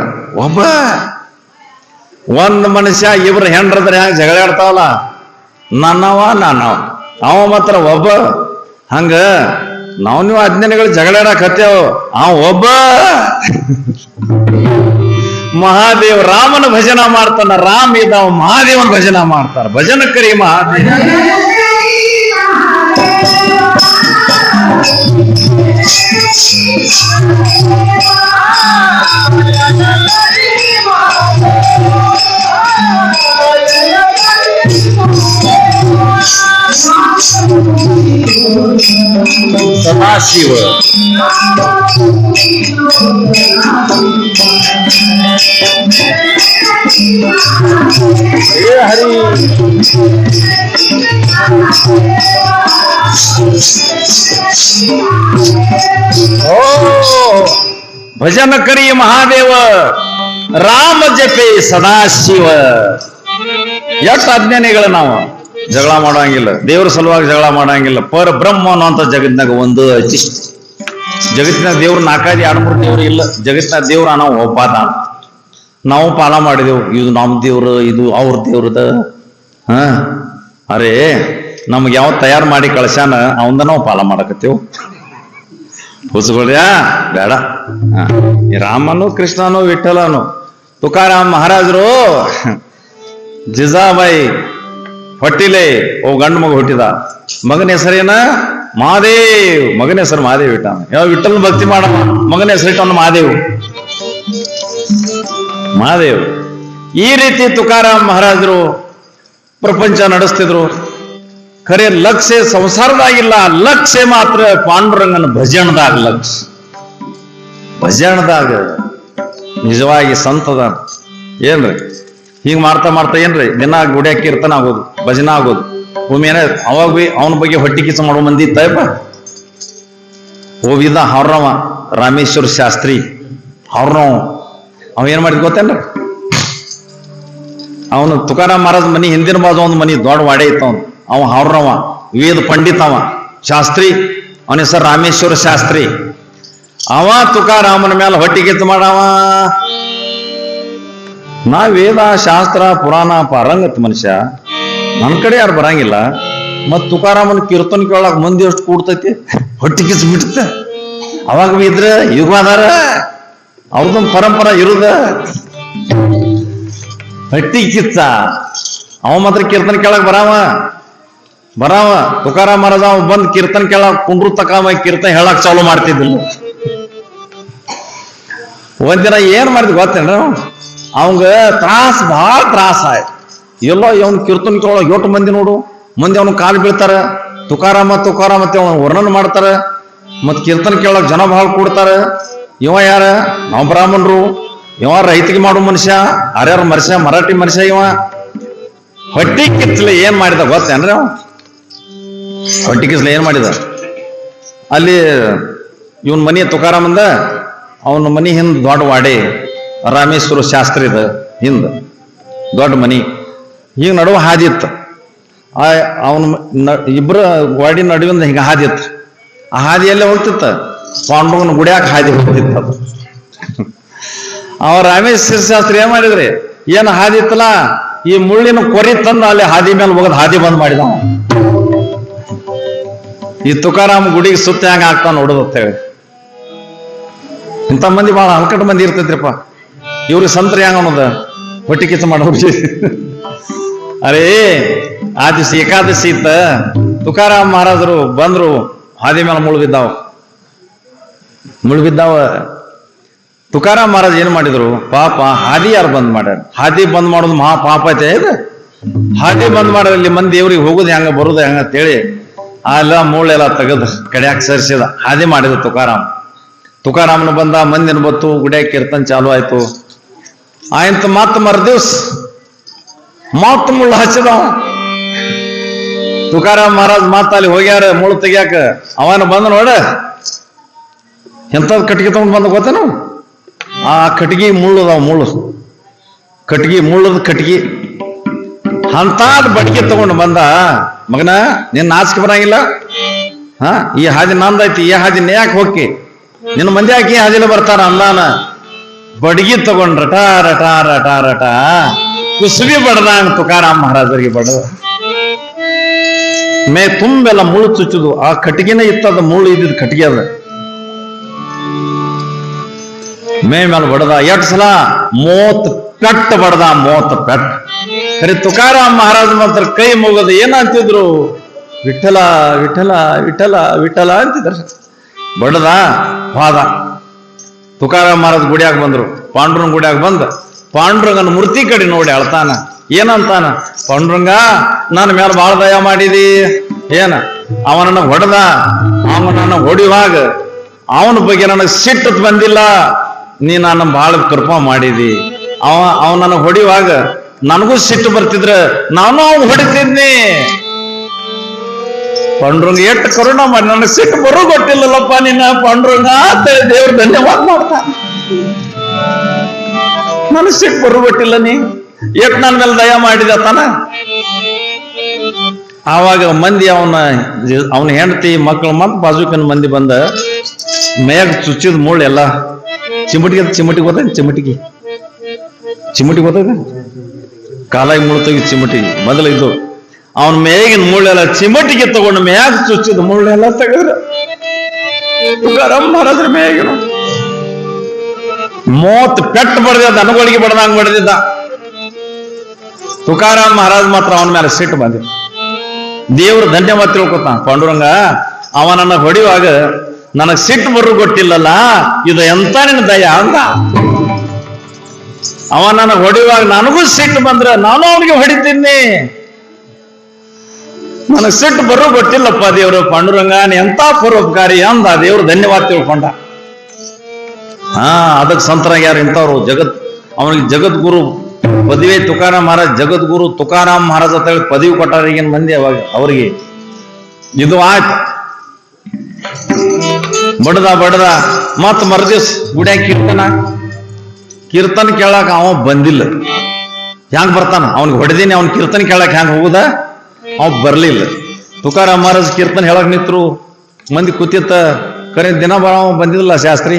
ಒಂದ್ ಮನುಷ್ಯ ಇಬ್ರು ಹೆಂಡ್ರದ್ರ ಹ್ಯಾಂಗ ಜಗಳ ಆಡ್ತಾವಲ್ಲ, ನನ್ನವ ಅವ ಮಾತ್ರ ಒಬ್ಬ. ಹಂಗ ನೀವು ಅಜ್ಞಾನಿಗಳು ಜಗಳಾಡಕ್ ಹತ್ತೇವು. ಒಬ್ಬ ಮಹಾದೇವ್ ರಾಮನ ಭಜನ ಮಾಡ್ತಾನ. ರಾಮ ಇದ್ದಾವ, ಮಹಾದೇವನ ಭಜನ ಮಾಡ್ತಾರ. ಭಜನ ಕರಿ ಮಹಾದೇವ. ಸದಾಶಿವ ಹರಿ. ಓ ಭಜನ ಕರಿ ಮಹಾದೇವ, ರಾಮ ಜಪೆ ಸದಾಶಿವ. ಎಷ್ಟು ಅಜ್ಞಾನಿಗಳು ನಾವು. ಜಗಳ ಮಾಡೋಂಗಿಲ್ಲ, ದೇವ್ರ ಸಲುವಾಗಿ ಜಗಳ ಮಾಡೋಂಗಿಲ್ಲ. ಬ್ರಹ್ಮ ಅನ್ನೋಂಥ ಜಗತ್ತಿನಾಗ ಒಂದು ಜಗತ್ತಿನಾಗ ದೇವ್ರು 4-5 2-3 ದೇವ್ರು ಇಲ್ಲ. ಜಗತ್ತಿನಾಗ ದೇವ್ರ ನಾವು ಒಬ್ಬಾದ. ನಾವು ಪಾಲ ಮಾಡಿದೆವು, ಇದು ನಮ್ಮ ದೇವ್ರು, ಇದು ಅವ್ರ ದೇವ್ರದ. ಅರೇ ನಮ್ಗೆ ಯಾವ ತಯಾರು ಮಾಡಿ ಕಳ್ಸ್ಯಾನ ಅವಂದ ನಾವು ಪಾಲ ಮಾಡಕತ್ತೇವು. ಹುಸುಗಳ್ಯಾ ಬೇಡ. ರಾಮನು ಕೃಷ್ಣನು ವಿಠಲನು ತುಕಾರಾಮ್ ಮಹಾರಾಜರು ಜಿಜಾಬಾಯಿ ಹೊಟ್ಟಿಲೆ ಗಂಡು ಮಗ ಹುಟ್ಟಿದ. ಮಗನ ಹೆಸರೇನ ಮಹಾದೇವ್. ಮಗನ ಹೆಸರು ಮಹಾದೇವ್ ಇಟ್ಟ. ಯಾವ ವಿಠಲ್ ಭಕ್ತಿ ಮಾಡ ಮಗನ ಹೆಸರಿಟ್ಟವನು ಮಹಾದೇವ್. ಈ ರೀತಿ ತುಕಾರಾಮ್ ಮಹಾರಾಜರು ಪ್ರಪಂಚ ನಡೆಸ್ತಿದ್ರು. ಖರೆ ಲಕ್ಷ್ಯ ಸಂಸಾರದಾಗಿಲ್ಲ, ಲಕ್ಷ್ಯ ಮಾತ್ರ ಪಾಂಡುರಂಗನ ಭಜನದಾಗ. ಭಜನದಾಗ ನಿಜವಾಗಿ ಸಂತದ. ಏನ್ರಿ ಹಿಂಗ್ ಮಾಡ್ತಾ ಮಾಡ್ತಾ ಏನ್ರಿ ದಿನ ಗುಡಿಯಾಗ ಕೀರ್ತನ ಆಗೋದು, ಭಜನ ಆಗೋದು. ಒಮ್ಮೆನ ಅವಾಗ ಬಿ ಅವನ ಬಗ್ಗೆ ಹೊಟ್ಟಿ ಕಿಚ್ಚ ಮಾಡೋ ಮಂದಿ ಇತ್ತಪ್ಪ. ಹೋಗಿದ್ದ ಅವ್ರವ ರಾಮೇಶ್ವರ ಶಾಸ್ತ್ರಿ ಅವ್ರನವ. ಅವ ಏನ್ ಮಾಡಿದ್ ಗೊತ್ತೇನ್ರಿ? ಅವನು ತುಕಾರಾಮ್ ಮಹಾರಾಜ್ ಮನಿ ಹಿಂದಿನ ಬಾಜು ಒಂದು ಮನಿ ದೊಡ್ಡ ವಾಡೆ ಇತ್ತು. ಅವ ಅವ್ರವ ವೇದ ಪಂಡಿತ, ಅವ ಶಾಸ್ತ್ರಿ. ಅವನ ಹೆಸರು ರಾಮೇಶ್ವರ ಶಾಸ್ತ್ರಿ. ಅವ ತುಕಾರಾಮನ ಮೇಲೆ ಹೊಟ್ಟಿ ಕಿಚ್ಚ ಮಾಡವ. ನಾ ವೇದ ಶಾಸ್ತ್ರ ಪುರಾಣ ಪಾರಂಗತ್ ಮನುಷ್ಯ, ನನ್ನ ಕಡೆ ಯಾರು ಬರಂಗಿಲ್ಲ. ಮತ್ ತುಕಾರಾಮನ ಕೀರ್ತನ ಕೇಳಕ್ ಮಂದಿ ಎಷ್ಟು ಕೂಡ್ತೈತಿ, ಹೊಟ್ಟಿ ಕಿಚ್ಚ ಬಿಡ್ತ. ಅವಾಗ ಬಿ ಇದ್ರ ಯುಗ ಅದಾರ, ಅವ್ರದೊಂದು ಪರಂಪರ ಇರುದ. ಹೊಟ್ಟಿ ಕಿಚ್ಚ ಅವ ಮಾತ್ರ ಕೀರ್ತನ ಕೇಳಕ್ ಬರಾವ ತುಕಾರಾಮ್ ಮಹಾರಾಜ. ಅವ ಬಂದ್ ಕೀರ್ತನ ಕೇಳಕ್ ಕುಂಡ್ರು ತಕಾಮ ಕೀರ್ತನ ಹೇಳಕ್ ಚಾಲು ಮಾಡ್ತಿದ್ದಿಲ್ಲ. ಒಂದಿನ ಏನ್ ಮಾಡಿದ್ ಗೊತ್ತೇನ್ರ? ಅವಂಗ ಭಾಳ ತ್ರಾಸ ಆಯ್ತು. ಎಲ್ಲೋ ಇವನ್ ಕೀರ್ತನ ಕೇಳೋಕ್ ಎಷ್ಟು ಮಂದಿ ನೋಡು, ಮಂದಿ ಅವನು ಕಾಲು ಬೀಳ್ತಾರ. ತುಕಾರಾಮ ಮತ್ತೆ ಅವನು ವರ್ಣನ ಮಾಡ್ತಾರ. ಮತ್ ಕೀರ್ತನ ಕೇಳೋಕ್ ಜನ ಭಾಳ ಕೂಡ್ತಾರ. ಇವ ಯಾರ? ನಾವು ಬ್ರಾಹ್ಮಣರು. ಇವ ರೈತಿಗೆ ಮಾಡೋ ಮನುಷ್ಯ, ಆರ್ಯಾರ ಮನುಷ್ಯ, ಮರಾಠಿ ಮನುಷ್ಯ. ಇವ ಹೊಟ್ಟಿ ಕಿತ್ಲೆ ಏನ್ ಮಾಡಿದ ಗೊತ್ತೇನ್ರಿ? ಅವ ಹೊಟ್ಟಿ ಕಿತ್ಲೆ ಏನ್ ಮಾಡಿದ? ಅಲ್ಲಿ ಇವನ್ ಮನಿ ತುಕಾರಾಮಂದ, ಅವನ ಮನಿ ಹಿಂದ್ ದೊಡ್ಡ ವಾಡೆ, ರಾಮೇಶ್ವರ ಶಾಸ್ತ್ರಿದ ಹಿಂದ ದೊಡ್ಡ ಮನಿ. ಈಗ ನಡುವ ಹಾದಿ ಇತ್ತು. ಅವನ ಇಬ್ರ ವಾಡಿ ನಡುವಿಂದ ಹಿಂಗ ಹಾದಿ ಇತ್ತು. ಆ ಹಾದಿಯಲ್ಲೇ ಹೋಗ್ತಿತ್ತ. ಪಾಂಡುಗನ ಗುಡಿಯಾಕ ಹಾದಿ ಹೋಗ್ತಿತ್ತ. ಅದು ಅವ ರಾಮೇಶ್ವರ ಶಾಸ್ತ್ರಿ ಏನ್ ಮಾಡಿದ್ರಿ? ಏನ್ ಹಾದಿ ಇತ್ತಲ್ಲ, ಈ ಮುಳ್ಳಿನ ಕೊರಿ ತಂದು ಅಲ್ಲಿ ಹಾದಿ ಮೇಲೆ ಹೋಗೋದು ಹಾದಿ ಬಂದ್ ಮಾಡಿದ. ಈ ತುಕಾರಾಮ್ ಗುಡಿಗೆ ಸುತ್ತ ಹ್ಯಾಂಗ ಆಗ್ತಾನ ನೋಡೋದು ಹೇಳಿ. ಇಂಥ ಮಂದಿ ಬಹಳ ಹಲ್ಕಟ್ಟು ಮಂದಿ ಇರ್ತೈತ್ರಿಪ್ಪ. ಇವ್ರಿಗೆ ಸಂತ್ರಿ ಹ್ಯಾಂಗ ಅನ್ನೋದ ಹೊಟ್ಟಿ ಕಿಚ್ಚ ಮಾಡೋರು. ಅರೇ ಆ ದಿವಸ ಏಕಾದಶಿ ಇತ್ತ. ತುಕಾರಾಮ್ ಮಹಾರಾಜರು ಬಂದ್ರು, ಹಾದಿ ಮೇಲೆ ಮುಳುಗಿದ್ದಾವ. ತುಕಾರಾಮ್ ಮಹಾರಾಜ್ ಏನ್ ಮಾಡಿದ್ರು? ಪಾಪ ಹಾದಿ ಯಾರು ಬಂದ್ ಮಾಡ್ಯಾರ? ಹಾದಿ ಬಂದ್ ಮಾಡೋದು ಮಹಾ ಪಾಪ ಐತೆ ಇದು. ಹಾದಿ ಬಂದ್ ಮಾಡೋದ್ರಲ್ಲಿ ಮಂದಿ ದೇವ್ರಿಗೆ ಹೋಗುದು ಹೆಂಗ ಬರುದು ಹೆಂಗ ಅಂತೇಳಿ ಅಲ್ಲ ಮೂಳೆಲ್ಲ ತೆಗೆದು ಕಡ್ಯಾಕ್ ಸರಿಸಿದ. ಹಾದಿ ಮಾಡಿದ ತುಕಾರಾಮನ ಬಂದ, ಮಂದಿನ ಬತ್ತು, ಗುಡಿಯಾಗ ಕೀರ್ತನ ಚಾಲು ಆಯ್ತು. ಆಯ್ತು ಮತ್ ಮರ್ದಿವ್ಸ್ ಮತ್ ಮುಳ್ಳು ಹಚ್ಚಿದ. ತುಕಾರಾಮ್ ಮಹಾರಾಜ್ ಮಾತ ಅಲ್ಲಿ ಹೋಗ್ಯಾರ ಮುಳ್ಳು ತೆಗಿಯಾಕ. ಅವನ ಬಂದ ನೋಡ, ಎಂಥದ್ ಕಟ್ಟಿಗೆ ತಗೊಂಡ್ ಬಂದ ಗೊತ್ತೇನು? ಆ ಕಟ್ಟಿಗೆ ಮುಳ್ಳುದಾವ, ಮುಳ್ಳದ ಕಟ್ಟಿಗೆ ಅಂತಾದ ಬಟ್ಟಿಗೆ ತಗೊಂಡು ಬಂದ. ಮಗನ ನಿನ್ನ ನಾಚಿಕೆ ಬರಂಗಿಲ್ಲ? ಈ ಹಾದಿ ನಂದೈತಿ, ಈ ಹಾದಿ ಯಾಕೆ ಹೋಗಿ ನಿನ್ನ ಮಂದಿ ಹಾಕಿ ಹಾದಿಲ ಬರ್ತಾರ ಅಲ್ಲಾನ. ಬಡಗಿ ತಗೊಂಡ್ರ ರಟ ಕುಸುಬಿ ಬಡದಂಗ ತುಕಾರಾಮ್ ಮಹಾರಾಜರಿಗೆ ಬಡ ಮೇ ತುಂಬೆಲ್ಲ ಮುಳ್ಳು ಚುಚ್ಚುದು. ಆ ಕಟ್ಟಿಗೆನೇ ಇತ್ತದ, ಮುಳ್ಳು ಇದ್ದಿದ್ ಕಟ್ಟಿಗೆ ಅದ. ಮೇ ಮೇಲೆ ಬಡದ. ಎಷ್ಟು ಸಲ? 30 ಪೆಟ್ಟು ಬಡದ. 30 ಪೆಟ್ಟು. ಖರೆ ತುಕಾರಾಮ್ ಮಹಾರಾಜ್ ಮಾತ್ರ ಕೈ ಮುಗದು ಏನಂತಿದ್ರು? ವಿಠಲ ವಿಠಲ ವಿಠಲ ವಿಠಲ ಅಂತಿದ್ರ. ಬಡದ ಹೋದ. ತುಕಾರಾಮ್ ಮಹಾರಾಜ್ ಗುಡಿಯಾಗ ಬಂದ್ರು. ಪಾಂಡುರಂಗ ಗುಡಿಯಾಗ ಬಂದ ಪಾಂಡುರಂಗನ ಮೂರ್ತಿ ಕಡೆ ನೋಡಿ ಅಳ್ತಾನ. ಏನಂತಾನ? ಪಾಂಡುರಂಗ, ನನ್ನ ಮೇಲೆ ಬಾಳ ದಯ ಮಾಡಿದಿ. ಏನ ಅವನನ್ನ ಹೊಡೆದ, ಅವನನ್ನ ಹೊಡಿಯುವಾಗ ಅವನ ಬಗ್ಗೆ ನನಗೆ ಸಿಟ್ಟು ಬಂದಿಲ್ಲ. ನೀ ನನ್ನ ಬಹಳ ಕೃಪಾ ಮಾಡಿದಿ. ಅವನನ್ನ ಹೊಡಿಯುವಾಗ ನನಗೂ ಸಿಟ್ಟು ಬರ್ತಿದ್ರ, ನಾನು ಅವ್ನು ಹೊಡಿತಿದ್ನಿ. ಪಾಂಡುರಂಗ ಎಷ್ಟು ಕರುಣ ಮಾಡಿ ನನಗೆ ಸಿಟ್ಟು ಬರೋ ಗೊತ್ತಿಲ್ಲಲ್ಲಪ್ಪ ನಿನ್ನ ಪಾಂಡುರಂಗ ಅಂತ ದೇವ್ರ ಧನ್ಯವಾದ ಮಾಡ್ತಾನ. ನನಗೆ ಸಿಟ್ಟು ಬರೋ ಗೊತ್ತಿಲ್ಲ, ನೀ ಎಷ್ಟು ನನ್ನ ಮೇಲೆ ದಯ ಮಾಡಿದ ತಾನ. ಆವಾಗ ಮಂದಿ ಅವನ ಹೆಂಡತಿ ಮಕ್ಕಳು ಮತ್ ಬಾಜುಕನ್ ಮಂದಿ ಬಂದ ಮೇಗ್ ಚುಚ್ಚಿದ ಮುಳ್ಳು ಎಲ್ಲ ಚಿಮಟಿಗೆ ಗೊತ್ತೈತಿ ಚಿಮಟಿ ಗೊತ್ತೈತಿ ಕಾಲಾಗಿ ಮುಳ್ಳು ತೆಗಿ ಚಿಮಟಿ ಮೊದಲಿದ್ದು ಅವನ ಮೇಗಿನ ಮುಳ್ಳೆಲ್ಲ ಚಿಮಟಿಗೆ ತಗೊಂಡು ಮ್ಯಾಗ ಚುಚ್ಚಿದ ಮುಳ್ಳೆಲ್ಲ ತೆಗೆದ್ರ ತುಕಾರಾಮ್ ಮಹಾರಾಜ್ರ ಮೇಗಿನ 30 ಪೆಟ್ಟು ಬಡ್ದ ದನಗಳಿಗೆ ಬಡ್ದಂಗ್ ಬಡ್ದಿದ್ದ. ತುಕಾರಾಮ್ ಮಹಾರಾಜ್ ಮಾತ್ರ ಅವನ ಮೇಲೆ ಸಿಟ್ಟು ಬಂದಿದ್ದ. ದೇವ್ರ ಧನ್ಯವಾದ ತಿಳ್ಕೊತಾನ, ಪಾಂಡುರಂಗ ಅವ ನನ್ನ ಹೊಡಿಯುವಾಗ ನನಗ್ ಸಿಟ್ಟು ಬರು ಗೊತ್ತಿಲ್ಲಲ್ಲ, ಇದು ಎಂತ ನಿನ್ನ ದಯ ಅಂತ. ಅವ ನನಗ್ ಹೊಡಿಯುವಾಗ ನನಗೂ ಸಿಟ್ಟು ಬಂದ್ರೆ ನಾನು ಅವನಿಗೆ ಹೊಡಿತೀನಿ, ನನಗ್ ಸಿಟ್ಟು ಬರು ಗೊತ್ತಿಲ್ಲಪ್ಪ ದೇವ್ರು. ಪಾಂಡುರಂಗ ಎಂತ ಪರೋಪಕಾರಿ ಅಂದ. ದೇವ್ರು ಧನ್ಯವಾದ ತಿಳ್ಕೊಂಡ. ಅದಕ್ಕೆ ಸಂತರಾಗ್ಯಾರ ಇಂಥವ್ರು. ಅವನಿಗೆ ಜಗದ್ಗುರು ಪದವಿ ತುಕಾರಾಮ್ ಮಹಾರಾಜ್, ಜಗದ್ಗುರು ತುಕಾರಾಮ್ ಮಹಾರಾಜ್ ಅಂತ ಹೇಳಿ ಪದವಿ ಕೊಟ್ಟಾರ ಈಗಿನ ಮಂದಿ. ಅವಾಗ ಅವ್ರಿಗೆ ಇದು ಆಯ್ತು. ಬಡದ ಮತ್ ಮರ್ದಿವ್ಸ ಗುಡ್ಯಾಗ ಕೀರ್ತನ ಕೇಳಾಕ ಅವ ಬಂದಿಲ್ಲ. ಹ್ಯಾಂಗ ಬರ್ತಾನ? ಅವ್ನಿಗೆ ಹೊಡೆದೀನಿ, ಅವ್ನ ಕೀರ್ತನ ಕೇಳಕ್ ಹ್ಯಾಂಗ ಹೋಗುದ? ಅವ್ ಬರ್ಲಿಲ್ಲ. ತುಕಾರಾಮ್ ಮಹಾರಾಜ್ ಕೀರ್ತನ ಹೇಳಕ್ ನಿತ್ರು, ಮಂದಿ ಕೂತಿತ್ತ. ಕರೆ ದಿನ ಅವ ಬಂದಿಲ್ಲ ಶಾಸ್ತ್ರಿ.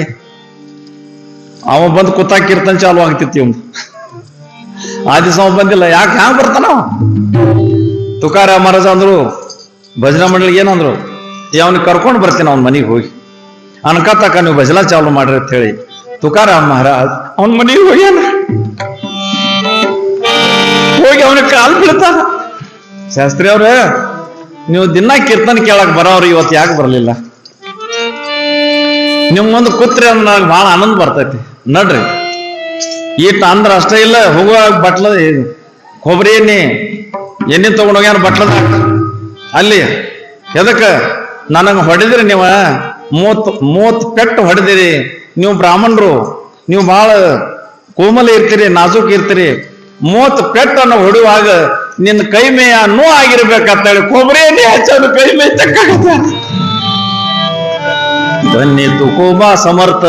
ಅವ ಬಂದು ಕೂತಾಗ ಕೀರ್ತನ ಚಾಲು ಆಗ್ತಿತ್ತು. ಇವ್ನು ಆ ದಿವಸ ಅವ ಬಂದಿಲ್ಲ. ಯಾಕೆ ಹ್ಯಾಂಗ ಬರ್ತಾನ? ತುಕಾರಾಮ್ ಮಹಾರಾಜ ಅಂದ್ರು, ಭಜನಾ ಮಂಡಳಿಗೆ ಏನಂದ್ರು, ಅವನಿಗೆ ಕರ್ಕೊಂಡು ಬರ್ತೀನಿ ಅವ್ನ ಮನೆಗೆ ಹೋಗಿ ಅನ್ಕತಕ್ಕ ನೀವು ಭಜನಾ ಚಾಲು ಮಾಡ್ರಿ ಅಂತ ಹೇಳಿ ತುಕಾರಾಮ್ ಮಹಾರಾಜ್ ಅವನ ಮನೆಗೆ ಹೋಗಿ ಅವನಿಗೆ ಕಾಲ್ ಬೀಳ್ತಾನ. ಶಾಸ್ತ್ರಿ ಅವ್ರ, ನೀವು ದಿನ ಕೀರ್ತನ ಕೇಳಕ್ ಬರೋವ್ರು, ಇವತ್ತು ಯಾಕೆ ಬರ್ಲಿಲ್ಲ? ನಿಮ್ ಮುಂದೆ ಕೂತ್ರಿ ಅಂದ್ ನನಗೆ ಬಹಳ ಆನಂದ ಬರ್ತೈತಿ. ನಡ್ರಿ ಈಟ್ ಅಂದ್ರ ಅಷ್ಟೇ ಇಲ್ಲ, ಹೋಗುವಾಗ ಬಟ್ಲ ಕೊಬ್ಬರಿ ಎಣ್ಣೆ ತಗೊಂಡೋಗ್ಯಾನ ಬಟ್ಲದ ಅಲ್ಲಿ. ಎದಕ್ಕ ನನಗೆ ಹೊಡೆದ್ರಿ ನೀವು? 30 ಪೆಟ್ಟು ಹೊಡೆದಿರಿ. ನೀವು ಬ್ರಾಹ್ಮಣರು, ನೀವು ಬಹಳ ಕೋಮಲ ಇರ್ತೀರಿ, ನಾಜೂಕ್ ಇರ್ತೀರಿ. 30 ಪೆಟ್ಟನ್ನು ಹೊಡುವಾಗ ನಿನ್ನ ಕೈ ಮೇಯ ನೋವು ಆಗಿರ್ಬೇಕಂತ ಹೇಳಿ ಕೊಬ್ಬರಿ ಎಣ್ಣೆ ಹಚ್ಚೋದು ಕೈ ಮೇ ಚಕ್ಕಾಗತ್ತ. ಧನ್ಯ ತುಕೋಬಾ ಸಮರ್ಥ.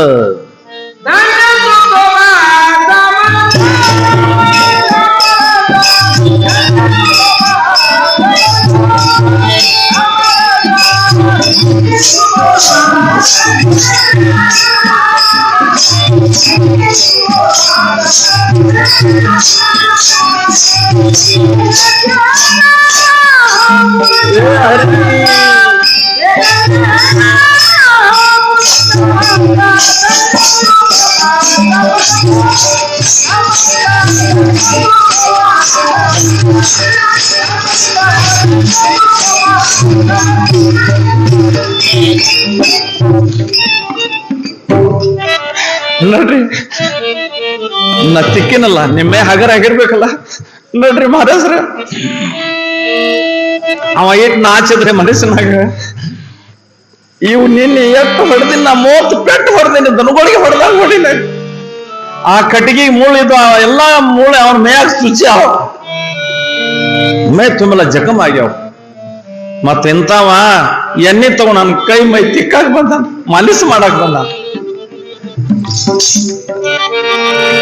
ನೋಡ್ರಿ ನಾ ತಿಕ್ಕಿನಲ್ಲ, ನಿಮ್ಮೆ ಹಗರ ಆಗಿರ್ಬೇಕಲ್ಲ. ನೋಡ್ರಿ ಮಹಾರಾಜ್ರ ಅವ ಏಟ್ ನಾಚಿದ್ರೆ ಮನಸ್ಸಿನಾಗ, ಇವು ನಿನ್ನೆ ಎಷ್ಟು ಹೊಡೆದಿನ 30 ಪೆಟ್ಟು ಹೊಡೆದಿನಿ, ದನಗಳಿಗೆ ಹೊಡೆದಾಗ ಹೊಡಿನ. ಆ ಕಟ್ಟಿಗೆ ಮೂಳಿದು ಎಲ್ಲಾ ಮೂಳೆ ಅವನ ಮೇಯಾಗ ಶುಚಿ ಅವ ಮೈ ತುಂಬಲ ಜಖಮ್ ಆಗ್ಯಾವ. ಮತ್ತ ಇಂಥವ ಎಣ್ಣೆ ತಗೊಂಡ್ ನನ್ ಕೈ ಮೈ ತಿಕ್ಕಾಗ ಬಂದಾನ, ಮಾಲಿಸ್ ಮಾಡಕ್ ಬಂದಾನ.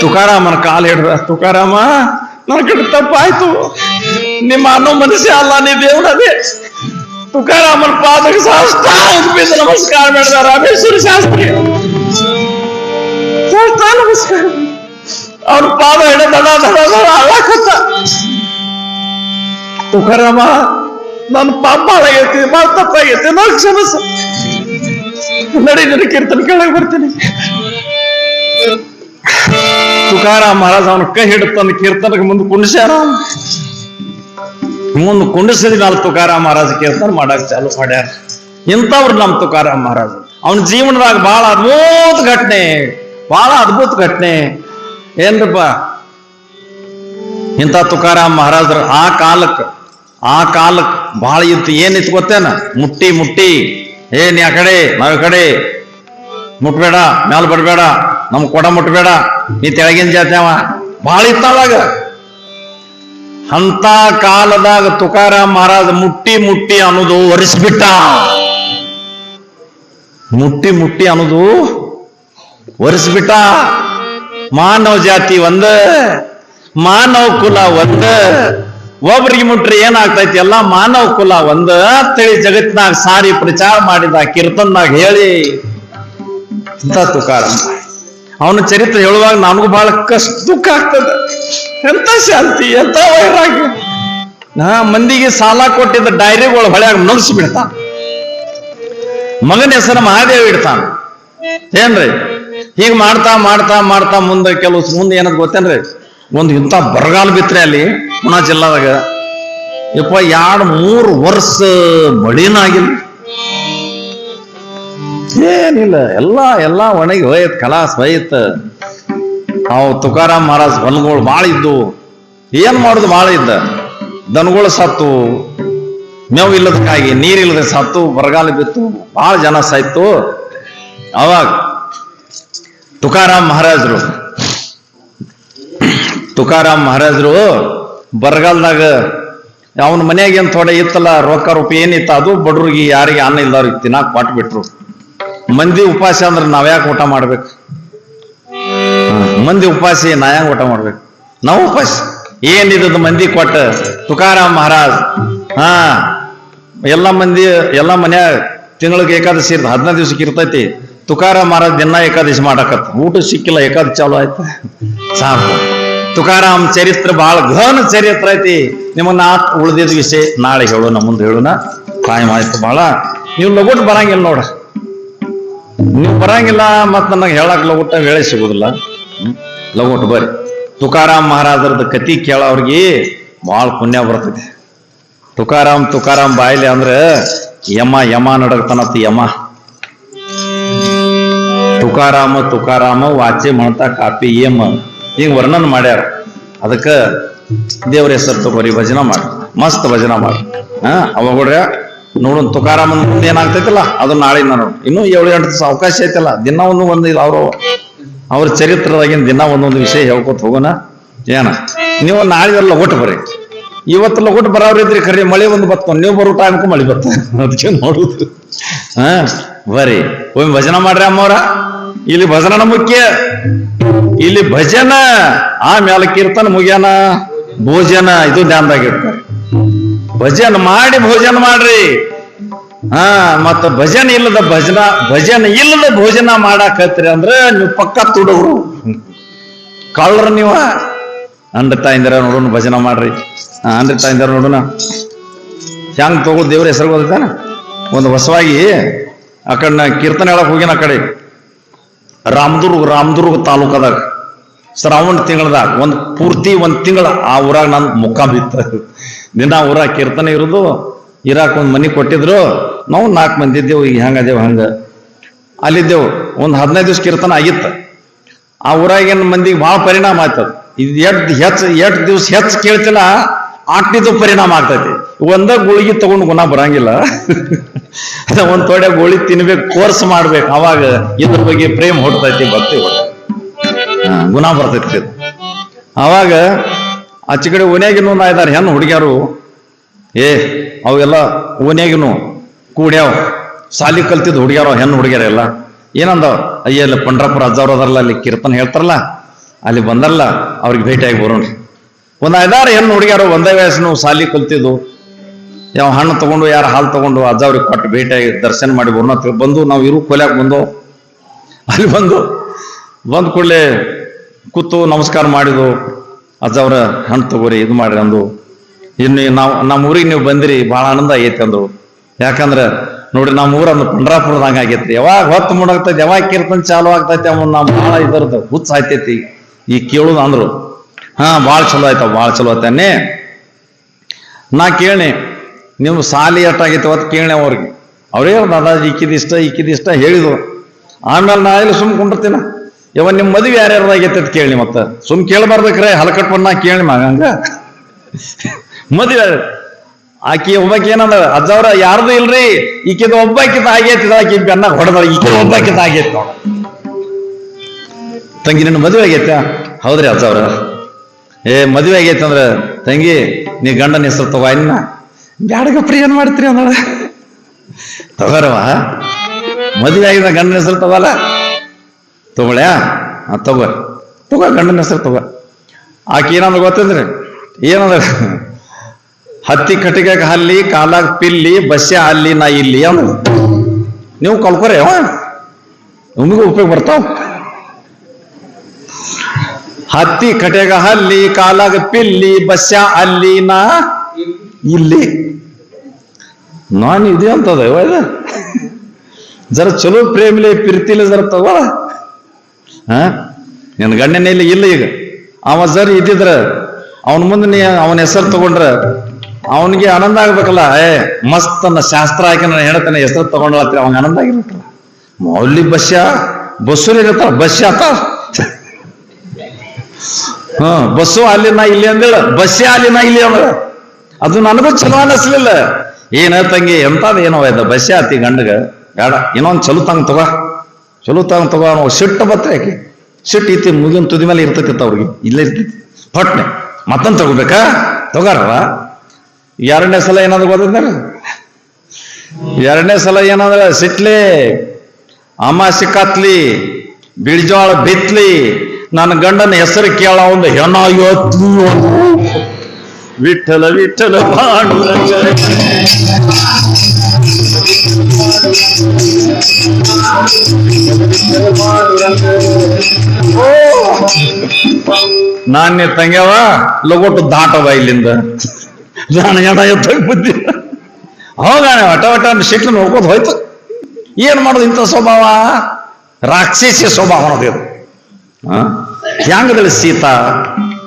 ತುಕಾರಾಮನ ಕಾಲ್ ಹಿಡ್ದ, ತುಕಾರಾಮ ನನ್ನ ಕಡೆ ತಪ್ಪಾಯ್ತು, ನಿಮ್ಮ ಅನ್ನೋ ಮನುಷ್ಯ ಅಲ್ಲ, ನೀ ದೇವರದೇ. ತುಕಾರಾಮನ ಪಾದಕ್ಕೆ ಸಾಷ್ಟಾಂಗ ಬಿದ್ದು ನಮಸ್ಕಾರ ಮಾಡಿದ ರಾಮೇಶ್ವರ ಶಾಸ್ತ್ರಿ. ಸಾಷ್ಟಾಂಗ ನಮಸ್ಕಾರ. ಅವ್ರ ಪಾದ ಹಿಡ ದಡ ದಡ ದಡ ಅಳಕತ್ತ. ತುಕಾರಾಮ, ನನ್ನ ಪಾಪ ಹಾಳಾಗೈತಿ, ಬಾಳ ತಪ್ಪಾಗೈತಿ, ನಾನು ಕ್ಷಮಸ. ನಡಿ ನನ್ನ ಕೀರ್ತನ ಕೇಳಕ್ ಬರ್ತೀನಿ. ತುಕಾರಾಮ್ ಮಹಾರಾಜ್ ಅವನ ಕೈ ಹಿಡಿತಂದು ಕೀರ್ತನಕ್ಕೆ ಮುಂದೆ ಕುಂಡಿಸ್ಯಾರ. ಮುಂದೆ ಕುಂಡಿಸಿದ ಮೇಲೆ ತುಕಾರಾಮ್ ಮಹಾರಾಜ್ ಕೀರ್ತನ ಮಾಡಕ್ ಚಾಲು ಮಾಡ್ಯಾರ. ಇಂಥವ್ರು ನಮ್ ತುಕಾರಾಮ್ ಮಹಾರಾಜ್. ಅವನ ಜೀವನದಾಗ ಬಹಳ ಅದ್ಭುತ ಘಟನೆ ಏನ್ರಪ್ಪ. ಇಂಥ ತುಕಾರಾಮ್ ಮಹಾರಾಜರು ಆ ಕಾಲಕ್ ಬಹಳ ಇತ್ತು. ಏನಿತ್ತು ಗೊತ್ತೇನ? ಮುಟ್ಟಿ ಏನ್ ಆ ಕಡೆ ನಾವ್ ಈ ಕಡೆ ಮುಟ್ಬೇಡ, ಮ್ಯಾಲ ಬರಬೇಡ, ನಮ್ ಕೊಡ ಮುಟ್ಬೇಡ, ನೀ ತೆಳಗಿನ ಜಾತಿಯವ ಬಹಳ ಇತ್ತವಾಗ. ಅಂತ ಕಾಲದಾಗ ತುಕಾರಾಮ್ ಮಹಾರಾಜ್ ಮುಟ್ಟಿ ಅನ್ನೋದು ಒರೆಸ್ಬಿಟ್ಟ. ಮುಟ್ಟಿ ಅನ್ನೋದು ಒರೆಸ್ಬಿಟ್ಟ. ಮಾನವ ಜಾತಿ ಒಂದ, ಮಾನವ ಕುಲ ಒಂದ, ಒಬ್ರಿಗೆ ಮುಟ್ರಿ ಏನಾಗ್ತೈತಿ ಎಲ್ಲ ಮಾನವ ಕುಲ ಒಂದ ತಿಳಿ ಜಗತ್ತಿನಾಗ ಸಾರಿ ಪ್ರಚಾರ ಮಾಡಿದ ಕೀರ್ತನ್ದಾಗ ಹೇಳಿ ಇಂಥ ತುಕಾರಾಮ. ಅವನ ಚರಿತ್ರೆ ಹೇಳುವಾಗ ನಮಗೂ ಬಹಳ ಕಷ್ಟ ದುಃಖ ಆಗ್ತದೆ. ಎಂತ ಶಾಂತಿ, ಎಂತ ವೈರಾಗ್ಯ. ಮಂದಿಗೆ ಸಾಲ ಕೊಟ್ಟಿದ್ದ ಡೈರಿಗಳು ಹೊಳೆಯಾಗ ನುಗ್ಸಿ ಬಿಡ್ತಾನ. ಮಗನ ಹೆಸರು ಮಹಾದೇವ್ ಇಡ್ತಾನ. ಏನ್ರಿ ಹೀಗೆ ಮಾಡ್ತಾ ಮಾಡ್ತಾ ಮಾಡ್ತಾ ಮುಂದೆ ಮುಂದೆ ಏನಂತ ಗೊತ್ತೇನ್ರಿ, ಒಂದು ಇಂಥ ಬರಗಾಲ ಬಿತ್ರೆ ಅಲ್ಲಿ ಪುಣಾ ಜಿಲ್ಲಾದಾಗ 2-3 ವರ್ಷ ಮಳಿನಾಗಿಲ್ಲ, ಏನಿಲ್ಲ, ಎಲ್ಲ ಒಣಗಿ ಹೋಯ್ತು, ಕಲಾಸ್ ಹೋಯ್ತು. ಅವು ತುಕಾರಾಮ್ ಮಹಾರಾಜ್ ಹೊಲಗಳು ಭಾಳ ಇದ್ದು, ಏನ್ ಮಾಡುದು ಭಾಳ ಇದ್ದ. ದನಗಳು ಸತ್ತು, ಮೇವು ಇಲ್ಲದಕ್ಕಾಗಿ ನೀರಿಲ್ಲದೆ ಸತ್ತು, ಬರಗಾಲ ಬಿತ್ತು, ಭಾಳ ಜನ ಸಾಯ್ತು. ಅವಾಗ ತುಕಾರಾಮ್ ಮಹಾರಾಜರು ಬರಗಾಲದಾಗ ಅವನ ಮನೆಯಾಗ ಏನ್ ಥೋಡೆ ಇತ್ತಲ್ಲ, ರೊಕ್ಕ ರೂಪಾಯಿ ಏನಿತ್ತ ಅದು ಬಡ್ರಿಗೆ ಯಾರಿಗೆ ಅನ್ನ ಇಲ್ದವ್ರಿಗೆ ತಿನ್ನಾಕ್ ಕೊಟ್ಟು ಬಿಟ್ರು. ಮಂದಿ ಉಪವಾಸ ಅಂದ್ರೆ ನಾವ್ಯಾಕೆ ಊಟ ಮಾಡ್ಬೇಕು? ಮಂದಿ ಉಪವಾಸಿ ನಾ ಹೆಂಗ್ ಊಟ ಮಾಡ್ಬೇಕು? ನಾವು ಉಪವಾಸ ಏನಿದ ಮಂದಿ ಕೊಟ್ಟ ತುಕಾರಾಮ್ ಮಹಾರಾಜ್ ಎಲ್ಲ ಮನ್ಯಾಗ ತಿಂಗಳಿಗೆ ಏಕಾದಶಿ ಇರ್ತ, 15 ದಿವ್ಸಕ್ಕೆ ಇರ್ತೈತಿ. ತುಕಾರಾಮ್ ಮಹಾರಾಜ್ ದಿನ ಏಕಾದಶಿ ಮಾಡಕತ್ತ, ಊಟ ಸಿಕ್ಕಿಲ್ಲ, ಏಕಾದಶಿ ಚಾಲು ಆಯ್ತು, ಸಾಕು. ತುಕಾರಾಮ್ ಚರಿತ್ರೆ ಬಹಳ ಘನ ಚರಿತ್ರೆ ಐತಿ. ನಿಮ್ಮನ್ನ ಉಳಿದಿದ ವಿಷಯ ನಾಳೆ ಹೇಳೋಣ, ಮುಂದೆ ಹೇಳೋಣ. ಟೈಮ್ ಆಯ್ತು ಬಹಳ. ನೀವು ಲಗುಟ್ ಬರಂಗಿಲ್ಲ ನೋಡ, ನೀವು ಬರಂಗಿಲ್ಲ, ಮತ್ ನನಗೆ ಹೇಳಕ್ ಲಗುಟ್ಟ ವೇಳೆ ಸಿಗುದಿಲ್ಲ. ಲಗುಟ್ ಬರ್ರಿ. ತುಕಾರಾಮ್ ಮಹಾರಾಜರದ ಕತಿ ಕೇಳೋರ್ಗಿ ಬಹಳ ಪುಣ್ಯ ಬರ್ತೈತಿ. ತುಕಾರಾಮ್ ಬಾಯ್ಲಿ ಅಂದ್ರೆ ಯಮ ನಡಗ್ತಾನತ್ತ. ತುಕಾರಾಮ ವಾಚೆ ಮಾಡ್ತಾ ಕಾಪಿ ಏಮ ಹಿಂಗ್ ವರ್ಣನ್ ಮಾಡ್ಯಾರ. ಅದಕ್ಕ ದೇವ್ರ ಹೆಸರು ತಗೋರಿ, ಭಜನ ಮಾಡಿ, ಮಸ್ತ್ ಭಜನ ಮಾಡಿ. ಅವಾಗ ನೋಡೋಣ ತುಕಾರಾಮನ್ ಮುಂದೆ ಏನಾಗ್ತೈತಿಲ್ಲ ಅದು ನಾಳೆ ನೋಡು. ಇನ್ನೂ 7-8 ದಿವಸ ಅವಕಾಶ ಐತಲ್ಲ, ದಿನ ಒಂದು ಅವ್ರ ಚರಿತ್ರದಾಗಿನ ದಿನ ಒಂದೊಂದು ವಿಷಯ ಹೇಳ್ಕೊತ ಹೋಗೋಣ. ಏನ ನೀವು ನಾಳೆ ಲಗೋಟ್ ಬರ್ರಿ. ಇವತ್ತು ಲಗೋಟ್ ಬರೋರಿದ್ರಿ ಖರೀ, ಮಳೆ ಒಂದು ಬತ್ತ, ನೀವು ಬರೋ ಟೈಮ್ಗೂ ಮಳೆ ಬತ್ತ, ಅದಕ್ಕೆ ನೋಡುದು. ಬರ್ರಿ ಒಮ್ಮೆ ಭಜನ ಮಾಡ್ರಿ ಅಮ್ಮವ್ರ. ಇಲ್ಲಿ ಭಜನ ಮುಖ್ಯ, ಇಲ್ಲಿ ಭಜನ ಆಮೇಲೆ ಕೀರ್ತನ ಮುಗ್ಯಾನ, ಭೋಜನ ಇದು ಧ್ಯಾನದಾಗ ಇರ್ತಾರೆ. ಭಜನ ಮಾಡಿ ಭೋಜನ ಮಾಡ್ರಿ. ಮತ್ತ ಭಜನ ಇಲ್ಲದ ಭೋಜನ ಮಾಡಾಕತ್ರಿ ಅಂದ್ರೆ ನೀವು ಪಕ್ಕ ತುಡುಗ್ರು ಕಳ್ರ. ನೀವು ಅಂದ್ರ ತಾಯಿಂದರ ನೋಡೋಣ, ಭಜನ ಮಾಡ್ರಿ. ಅಂದ್ರ ತಾಯಿಂದರ ನೋಡೋಣ ಹೆಂಗ್ ತಗೋ ದೇವ್ರ ಹೆಸರು ಗೊತ್ತಾನ. ಒಂದು ಹೊಸವಾಗಿ ಆ ಕಡೆ ಕೀರ್ತನೆ ಹೇಳಕ್ ಹೋಗಿನ, ಆ ಕಡೆ ರಾಮದುರ್ಗ ತಾಲೂಕದಾಗ ಶ್ರಾವಣ ತಿಂಗಳದಾಗ ಒಂದ್ ತಿಂಗಳ ಆ ಊರಾಗ ನನ್ ಮುಖ ಬಿತ್ತ. ದಿನ ಊರಾಗ ಕೀರ್ತನೆ ಇರೋದು, ಇರಾಕ್ ಒಂದ್ ಮನಿ ಕೊಟ್ಟಿದ್ರು. ನಾವು 4 ಮಂದಿ ಇದ್ದೇವು. ಈಗ ಹೆಂಗದೇವು ಹಂಗ ಅಲ್ಲಿದ್ದೆವು. ಒಂದು 15 ದಿವ್ಸ ಕೀರ್ತನ ಆಗಿತ್ತು. ಆ ಊರಾಗೇನ್ ಮಂದಿಗೆ ಭಾಳ ಪರಿಣಾಮ ಆಯ್ತದ. ಇದು ಎಷ್ಟು ದಿವ್ಸ ಹೆಚ್ಚು ಕೇಳ್ತಿಲ್ಲ, ಆಟಿದು ಪರಿಣಾಮ ಆಗ್ತೈತಿ. ಒಂದ ಗುಳಿಗೆ ತಗೊಂಡು ಗುಣ ಬರಂಗಿಲ್ಲ. ಒಂದ್ ತೊಡೆ ಗೋಳಿ ತಿನ್ಬೇಕು, ಕೋರ್ಸ್ ಮಾಡ್ಬೇಕು. ಅವಾಗ ಇದ್ರ ಬಗ್ಗೆ ಪ್ರೇಮ ಹೊಡ್ತೈತಿ, ಭಕ್ತಿ ಗುಣ ಬರ್ತೈತಿ. ಅವಾಗ ಆಚೆ ಕಡೆ ಓನ್ಯಾಗಿನೂ ಇದಾರೆ ಹೆಣ್ಣು ಹುಡುಗ್ಯಾರು. ಅವೆಲ್ಲ ಓನ್ಯಾಗಿನೂ ಕೂಡ್ಯಾವ, ಸಾಲಿ ಕಲ್ತಿದ್ ಹುಡುಗ್ಯಾರ, ಹೆಣ್ಣು ಹುಡುಗ್ಯಾರ ಎಲ್ಲ ಏನಂದವ, ಅಯ್ಯಲ್ಲ ಪಂಡ್ರಾಪುರ ಅಜ್ಜವ್ರು ಅದಾರಲ್ಲ, ಅಲ್ಲಿ ಕೀರ್ತನ ಹೇಳ್ತಾರಲ್ಲ, ಅಲ್ಲಿ ಬಂದಾರಲ್ಲ, ಅವ್ರಿಗೆ ಭೇಟಿಯಾಗಿ ಬರೋಣ್ರಿ. ಒಂದು 5-6 ಹೆಣ್ಣು ಹುಡುಗ್ಯಾರು ಒಂದೇ ವಯಸ್ಸು ಸಾಲಿ ಕಲ್ತಿದ್ದು. ಯಾವ ಹಣ್ಣು ತಗೊಂಡು ಯಾರು ಹಾಲು ತಗೊಂಡು ಅಜ್ಜವ್ರಿಗೆ ಕೊಟ್ಟು ಭೇಟಿಯಾಗಿ ದರ್ಶನ ಮಾಡಿ ಬರೋಣ ಬಂದು ನಾವು ಇರು ಕೊಲ್ಯಾಕ ಬಂದು ಅಲ್ಲಿ ಬಂದ ಕೂಡಲೇ ಕೂತು ನಮಸ್ಕಾರ ಮಾಡಿದು. ಅಜ್ಜವ್ರ ಹಣ್ಣು ತಗೋರಿ, ಇದು ಮಾಡ್ರಿ ಅಂದು. ಇನ್ನು ನಮ್ಮ ಊರಿಗೆ ನೀವು ಬಂದಿರಿ, ಭಾಳ ಆನಂದ ಆಗೈತಿ ಅಂದ್ರು. ಯಾಕಂದ್ರೆ ನೋಡ್ರಿ ನಮ್ಮ ಊರಂದು ಪಂಡ್ರಾಪುರದಾಗ ಆಗೈತ್ರಿ. ಯಾವಾಗ ಹೊತ್ತು ಮುಡಾಗ್ತೈತಿ, ಯಾವಾಗ ಕೀರ್ತನ ಚಾಲು ಆಗ್ತೈತಿ, ಅವನ್ ನಾವು ಭಾಳ ಇದರದ್ದು ಹುಚ್ಚ ಆಯ್ತೈತಿ ಈ ಕೇಳುದು ಅಂದ್ರು. ಭಾಳ ಚಲೋ ಆಯ್ತಾವ, ಭಾಳ ಚಲೋ ಆಯ್ತಾನೆ. ನಾ ಕೇಳಿ ನೀವು ಸಾಲಿ ಎಷ್ಟಾಗೈತೆ ಅವತ್ತು ಕೇಳಿ ಅವ್ರಿಗೆ. ಅವ್ರೇ ದಾದಾಜಿ ಇಕ್ಕಿದಿಷ್ಟ ಹೇಳಿದ್ರು. ಆಮೇಲೆ ನಾ ಇಲ್ಲಿ ಸುಮ್ ಕುಂಡಿರ್ತೀನ. ನಿಮ್ಮ ಮದುವೆ ಯಾರ್ಯಾರ್ದಾಗೈತೆ ಅಂತ ಕೇಳಿ, ಮತ್ತೆ ಸುಮ್ ಕೇಳಬಾರ್ದಕ್ರೆ ಹಲಕಟ್ ಬಂದ ಕೇಳಿ ಮಗಂಗ ಮದುವೆ ಆಕಿ ಒಬ್ಬಾಕಿ ಏನಂದ, ಅಜ್ಜವ್ರ ಯಾರ್ದು ಇಲ್ರಿ, ಈಕಿದ ಒಬ್ಬಾಕಿದ ಆಗೈತಿದ, ಆಕಿ ಬೆನ್ನಾಗ ಹೊಡೆದ, ಈಕಿದ ಒಬ್ಬಾಕಿದ ಆಗೈತಿ ನೋಡ. ತಂಗಿ ನಿನ್ನ ಮದುವೆ ಆಗೈತ? ಹೌದ್ರಿ ಅಜ್ಜವ್ರ. ಮದುವೆ ಆಗೈತೆ ಅಂದ್ರೆ ತಂಗಿ ನೀ ಗಂಡನ ಹೆಸರು ತಗೋ. ಇನ್ನ ಬ್ಯಾಡಗಪ್ರಿ ಏನ್ ಮಾಡ್ತೀರಿ ಅಂದ. ತಗೋರವ, ಮದುವೆ ಆಗಿದ ಗಂಡನ ಹೆಸರು ತಗೋಲ್ಲ, ತಗೊಳ್ಯಾ? ತಗೋ ಗಂಡನ ಹೆಸರು ತಗೋ. ಆಕೆ ಏನಂದ್ರೆ ಗೊತ್ತಿದ್ರಿ, ಏನಂದ್ರೆ ಹತ್ತಿ ಕಟ್ಟಿಗೆಗೆ ಹಲ್ಲಿ ಕಾಲಾಗ ಪಿಲ್ಲಿ ಬಸ್ಸೆ ಅಲ್ಲಿ ನಾ ಇಲ್ಲಿ ಅಂದ ನೀವು ಕಲ್ಕೊರೆ ನಿಮಗೂ ಉಪಯೋಗ ಬರ್ತಾವ. ಹತ್ತಿ ಕಟೆಗ ಹಲ್ಲಿ ಕಾಲಾಗ ಪಿಲ್ಲಿ ಬಸ್ಸ ಅಲ್ಲಿ ನಾ ಇಲ್ಲಿ ನಾನು ಇದೆ ಅಂತದ ಜರ ಚಲೋ ಪ್ರೇಮಿಲೆ ಪಿರ್ತಿಲೆ ಜರ ತಗೋ. ನಿನ್ ಗಂಡನಲ್ಲಿ ಇಲ್ಲ ಈಗ ಅವ ಜರ್ ಇದ್ದಿದ್ರ ಅವನ ಮುಂದೆ ನೀ ಅವನ ಹೆಸರು ತಗೊಂಡ್ರ ಅವನಿಗೆ ಆನಂದ ಆಗ್ಬೇಕಲ್ಲ. ಮಸ್ತ್ ಅನ್ನ ಶಾಸ್ತ್ರ ಹಾಕಿ ನಾನು ಹೇಳ್ತಾನೆ ಹೆಸರು ತಗೊಂಡ್ರ ಅವಾಗ ಆನಂದ ಆಗಿರ್ಬೇಕಲ್ಲ. ಮೌಲಿ ಬಸ್ಸ ಬಸ್ಸು ಇರತ್ತ ಬಸ್ಸ ಆತ ಬಸ್ಸು ಅಲ್ಲಿ ನಾ ಇಲ್ಲಿ ಅಂದೇಳ ಬಸ್ಸೇ ಅಲ್ಲಿ ನಾ ಇಲ್ಲಿ ಅಂದ್ರ ಅದು ನನಗೂ ಚಲೋ ಅನ್ನಿಸ್ಲಿಲ್ಲ. ಏನ ತಂಗಿ ಎಂತದ ಏನೋ ಇದ ಬಸ್ಸೆ ಆತಿ ಗಂಡಗ ಬೇಡ ಇನ್ನೊಂದು ಚಲೋ ತಗೋ ನಾವು ಸಿಟ್ಟು ಬತ್ರಿ ಆಕಿ ಸಿಟ್ಟು ಐತಿ ಮುಗಿನ ತುದಿ ಮೇಲೆ ಇರ್ತೈತಿ ಅವ್ರಿಗೆ ಇಲ್ಲೇ ಇರ್ತೈತಿ ಪಟ್ನೆ ಮತ್ತೊಂದು ತಗೋಬೇಕಾ ತಗೋರವ. ಎರಡನೇ ಸಲ ಏನಾದ್ರು ಗೊತ್ತಂದ್ರ ಸಿಟ್ಲಿ ಅಮಾಸಿ ಕತ್ಲಿ ಬಿಳಿಜೋಳ ಬಿತ್ಲಿ ನನ್ನ ಗಂಡನ ಹೆಸರು ಕೇಳ ಒಂದು ಹೆಣ ಇವತ್ತು ವಿಠಲ ವಿಠಲ ಪಾಂಡುರಂಗ ನಾನೇ ತಂಗ್ಯವ ಲಗೋಟು ದಾಟವ ಇಲ್ಲಿಂದ ನಾನು ಹೆಣ ಎತ್ತಾಗ ಬುದ್ಧಿ ಹೋಗಾನೆ ಒಟ ಸಿಟ್ಲು ನೋಡ್ಕೋದು ಹೋಯ್ತು. ಏನ್ ಮಾಡೋದು ಇಂಥ ಸ್ವಭಾವ ರಾಕ್ಷಸಿ ಸ್ವಭಾವ ಅನ್ನೋದು. ಹ್ಯಾಂಗದಳು ಸೀತಾ,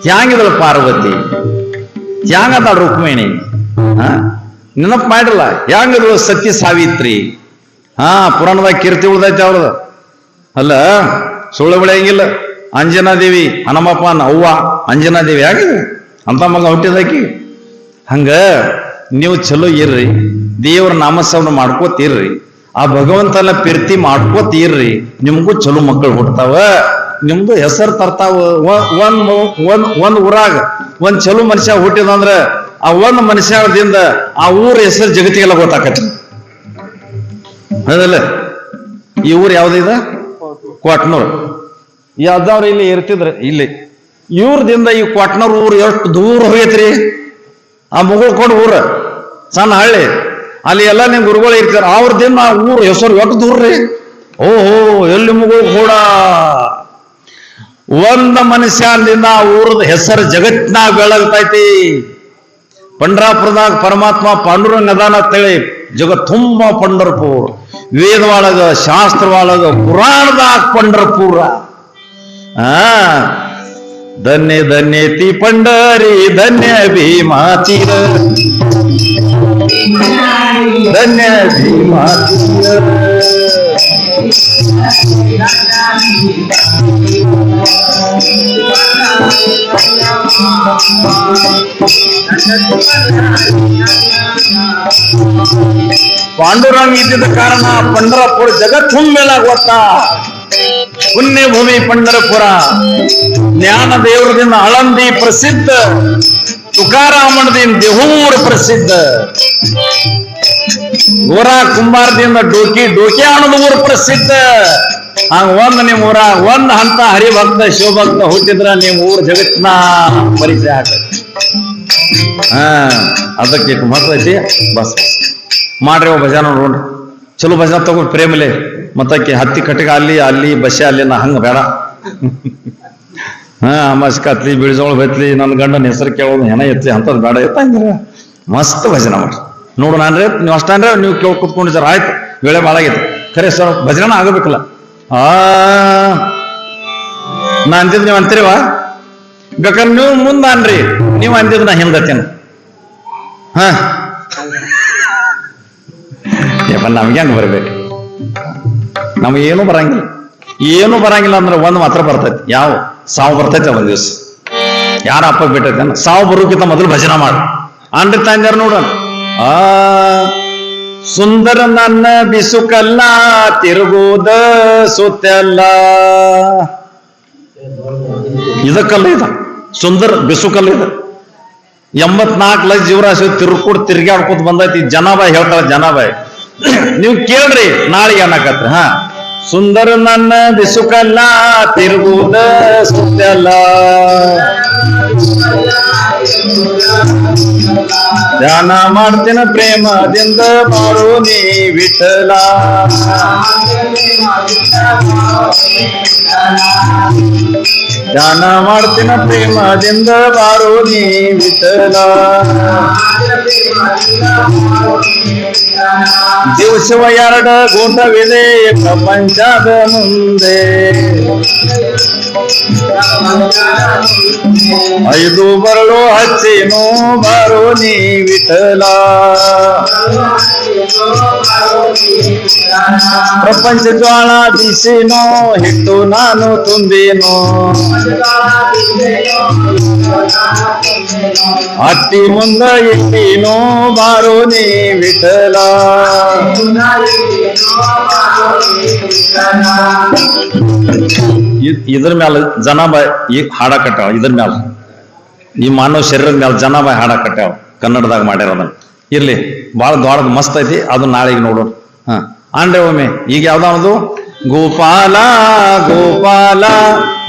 ಹ್ಯಾಂಗಿದಳು ಪಾರ್ವತಿ, ಹ್ಯಾಂಗದ ರುಕ್ಮಿಣಿ, ನೆನಪು ಮಾಡಿಲ್ಲ. ಹ್ಯಾಂಗದಳು ಸತ್ಯ ಸಾವಿತ್ರಿ. ಪುರಾಣದಾಗ ಕೀರ್ತಿ ಉಳ್ದೈತೆ ಅವ್ರದ್ದು ಅಲ್ಲ, ಸುಳ್ಳು ಬೆಳೆಯಂಗಿಲ್ಲ. ಅಂಜನಾದೇವಿ ಹನುಮಪ್ಪನ ಅವ್ವ ಅಂಜನಾದೇವಿ ಆಗಿದೆ ಅಂತ ಮಗ ಹುಟ್ಟಿದಾಕಿ. ಹಂಗ ನೀವು ಚಲೋ ಇರ್ರಿ, ದೇವ್ರ ನಾಮಸ್ಸವನ್ನ ಮಾಡ್ಕೋತೀರ್ರಿ, ಆ ಭಗವಂತನ ಪ್ರೀತಿ ಮಾಡ್ಕೋತೀರ್ರಿ, ನಿಮ್ಗೂ ಚಲೋ ಮಕ್ಕಳು ಹುಡ್ತಾವ, ನಿಮ್ದು ಹೆಸರು ತರ್ತಾವ. ಒಂದ್ ಊರಾಗ ಒಂದ್ ಚಲೋ ಮನುಷ್ಯ ಹುಟ್ಟಿದಂದ್ರ ಆ ಒಂದ್ ಮನುಷ್ಯದಿಂದ ಆ ಊರ ಹೆಸರು ಜಗತ್ತಿಗೆಲ್ಲ ಗೊತ್ತಾಕತಿ. ಅದಲ್ಲ ಈ ಊರು ಯಾವ್ದಿದ ಕ್ವಾಟ್ನೂರ್. ಯಾವ್ದವ್ರು ಇಲ್ಲಿ ಇರ್ತಿದ್ರ ಇಲ್ಲಿ ಇವ್ರದಿಂದ ಈ ಕ್ವಾಟ್ನೂರ್ ಊರು ಎಷ್ಟು ದೂರ ಹೋಗೈತ್ರಿ. ಆ ಮುಗುಳ್ಕೊಂಡು ಊರ ಸಣ್ಣ ಹಳ್ಳಿ ಅಲ್ಲಿ ಎಲ್ಲ ನಿಮ್ ಗುರುಗಳು ಇರ್ತಾರ. ಅವ್ರದಿಂದ ಆ ಊರು ಹೆಸರು ಎಷ್ಟು ದೂರ ರೀ. ಓಹೋ ಎಲ್ಲಿ ಮುಗುಳು ಕೂಡ ಒಂದ ಮನುಷ್ಯದಿಂದ ಆ ಊರದ ಹೆಸರು ಜಗತ್ನಾಗ ಬೆಳಗ್ತೈತಿ. ಪಂಡ್ರಾಪುರದಾಗ ಪರಮಾತ್ಮ ಪಾಂಡುರಂಗ ಅದಾನ ಅಂತೇಳಿ ಜಗತ್ ತುಂಬಾ ಪಂಡರಪುರ. ವೇದ ಒಳಗ ಶಾಸ್ತ್ರ ಒಳಗ ಪುರಾಣದಾಗ ಪಂಡರಪುರ. ಧನ್ಯ ಧನ್ಯತಿ ಪಂಡರಿ ಧನ್ಯ ಭೀಮಾತೀರ ಧನ್ಯ ಭೀಮಾತೀರ. ಪಾಂಡುರಂಗ ಇದ್ದಿದ್ದ ಕಾರಣ ಪಂಡರಪುರ ಜಗತ್ ತುಂಬೆಲಾಗ ಗೊತ್ತಾ. ಪುಣ್ಯ ಭೂಮಿ ಪಂಡರಪುರ. ಜ್ಞಾನ ದೇವರದಿಂದ ಆಳಂದಿ ಪ್ರಸಿದ್ಧ, ತುಕಾರಾಮಣದಿಂದ ದೇಹೂರು ಪ್ರಸಿದ್ಧ, ಗೋರ ಕುಂಬಾರದಿಂದ ಡೋಕಿ ಅನ್ನೋದು ಊರು ಪ್ರಸಿದ್ಧ. ಹಂಗ ಒಂದ್ ನಿಮ್ ಊರ ಒಂದ್ ಹಂತ ಹರಿಭಕ್ತ ಶಿವಭಕ್ತ ಹುಟ್ಟಿದ್ರ ನಿಮ್ ಊರ್ ಜಗತ್ನ ಪರಿಚಯ ಆಗತ್ತೆ. ಅದಕ್ಕೆ ಮಹತ್ವ ಐತಿ. ಬಸ್ ಮಾಡ್ರಿ ಭಜನ ನೋಡ್ರಿ, ಚಲೋ ಭಜನ ತಗೋ ಪ್ರೇಮಲೆ. ಮತ್ತಕ್ಕೆ ಹತ್ತಿ ಕಟ್ಟಿಗೆ ಅಲ್ಲಿ ಬಸ್ಸೆ ಅಲ್ಲಿ ನಾ ಹಂಗ ಬೇಡ. ಅಮಾಸಿ ಕತ್ಲಿ ಬಿಳಿಜೋಳ ಬೆತ್ಲಿ ನನ್ನ ಗಂಡನ ಹೆಸರು ಕೇಳೋದು ಹೆಣ ಎತ್ಲಿ ಅಂತದ್ ಬೇಡ. ಎತ್ತಂಗಿರ ಮಸ್ತ್ ಭಜನ ಮಾಡ್ರಿ ನೋಡು. ನಾನ್ರಿ ನೀವು ಅಷ್ಟಂದ್ರೆ ನೀವು ಕೇಳ್ ಕೂತ್ಕೊಂಡಿದ್ದಾರ ಆಯ್ತು, ವೇಳೆ ಬಾಳಾಗೈತೆ ಖರೆ ಸರ್ ಭಜನ ಆಗಬೇಕಲ್ಲ. ನಾ ಅಂತಿದ್ ನೀವು ಅಂತೀರಿವ ಬೇಕಾದ್ರೆ ನೀವು ಮುಂದ ಅನ್ರಿ, ನೀವು ಅಂತಿದ್ ನಾ ಹಿಂದತ್ತೇನು. ನಮ್ಗೆ ಹಂಗ ಬರ್ಬೇಕು. ನಮ್ಗೆ ಏನೂ ಬರಂಗಿಲ್ಲ ಅಂದ್ರೆ ಒಂದ್ ಮಾತ್ರ ಬರ್ತೈತಿ. ಯಾವ ಸಾವು ಬರ್ತೈತೆ ಒಂದ್ ದಿವ್ಸ. ಯಾರ ಅಪ್ಪ ಬಿಟ್ಟೈತೆ ಸಾವು ಬರೋಕ್ಕಿಂತ ಮೊದಲು ಭಜನ ಮಾಡು ಅನ್ರಿ ತಾಂಜಾರ ನೋಡೋಣ. ಸುಂದರ ನನ್ನ ಬಿಸುಕಲ್ಲ ತಿರುಗುವುದ ಸುತ್ತಲ್ಲ. ಇದಕ್ಕಲ್ಲ ಇದ ಸುಂದರ ಬಿಸುಕಲ್ಲ ಇದು. 84 ಲಕ್ಷ ಜೀವರಾಶಿ ತಿರ್ಗಾಡ್ಕೊತ ಬಂದೈತಿ. ಜನಾಬಾಯಿ ಹೇಳ್ತಾರ, ಜನಾಬಾಯಿ ನೀವು ಕೇಳ್ರಿ ನಾಳೆಗೆ ಅನ್ನಕತ್ರ. ಸುಂದರ ನನ್ನ ಬಿಸುಕಲ್ಲ ತಿರುಗುವುದ ಸುತ್ತಲ್ಲ. ಧ್ಯಾನ ಮಾಡ್ತಿನ ಪ್ರೇಮದಿಂದ ಬಾರೋ ನೀ ವಿಠಲ. ಧ್ಯಾನ ಮಾಡ್ತಿನ ಪ್ರೇಮದಿಂದ ಬಾರೋ ನೀ ವಿಠಲ. ದಿವಸವ 2 ಗೂಟವಿದೆ ಪ್ರಪಂಚದ ಮುಂದೆ, 5 ಬರಳು ಹಚ್ಚಿನೋ ಬಾರೋ ನೀ ವಿಠಲ. ಪ್ರಪಂಚ ಜ್ವಾಳ ಬೀಸಿನೋ ಹಿಟ್ಟು ನಾನು ತುಂಬಿನೋ, ಅತ್ತಿ ಮುಂದ ಇಟ್ಟಿನೋ ಬಾರೋ ನೀ ವಿಠಲ. ಇದ್ರ ಮ್ಯಾಲ ಜನ ಬಾಯ್ ಈ ಹಾಡ ಕಟ್ಟಾವ. ಇದ್ರ ಮ್ಯಾಲ ಈ ಮಾನವ ಶರೀರದ ಮ್ಯಾಲ ಜನ ಬಾಯ್ ಹಾಡ ಕಟ್ಟಾವ. ಕನ್ನಡದಾಗ ಮಾಡ್ಯಾರ. ಇರ್ಲಿ, ಬಹಳ ದೊಡ್ಡದು ಮಸ್ತ್ ಐತಿ. ಅದು ನಾಳೆಗೆ ನೋಡೋಣ. ಆಂಡ್ರೆ ಒಮ್ಮೆ ಈಗ ಯಾವ್ದಾವದು? ಗೋಪಾಲ ಗೋಪಾಲ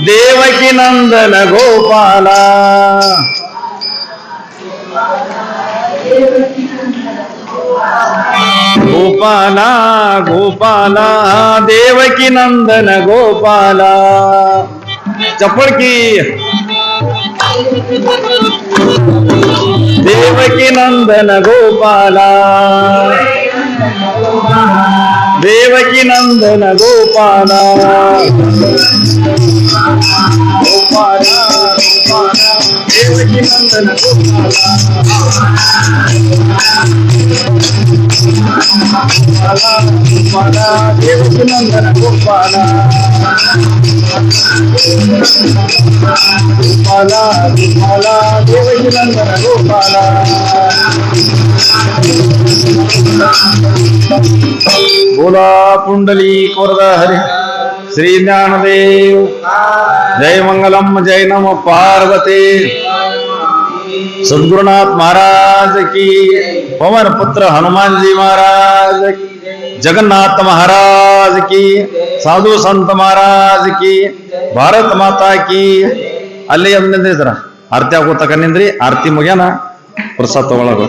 ದೇವಕಿ ನಂದನ ಗೋಪಾಲ. ಗೋಪಾಲ ಗೋಪಾಲ ದೇವಕಿ ನಂದನ ಗೋಪಾಲ. ಚಪ್ಪಳ್ಕಿ. ದೇವಕಿ ನಂದನ ಗೋಪಾಲ, ದೇವಕಿ ನಂದನ ಗೋಪಾಲ. ಗೋಪಾಲ ಗೋಪಾಲ ದೇವಕಿ ನಂದನ ಗೋಪಾಲ. ಗೋಪಾಲ ದೇವಕಿ ನಂದನ ಗೋಪಾಲ. ಗೋಪಾಲ ಗೋಪಾಲ ದೇವಕಿ ನಂದನ ಗೋಪಾಲ. बोला पुंडलीक वरद हरि श्री ज्ञानदेव. जय मंगलम जय नम पार्वती. सद्गुरुनाथ महाराज की, पवन पुत्र हनुमान जी महाराज की, जगन्नाथ महाराज की, साधु संत महाराज की, भारत माता की. ಅಲ್ಲಿ ಅಂದ್ರಿ ಜರ ಆರತಿ ಆಗೋತಕ ನಿಂದ್ರಿ. ಆರತಿ ಮುಗ್ಯಾನ ಪ್ರಸಾದ ತಗೊಳ್ಳೋದು.